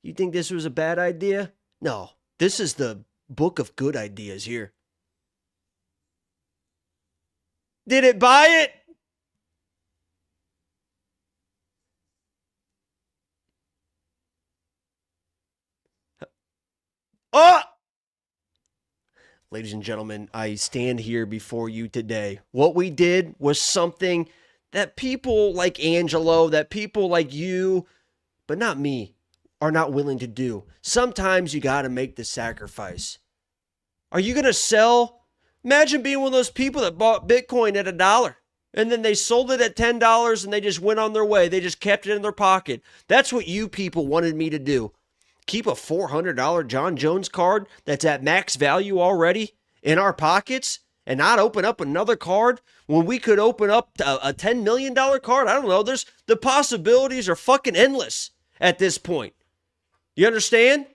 You think this was a bad idea? No. This is the book of good ideas here. Did it buy it? Oh! Ladies and gentlemen, I stand here before you today. What we did was something that people like Angelo, that people like you, but not me, are not willing to do. Sometimes you got to make the sacrifice. Are you going to sell? Imagine being one of those people that bought Bitcoin at $1 and then they sold it at $10 and they just went on their way. They just kept it in their pocket. That's what you people wanted me to do. Keep a $400 John Jones card that's at max value already in our pockets and not open up another card when we could open up a $10 million card. I don't know. The possibilities are fucking endless at this point. You understand?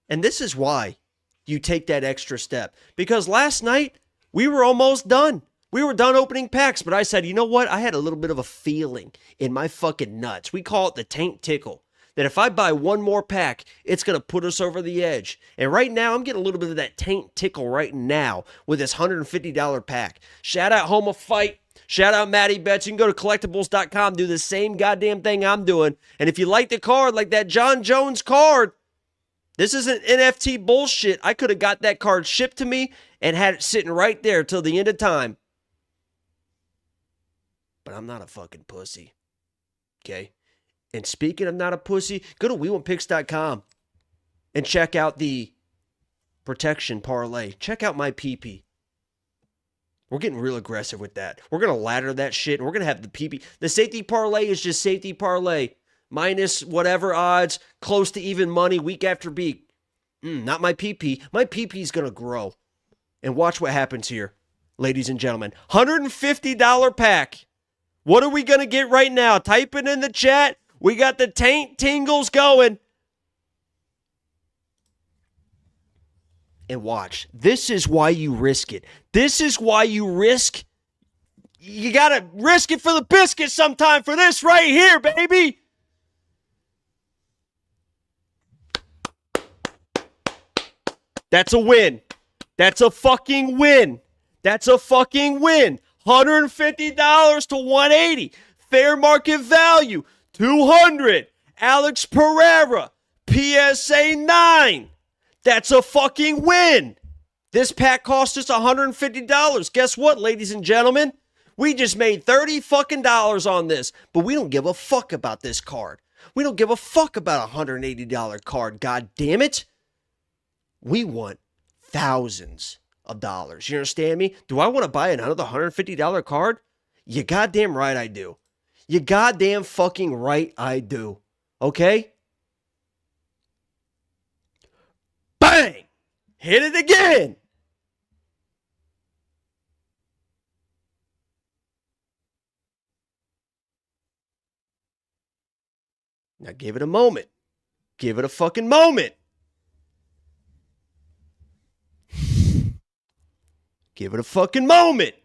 And this is why you take that extra step. Because last night, we were almost done. We were done opening packs, but I said, you know what? I had a little bit of a feeling in my fucking nuts. We call it the taint tickle. That if I buy one more pack, it's going to put us over the edge. And right now, I'm getting a little bit of that taint tickle right now with this $150 pack. Shout out Home of Fight. Shout out Matty Betts. You can go to collectibles.com, do the same goddamn thing I'm doing. And if you like the card, like that John Jones card, this isn't NFT bullshit. I could have got that card shipped to me and had it sitting right there till the end of time. But I'm not a fucking pussy. Okay? And speaking of not a pussy, go to WeWantPicks.com and check out the protection parlay. Check out my PP. We're getting real aggressive with that. We're going to ladder that shit, and we're going to have the PP. The safety parlay is just safety parlay. Minus whatever odds, close to even money week after week. Not my PP. My PP is going to grow. And watch what happens here, ladies and gentlemen. $150 pack. What are we going to get right now? Type it in the chat. We got the taint tingles going. And watch. This is why you risk it. This is why you risk. You got to risk it for the biscuit sometime for this right here, baby. That's a win. That's a fucking win. That's a fucking win. $150 to 180. Fair market value. 200. Alex Pereira. PSA 9. That's a fucking win. This pack cost us $150. Guess what, ladies and gentlemen? We just made $30 fucking on this, but we don't give a fuck about this card. We don't give a fuck about a $180 card. God damn it. We want thousands of dollars. You understand me? Do I want to buy another $150 card? You goddamn right I do. You goddamn fucking right I do. Okay? Bang! Hit it again! Now give it a moment. Give it a fucking moment. Give it a fucking moment.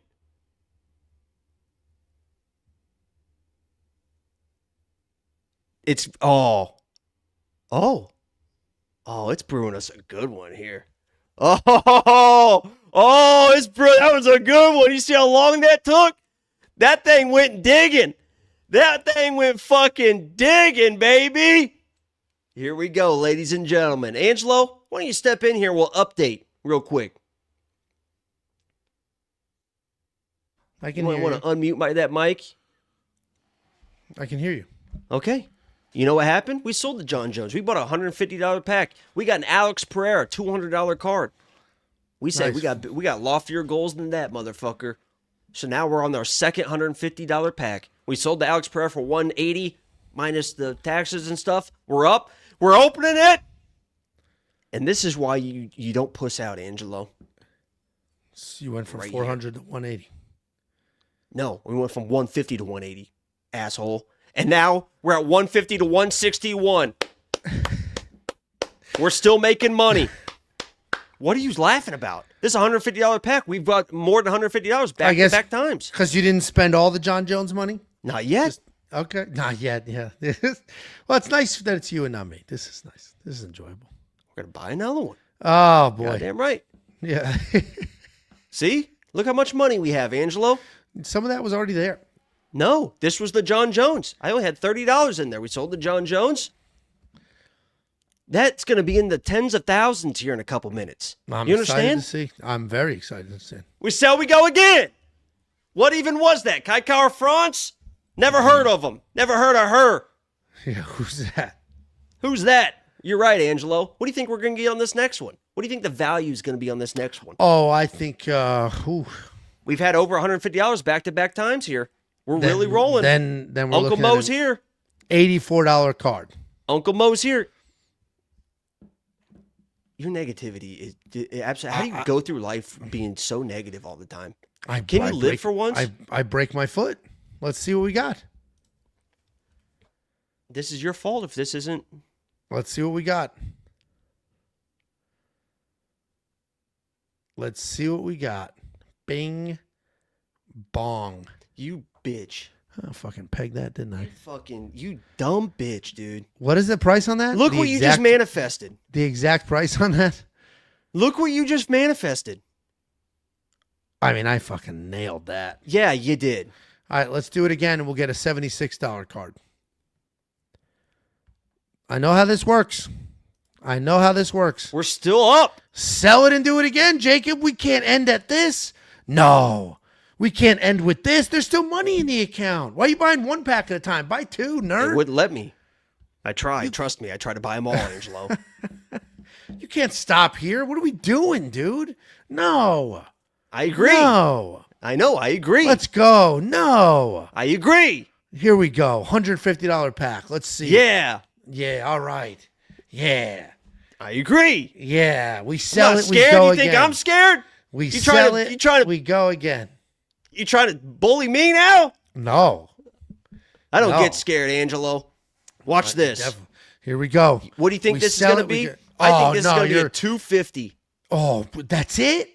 It's, oh, it's brewing us a good one here. It's brewing, that was a good one. You see how long that took? That thing went digging. That thing went fucking digging, baby. Here we go, ladies and gentlemen. Angelo, why don't you step in here? We'll update real quick. I can You want to unmute that mic? I can hear you. Okay. You know what happened? We sold the John Jones. We bought a $150 pack. We got an Alex Pereira $200 card. We said Nice. we got loftier goals than that, motherfucker. So now we're on our second $150 pack. We sold the Alex Pereira for $180 minus the taxes and stuff. We're up. We're opening it. And this is why you don't puss out, Angelo. So you went from Right 400 to 180. No, we went from 150 to 180, asshole. And now we're at 150 to 161. We're still making money. What are you laughing about? This is a $150 pack. We've got more than $150 back-to-back times. Because you didn't spend all the John Jones money? Not yet. Okay. Not yet, yeah. Well, it's nice that it's you and not me. This is nice. This is enjoyable. We're going to buy another one. Oh, boy. Goddamn right. Yeah. See? Look how much money we have, Angelo. Some of that was already there. No, this was the John Jones. I only had $30 in there. We sold the John Jones. That's going to be in the tens of thousands here in a couple minutes. I'm You excited understand? to see. I'm very excited to see. We sell, we go again. What even was that? Kaikar France? Never heard of him. Never heard of her. Yeah, who's that? Who's that? You're right, Angelo. What do you think we're going to get on this next one? What do you think the value is going to be on this next one? Oh, I think, We've had over $150 back-to-back times here. We're really rolling. Then we're Uncle looking Mo's at an here. $84 card. Uncle Mo's here. Your negativity is absolutely. How do you go through life being so negative all the time? Can you live for once? I break my foot. Let's see what we got. This is your fault if this isn't. Let's see what we got. Let's see what we got. Bing, bong. You bitch. I fucking pegged that, didn't I? You dumb bitch, dude. What is the price on that? Look what you just manifested. The exact price on that? Look what you just manifested. I mean, I fucking nailed that. Yeah, you did. All right, let's do it again, and we'll get a $76 card. I know how this works. We're still up. Sell it and do it again, Jacob. We can't end at this. No. We can't end with this. There's still money in the account. Why are you buying one pack at a time? Buy two, nerd. They wouldn't let me. I try. Trust me. I try to buy them all, Angelo. You can't stop here. What are we doing, dude? No. I agree. No. I know. I agree. Let's go. No. I agree. Here we go. $150 pack. Let's see. Yeah. Yeah. All right. Yeah. I agree. Yeah. We sell I'm not it. scared. We go You again. think I'm scared? We You sell trying it. to- you trying to- We go again. You trying to bully me now? No. I don't No. get scared, Angelo. Watch this. Here we go. What do you think We this is sell going to it, we be? get- I Oh, think this is no, going to be you're- a 250 Oh, but that's it?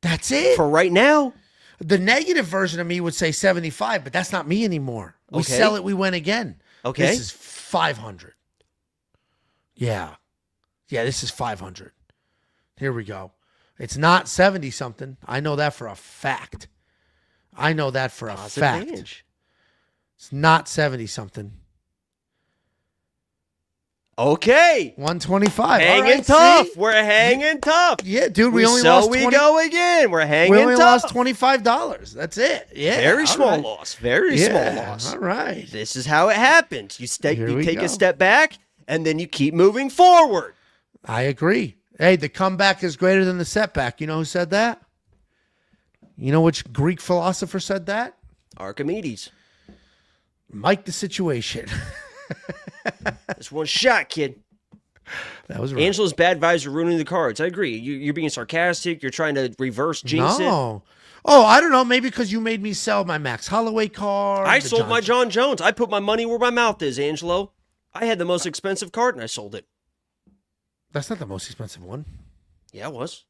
That's it? for right now. The negative version of me would say 75, but that's not me anymore. We Okay. sell it, we win again. Okay. This is 500. Yeah. Yeah, this is 500. Here we go. It's not 70-something. I know that for a fact. It's not 70-something. Okay. 125. Hanging tough. We're hanging tough. Yeah, dude, we only so lost we 20. go again. We're hanging We only tough. lost $25. That's it. Yeah. Very all small right. loss. Very small loss. All right. This is how it happens. You take go. a step back, and then you keep moving forward. I agree. Hey, the comeback is greater than the setback. You know who said that? You know which Greek philosopher said that? Archimedes. Mike the Situation. That's one shot, kid. That was right. Angelo's bad vibes are ruining the cards. I agree. You're being sarcastic. You're trying to reverse jinx it. No. Oh, I don't know. Maybe because you made me sell my Max Holloway card. I sold my John Jones. I put my money where my mouth is, Angelo. I had the most expensive card, and I sold it. That's not the most expensive one. Yeah, it was.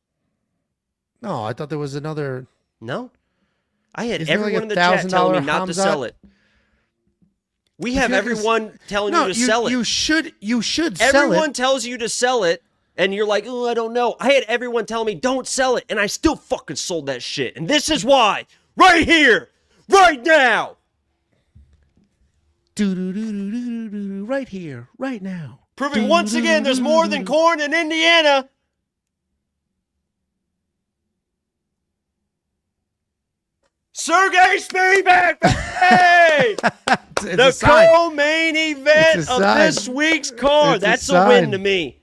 No, I thought there was another. No. I had Isn't there everyone like in the chat telling me not to $1,000 sell it. We have everyone telling you to sell it. You should sell it. Everyone tells you to sell it, and you're like, oh, I don't know. I had everyone telling me, don't sell it, and I still fucking sold that shit. And this is why. Right here. Right now. Right here. Right now. Proving once again there's more than corn in Indiana. Sergey Spivak, hey! The co-main event of this week's card. That's a win to me.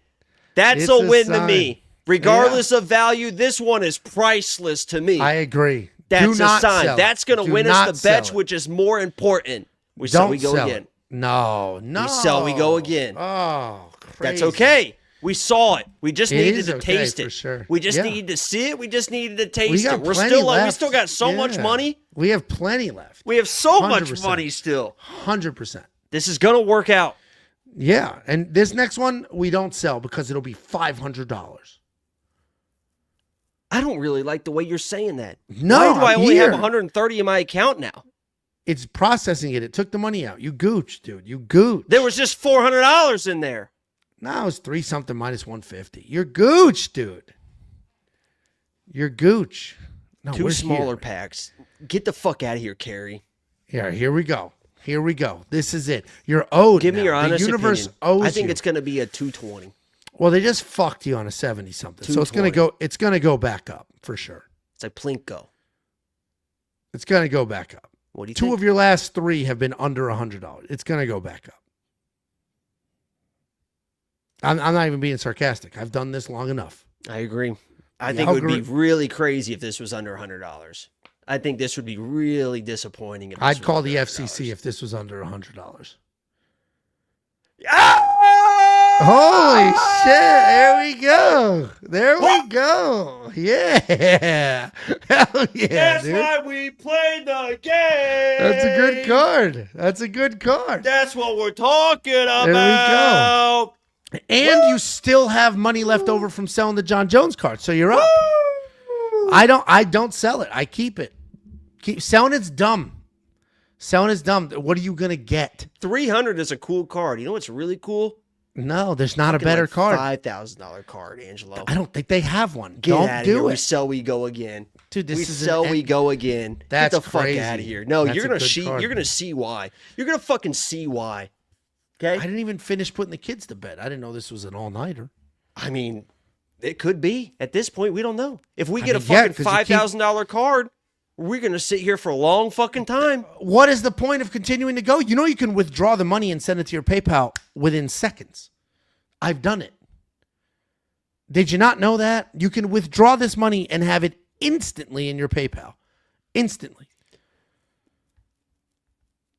That's a win to me. Regardless of value, this one is priceless to me. I agree. That's a sign. That's going to win us the bets, which is more important. We sell, we go again. No. We sell, we go again. Oh, crazy. That's okay. We saw it. We just needed to taste it. For sure. We just needed to see it. We just needed to taste it. We're still we still got so much money. We have plenty left. We have so much money still. 100%. This is going to work out. Yeah, and this next one we don't sell because it'll be $500. I don't really like the way you're saying that. No, why do I only have 130 in my account now? It's processing it. It took the money out. You gooch, dude. You gooch. There was just $400 in there. No, it's 3-something minus 150. You're gooch, dude. You're gooch. No, Two smaller packs. Get the fuck out of here, Carrie. Yeah, here we go. Here we go. This is it. You're owed. Give me your honest opinion. The universe opinion. owes I think you. It's going to be a 220. Well, they just fucked you on a 70-something. So it's going to go. It's going to go back up for sure. It's like Plinko. It's going to go back up. What do you think? 2 of your last 3 have been under $100. It's going to go back up. I'm not even being sarcastic. I've done this long enough. I agree. I think it would be really crazy if this was under $100. I think this would be really disappointing. If I'd call the FCC if this was under $100. Holy shit. There we go. There we go. Yeah. Hell yeah, That's dude. why we played the game. That's a good card. That's a good card. That's what we're talking about. There we go. And you still have money left over from selling the John Jones card, so you're up. I don't sell it. I keep it. Keep selling it's dumb. Selling is dumb. What are you gonna get? 300 is a cool card. You know what's really cool? No, there's not a better card. $5,000 card, Angelo. I don't think they have one. Get Don't out of do here. it. We sell, we go again. Dude, this is we go again. That's Get the crazy. fuck out of here. No, That's you're a gonna good see. card. You're gonna see why. You're gonna fucking see why. Okay. I didn't even finish putting the kids to bed. I didn't know this was an all-nighter. I mean, it could be. At this point, we don't know. If we get a fucking $5,000 card, we're going to sit here for a long fucking time. What is the point of continuing to go? You know you can withdraw the money and send it to your PayPal within seconds. I've done it. Did you not know that? You can withdraw this money and have it instantly in your PayPal. Instantly.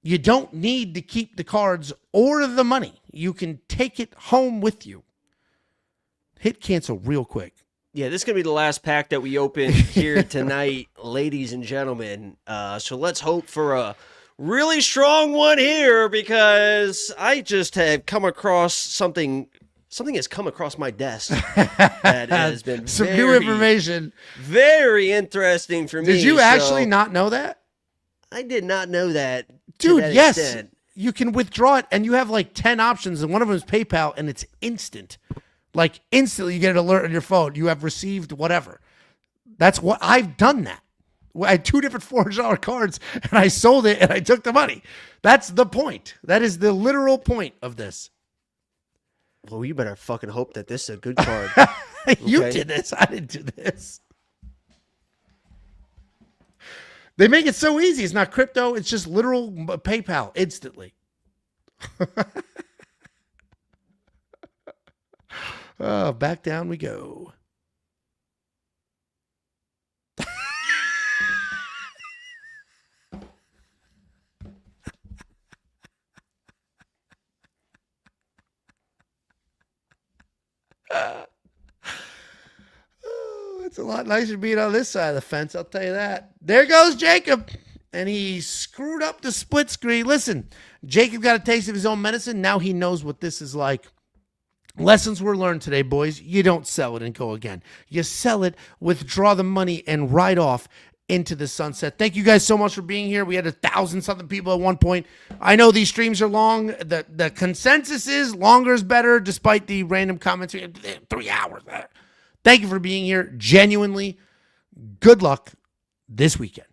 You don't need to keep the cards or the money. You can take it home with you. Hit cancel real quick. Yeah, this is going to be the last pack that we open here tonight, ladies and gentlemen. So let's hope for a really strong one here, because I just have come across something has come across my desk that has been some new information. Very interesting for me. Did you actually not know that? I did not know that. Dude, that yes. extent. You can withdraw it, and you have like 10 options, and one of them is PayPal, and it's instant. Like instantly you get an alert on your phone. You have received whatever. That's what I've done that. I had 2 different $400 cards and I sold it and I took the money. That's the point. That is the literal point of this. Well, you better fucking hope that this is a good card. You did this. I didn't do this. They make it so easy. It's not crypto. It's just literal PayPal instantly. Oh, back down we go. It's a lot nicer being on this side of the fence, I'll tell you that. There goes Jacob. And he screwed up the split screen. Listen, Jacob got a taste of his own medicine. Now he knows what this is like. Lessons were learned today, boys. You don't sell it and go again. You sell it, withdraw the money, and ride off into the sunset. Thank you guys so much for being here. We had 1,000-something people at one point. I know these streams are long. The consensus is longer is better, despite the random comments. 3 hours. Thank you for being here. Genuinely, good luck this weekend.